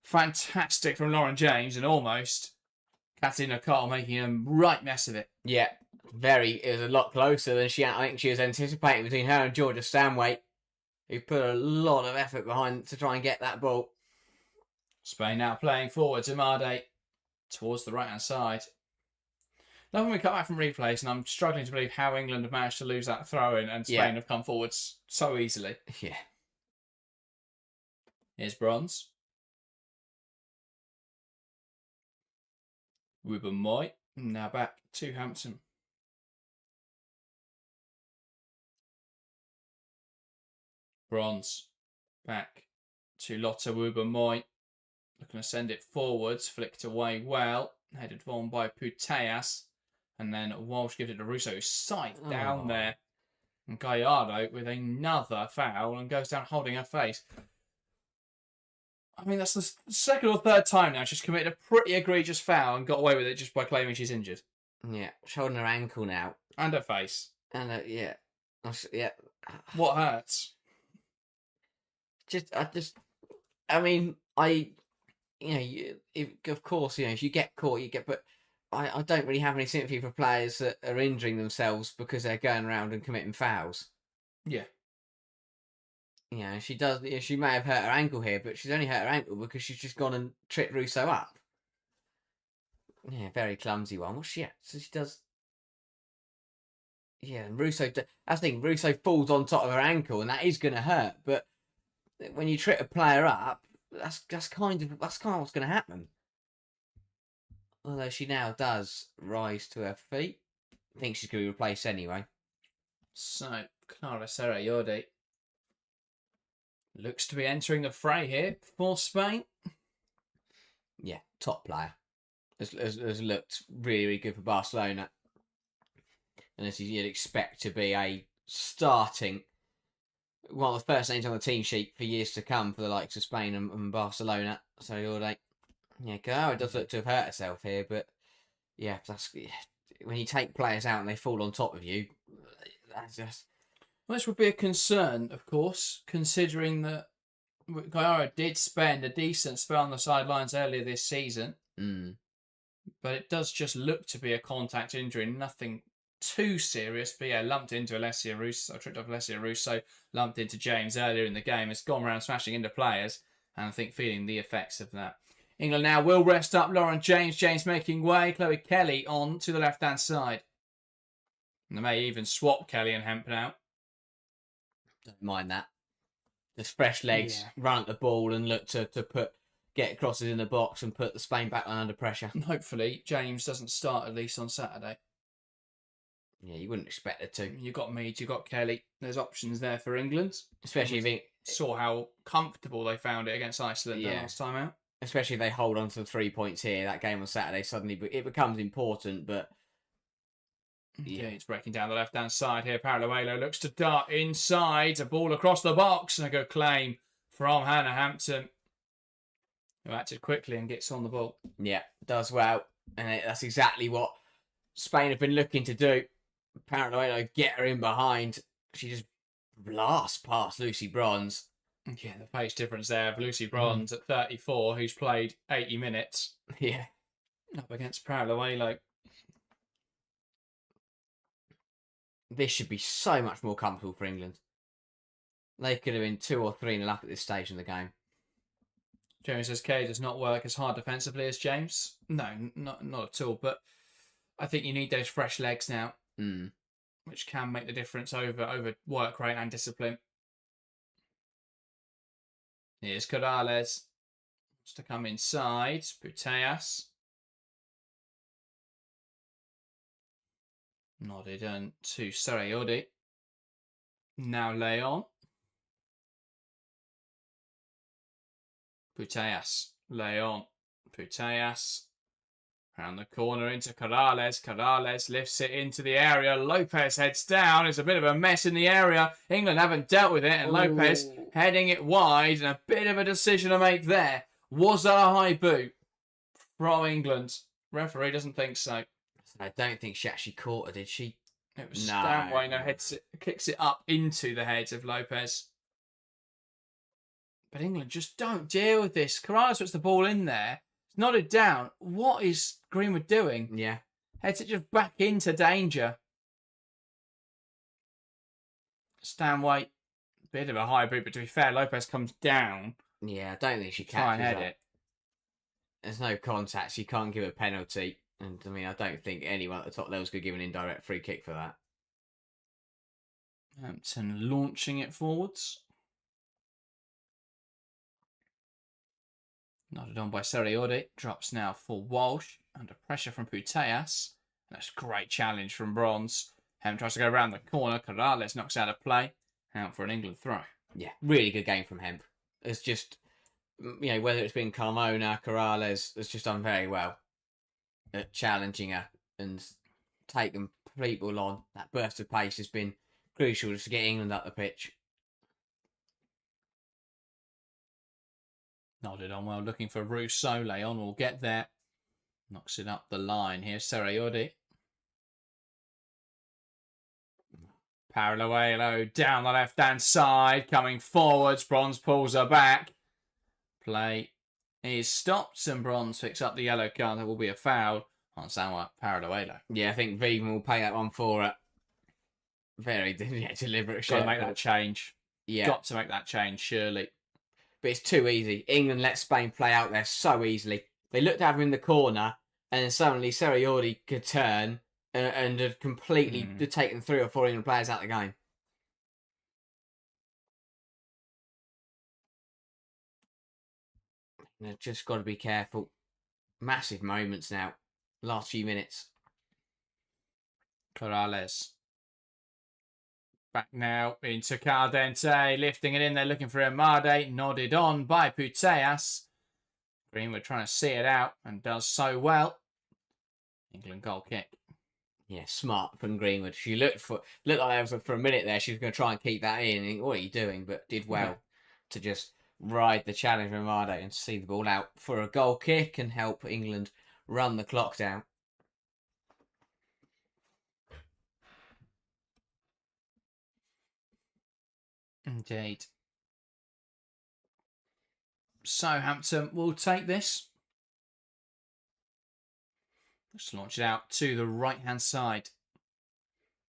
Fantastic from Lauren James, and almost Katina Cole making a right mess of it. Yeah, it was a lot closer than I think she was anticipating between her and Georgia Stanway, who put a lot of effort behind to try and get that ball. Spain now playing forward to Marde towards the right-hand side. Now when we come back from replays, and I'm struggling to believe how England have managed to lose that throw-in and Spain have come forwards so easily. Yeah. Here's Bronze. Ruben Moy. Now back to Hampton. Bronze. Back to Lotta Ruben-Moy. Looking to send it forwards. Flicked away well. Headed on by Puteas. And then Walsh gives it to Russo, who's sight down there. And Gallardo with another foul and goes down holding her face. I mean, that's the second or third time now she's committed a pretty egregious foul and got away with it just by claiming she's injured. Yeah, holding her ankle now. And her face. And yeah. What hurts? Of course, if you get caught, but I don't really have any sympathy for players that are injuring themselves because they're going around and committing fouls. Yeah. She does. She may have hurt her ankle here, but she's only hurt her ankle because she's just gone and tripped Russo up. Yeah, very clumsy one. What's she at? So she does. Yeah, and Russo. I think Russo falls on top of her ankle, and that is going to hurt. But when you trip a player up, that's kind of what's going to happen. Although she now does rise to her feet, I think she's going to be replaced anyway. So Clara Serra-Yordi looks to be entering the fray here for Spain. Yeah, top player. Has looked really, really good for Barcelona. And as you'd expect to be a starting one of the first names on the team sheet for years to come for the likes of Spain and Barcelona. So you're like, yeah, Carrara does look to have hurt herself here, but yeah, that's when you take players out and they fall on top of you. That's just Well, this would be a concern, of course, considering that Carrara did spend a decent spell on the sidelines earlier this season. But it does just look to be a contact injury, nothing too serious. But yeah, lumped into Alessia Russo, tripped off Alessia Russo, lumped into James earlier in the game. It's gone around smashing into players, and I think feeling the effects of that. England now will rest up Lauren James. James making way. Chloe Kelly on to the left-hand side. And they may even swap Kelly and Hemp out. don't mind that. Just fresh legs, run at the ball and look to get crosses in the box and put the Spain back under pressure. And hopefully James doesn't start at least on Saturday. Yeah, you wouldn't expect it to. You got Mead, you got Kelly. There's options there for England. Especially if it, saw how comfortable they found it against Iceland the last time out. Especially if they hold on to the 3 points here, that game on Saturday suddenly it becomes important. But yeah, it's breaking down the left-hand side here. Paralluelo looks to dart inside, a ball across the box, and a good claim from Hannah Hampton, who acted quickly and gets on the ball. Yeah, does well, and that's exactly what Spain have been looking to do. Paralluelo get her in behind. She just blasts past Lucy Bronze. Yeah, the pace difference there of Lucy Bronze at 34, who's played 80 minutes. Yeah. Up against Paralluelo. This should be so much more comfortable for England. They could have been 2 or 3-0 up at this stage in the game. James says Kay does not work as hard defensively as James. No, not at all. But I think you need those fresh legs now, which can make the difference over work rate and discipline. Here's Corrales. Wants to come inside. Puteas. Nodded on to Sarayodi. Now Leon. Puteas. Leon. Puteas. Round the corner into Corrales. Corrales lifts it into the area. Lopez heads down. It's a bit of a mess in the area. England haven't dealt with it. And Lopez heading it wide. And a bit of a decision to make there. Was that a high boot from England? Referee doesn't think so. I don't think she actually caught her, did she? It was Stanway. No, kicks it up into the head of Lopez. But England just don't deal with this. Corrales puts the ball in there. It's nodded down. What is Greenwood doing? Yeah. Heads it just back into danger. Stanway. Bit of a high boot, but to be fair, Lopez comes down. Yeah, I don't think she Try and catches head that. it. There's no contact. She can't give a penalty. And I mean, I don't think anyone at the top levels could give an indirect free kick for that. Hampton launching it forwards. Nodded on by Seriodi. Drops now for Walsh. Under pressure from Puteas. That's a great challenge from Bronze. Hem tries to go around the corner. Corrales knocks out of play. Out for an England throw. Yeah, really good game from Hemp. It's just, whether it's been Carmona, Corrales, has just done very well at challenging her and taking people on. That burst of pace has been crucial just to get England up the pitch. Nodded on well, looking for Russo. Leon will get there. Knocks it up the line. Here's Seriodi. Paralluelo down the left-hand side. Coming forwards. Bronze pulls her back. Play is stopped and Bronze picks up the yellow card. There will be a foul on Samuel Paralluelo. Yeah, I think Vegan will pay that one for it. Very deliberate shot. Got to make that change. Yeah. Got to make that change, surely. But it's too easy. England let Spain play out there so easily. They looked at him in the corner, and then suddenly Seriodi could turn and had completely taken 3 or 4 England players out of the game. They've just got to be careful. Massive moments now. Last few minutes. Corrales. Back now into Caldente. Lifting it in there, looking for Amade. Nodded on by Puteas. Greenwood trying to see it out and does so well. England goal kick. Yeah, smart from Greenwood. She looked like for a minute there. She was going to try and keep that in. And, what are you doing? But did well to just ride the challenge of Amade and see the ball out for a goal kick and help England run the clock down. Indeed. Southampton will take this. Just launch it out to the right-hand side.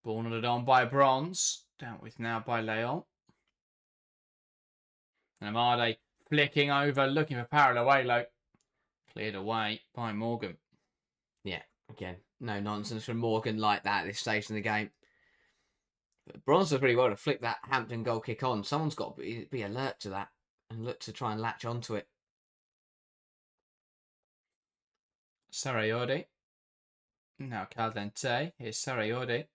Ball nodded on by Bronze. Dealt with now by Leon. And Amade flicking over, looking for Paralluelo. Cleared away by Morgan. Yeah, again, no nonsense from Morgan like that at this stage in the game. But Bronze does pretty well to flick that Hampton goal kick on. Someone's got to be alert to that and look to try and latch onto it. Sarayodi. Now Caldente. Here's Sarayodi.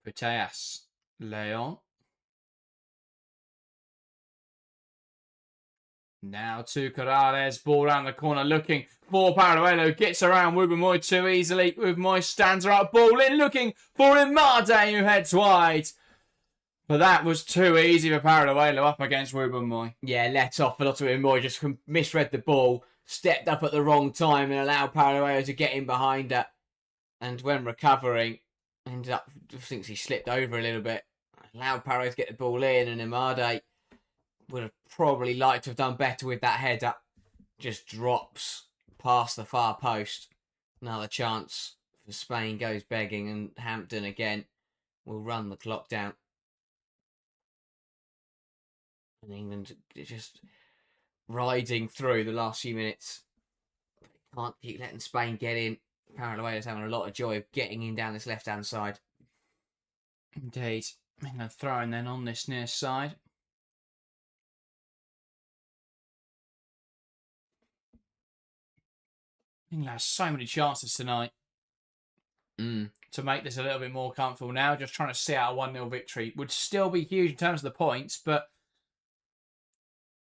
Puteas. Leon. Now to Corrales. Ball around the corner looking for Paralluelo. Gets around Wubben too easily. Wubben stands her up. Ball in looking for Imade who heads wide. But that was too easy for Paralluelo up against Wubben. Yeah, let off a lot of Wubben. Just misread the ball. Stepped up at the wrong time and allowed Paralluelo to get in behind her. And when recovering, ended up, thinks he slipped over a little bit. Allowed Paralluelo to get the ball in, and Imade would have probably liked to have done better with that header. Just drops past the far post. Another chance for Spain goes begging, and Hampton again will run the clock down. And England just riding through the last few minutes. Can't keep letting Spain get in. Paralluelo's having a lot of joy of getting in down this left-hand side. Indeed. England throwing then on this near side. England has so many chances tonight to make this a little bit more comfortable now. Just trying to see out a 1-0 victory would still be huge in terms of the points, but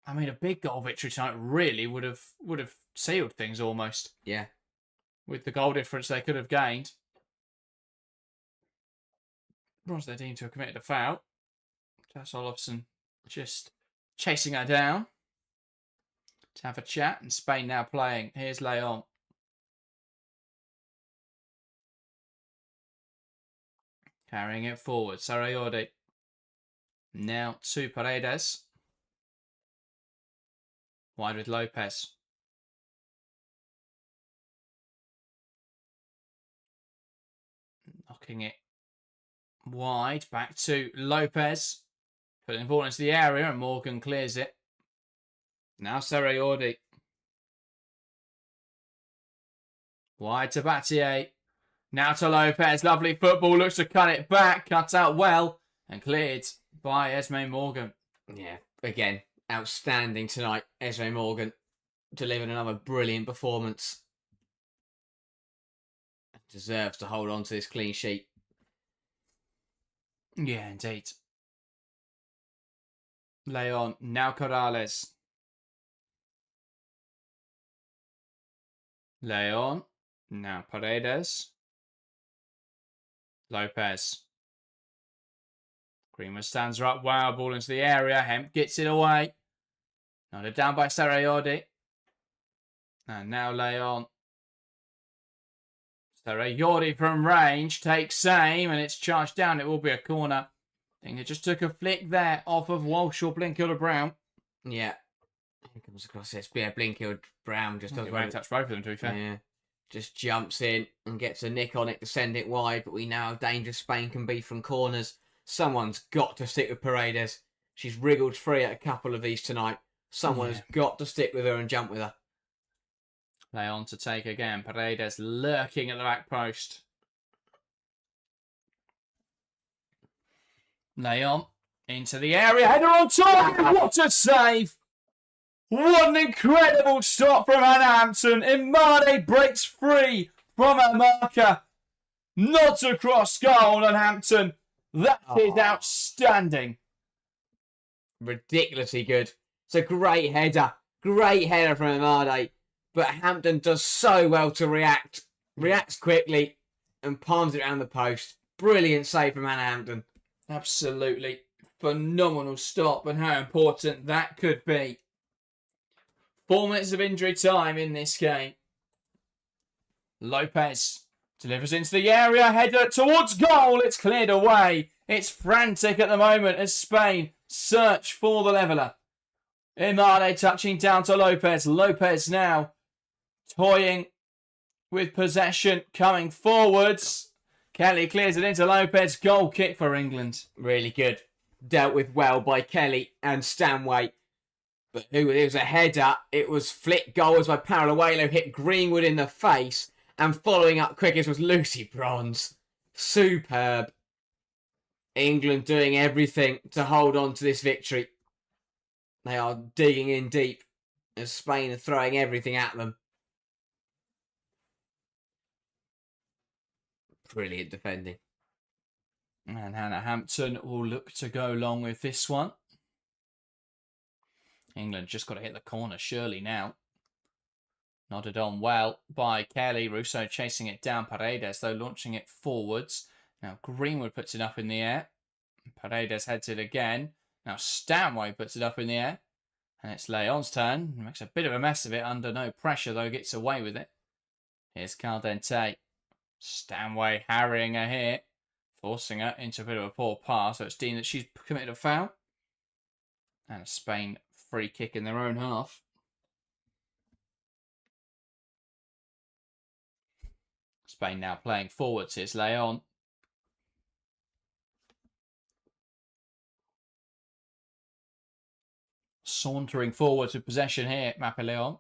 I mean, a big goal victory tonight really would have sealed things almost. Yeah. With the goal difference they could have gained. Bronze they're deemed to have committed a foul. Tess Olofsson just chasing her down to have a chat, and Spain now playing. Here's Leon. Carrying it forward. Sarayodi. Now to Paredes. Wide with Lopez. Knocking it wide. Back to Lopez. Putting the ball into the area, and Morgan clears it. Now Sarayodi. Wide to Battier. Now to Lopez. Lovely football. Looks to cut it back. Cut out well. And cleared by Esme Morgan. Yeah, again, outstanding tonight. Esme Morgan delivered another brilliant performance. Deserves to hold on to this clean sheet. Yeah, indeed. Leon. Now Corrales. Leon. Now Paredes. Lopez. Greenwood stands her up. Wow, ball into the area. Hemp gets it away. Nodded down by Sarayodi. And now Leon. Sarayodi from range takes aim, and it's charged down. It will be a corner. I think it just took a flick there off of Walsh or Blinkill-Brown. Yeah. Here comes across this. Yeah, Blinkill-Brown just does won't touch both of them, to be fair. Yeah. Just jumps in and gets a nick on it to send it wide, but we know how dangerous Spain can be from corners. Someone's got to stick with Paredes. She's wriggled free at a couple of these tonight. Someone has got to stick with her and jump with her. Leon to take again. Paredes lurking at the back post. Leon into the area. Header on target. What a save! What an incredible stop from Hannah Hampton. Imade breaks free from her marker. Nods across goal, and Hampton. That is outstanding. Ridiculously good. It's a great header. Great header from Imade. But Hampton does so well to react. Reacts quickly. and palms it around the post. Brilliant save from Hannah Hampton. Absolutely phenomenal stop, and how important that could be. 4 minutes of injury time in this game. Lopez delivers into the area, header towards goal. It's cleared away. It's frantic at the moment as Spain search for the leveller. Imade touching down to Lopez. Lopez now toying with possession, coming forwards. Kelly clears it into Lopez. Goal kick for England. Really good. Dealt with well by Kelly and Stanway. But it was a header. It was flicked goals by Paraluelo, hit Greenwood in the face. And following up quickest was Lucy Bronze. Superb. England doing everything to hold on to this victory. They are digging in deep as Spain are throwing everything at them. Brilliant defending. And Hannah Hampton will look to go along with this one. England just got to hit the corner surely now. Nodded on well by Kelly. Russo chasing it down. Paredes, though, launching it forwards. Now Greenwood puts it up in the air. Paredes heads it again. Now Stanway puts it up in the air. And it's Leon's turn. He makes a bit of a mess of it under no pressure, though. Gets away with it. Here's Caldente. Stanway harrying her here. Forcing her into a bit of a poor pass. So it's deemed that she's committed a foul. And a Spain free kick in their own half. Spain now playing forwards. Here's Leon. Sauntering forwards with possession here, Mapeleon.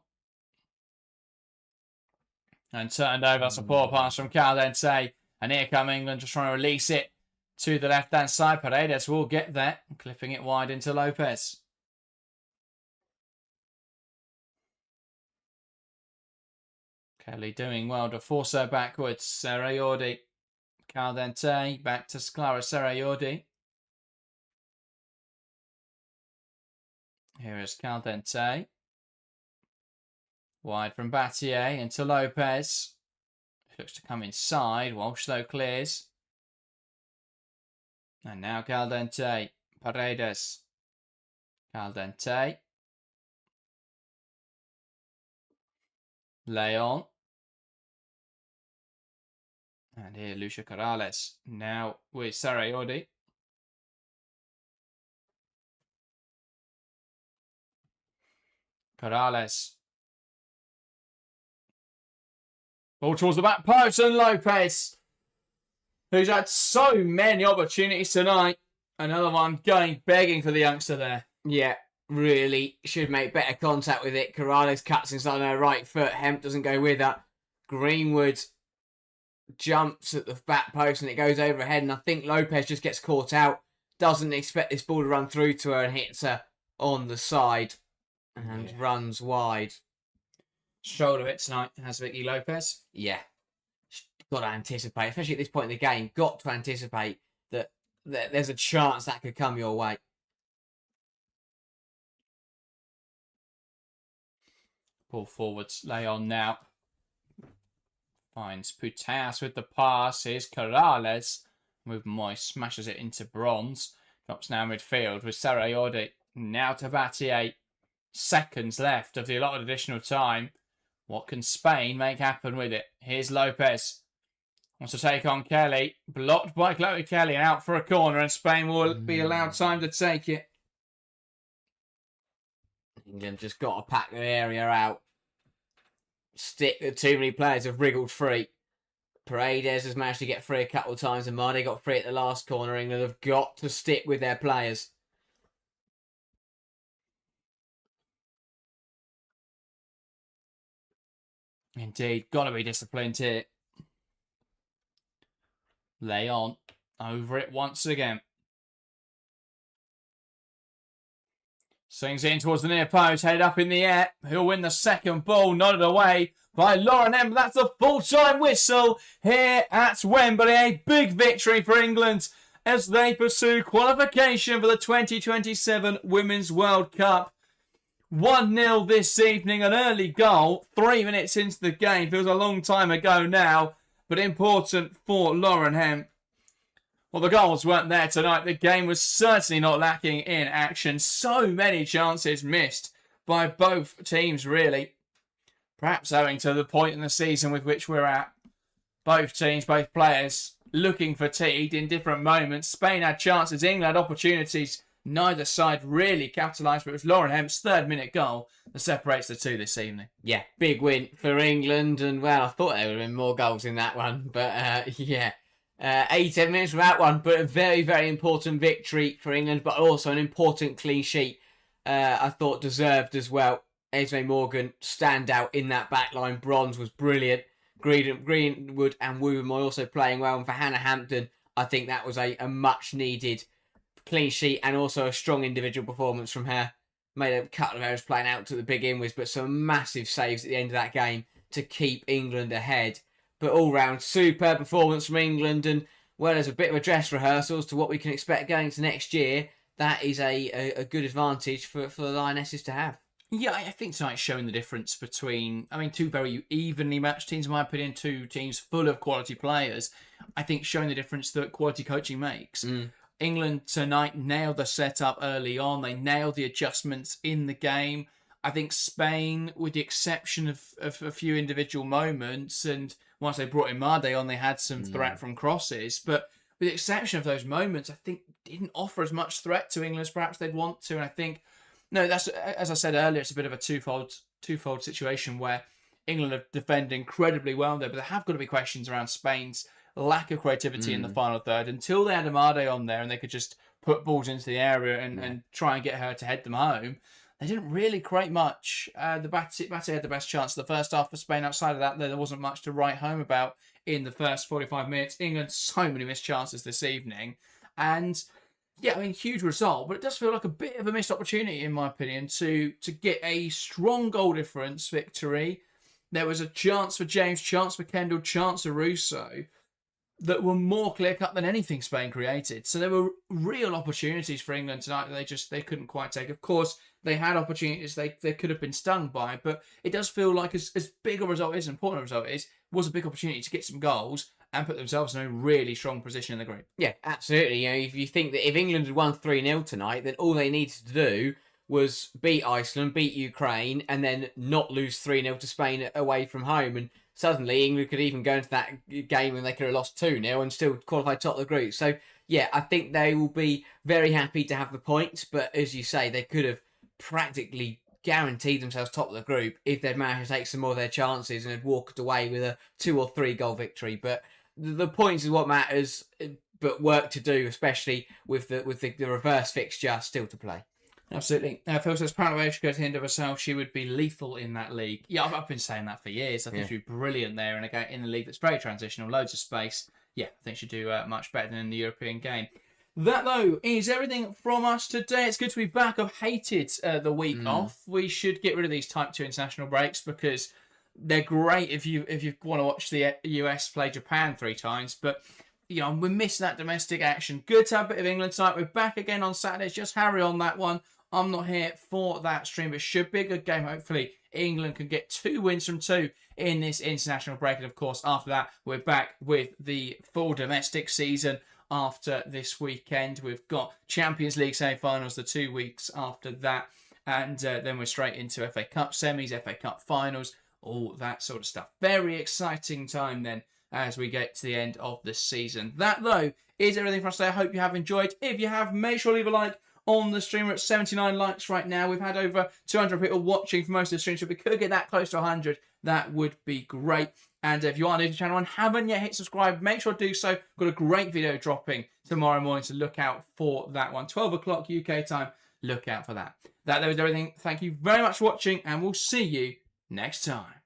And turned over. That's a poor pass from Caldente. And here come England just trying to release it to the left-hand side. Paredes will get there, clipping it wide into Lopez. Kelly doing well to force her backwards. Serayodi. Caldente back to Clara Serayodi. Here is Caldente. Wide from Battier into Lopez. Looks to come inside. Walsh though clears. And now Caldente. Paredes. Caldente. Leon. And here Lucia Corrales. Now with Sarayodi. Corrales. Ball towards the back post, and Lopez, who's had so many opportunities tonight. Another one going begging for the youngster there. Yeah, really should make better contact with it. Corrales cuts inside her right foot. Hemp doesn't go with her. Greenwood jumps at the back post and it goes overhead. And I think Lopez just gets caught out. Doesn't expect this ball to run through to her and hits her on the side. And runs wide. Shoulder it tonight, has Vicky Lopez. Yeah. Got to anticipate, especially at this point in the game, got to anticipate that there's a chance that could come your way. Ball forwards, Leon now. Finds Putas with the pass. Here's Corrales. With Moyes, smashes it into Bronze. Drops now midfield with Sarayodi. Now to Battier. Seconds left of the allotted additional time. What can Spain make happen with it? Here's Lopez. Wants to take on Kelly. Blocked by Chloe Kelly and out for a corner, and Spain will be allowed time to take it. England just got to pack the area out. Stick that too many players have wriggled free. Paredes has managed to get free a couple of times, and Mardy got free at the last corner. England have got to stick with their players. Indeed, got to be disciplined here. Leon over it once again. Swings in towards the near post, headed up in the air. He'll win the second ball, nodded away by Lauren M. That's a full-time whistle here at Wembley. A big victory for England as they pursue qualification for the 2027 Women's World Cup. 1-0 this evening, an early goal, 3 minutes into the game. Feels a long time ago now. but important for Lauren Hemp. Well, the goals weren't there tonight. The game was certainly not lacking in action. So many chances missed by both teams, really. Perhaps owing to the point in the season with which we're at. Both teams, both players, looking fatigued in different moments. Spain had chances, England had opportunities. Neither side really capitalised, but it was Lauren Hemp's 3rd-minute goal that separates the two this evening. Yeah, big win for England, and well, I thought there would have been more goals in that one, but yeah. 87 minutes without one, but a very, very important victory for England, but also an important clean sheet. I thought deserved as well. Esme Morgan stand out in that back line. Bronze was brilliant. Greenwood and Woobermoy also playing well. And for Hannah Hampton, I think that was a much needed clean sheet and also a strong individual performance from her. Made a couple of errors playing out to the big inwards, but some massive saves at the end of that game to keep England ahead. But all round, superb performance from England, and well, as a bit of a dress rehearsal as to what we can expect going into next year, that is a good advantage for the Lionesses to have. Yeah, I think tonight's showing the difference between, two very evenly matched teams, in my opinion, two teams full of quality players. I think showing the difference that quality coaching makes. England tonight nailed the setup early on. They nailed the adjustments in the game. I think Spain, with the exception of a few individual moments, and once they brought Imade on, they had some threat from crosses. But with the exception of those moments, I think didn't offer as much threat to England as perhaps they'd want to. And I think, no, that's, as I said earlier, it's a bit of a twofold situation where England have defended incredibly well there, but there have got to be questions around Spain's lack of creativity in the final third. Until they had Imade on there and they could just put balls into the area and try and get her to head them home, they didn't really create much. The Batty had the best chance of the first half for Spain. Outside of that, there wasn't much to write home about in the first 45 minutes. England, so many missed chances this evening. And yeah, huge result, but it does feel like a bit of a missed opportunity, in my opinion, to get a strong goal difference victory. There was a chance for James, chance for Kendall, chance for Russo that were more clear-cut than anything Spain created. So there were real opportunities for England tonight that they couldn't quite take. Of course, they had opportunities they could have been stung by, but it does feel like as big a result is, important a result is, was a big opportunity to get some goals and put themselves in a really strong position in the group. Yeah, absolutely. If you think that if England had won 3-0 tonight, then all they needed to do was beat Iceland, beat Ukraine, and then not lose 3-0 to Spain away from home. And suddenly England could even go into that game and they could have lost 2-0 and still qualify top of the group. So, yeah, I think they will be very happy to have the points. But as you say, they could have practically guaranteed themselves top of the group if they'd managed to take some more of their chances and had walked away with a 2 or 3 goal victory. But the points is what matters, but work to do, especially with the reverse fixture still to play. Absolutely. Phil says, Pranovich go to the end of herself. She would be lethal in that league. Yeah, I've been saying that for years. I think she'd be brilliant there in a league that's very transitional, loads of space. Yeah, I think she'd do much better than in the European game. That, though, is everything from us today. It's good to be back. I've hated the week off. We should get rid of these Type 2 international breaks because they're great if you want to watch the US play Japan 3 times. But, we miss that domestic action. Good to have a bit of England tonight. We're back again on Saturdays. Just Harry on that one. I'm not here for that stream, but it should be a good game. Hopefully, England can get 2 wins from 2 in this international break. And, of course, after that, we're back with the full domestic season after this weekend. We've got Champions League semi-finals the 2 weeks after that. And then we're straight into FA Cup semis, FA Cup finals, all that sort of stuff. Very exciting time then as we get to the end of the season. That, though, is everything for us today. I hope you have enjoyed. If you have, make sure to leave a like on the stream. We're at 79 likes right now. We've had over 200 people watching for most of the stream, so if we could get that close to 100, that would be great. And if you are new to the channel and haven't yet hit subscribe, make sure to do so. Got a great video dropping tomorrow morning, so look out for that one. 12 o'clock UK time, look out for that. That was everything. Thank you very much for watching, and we'll see you next time.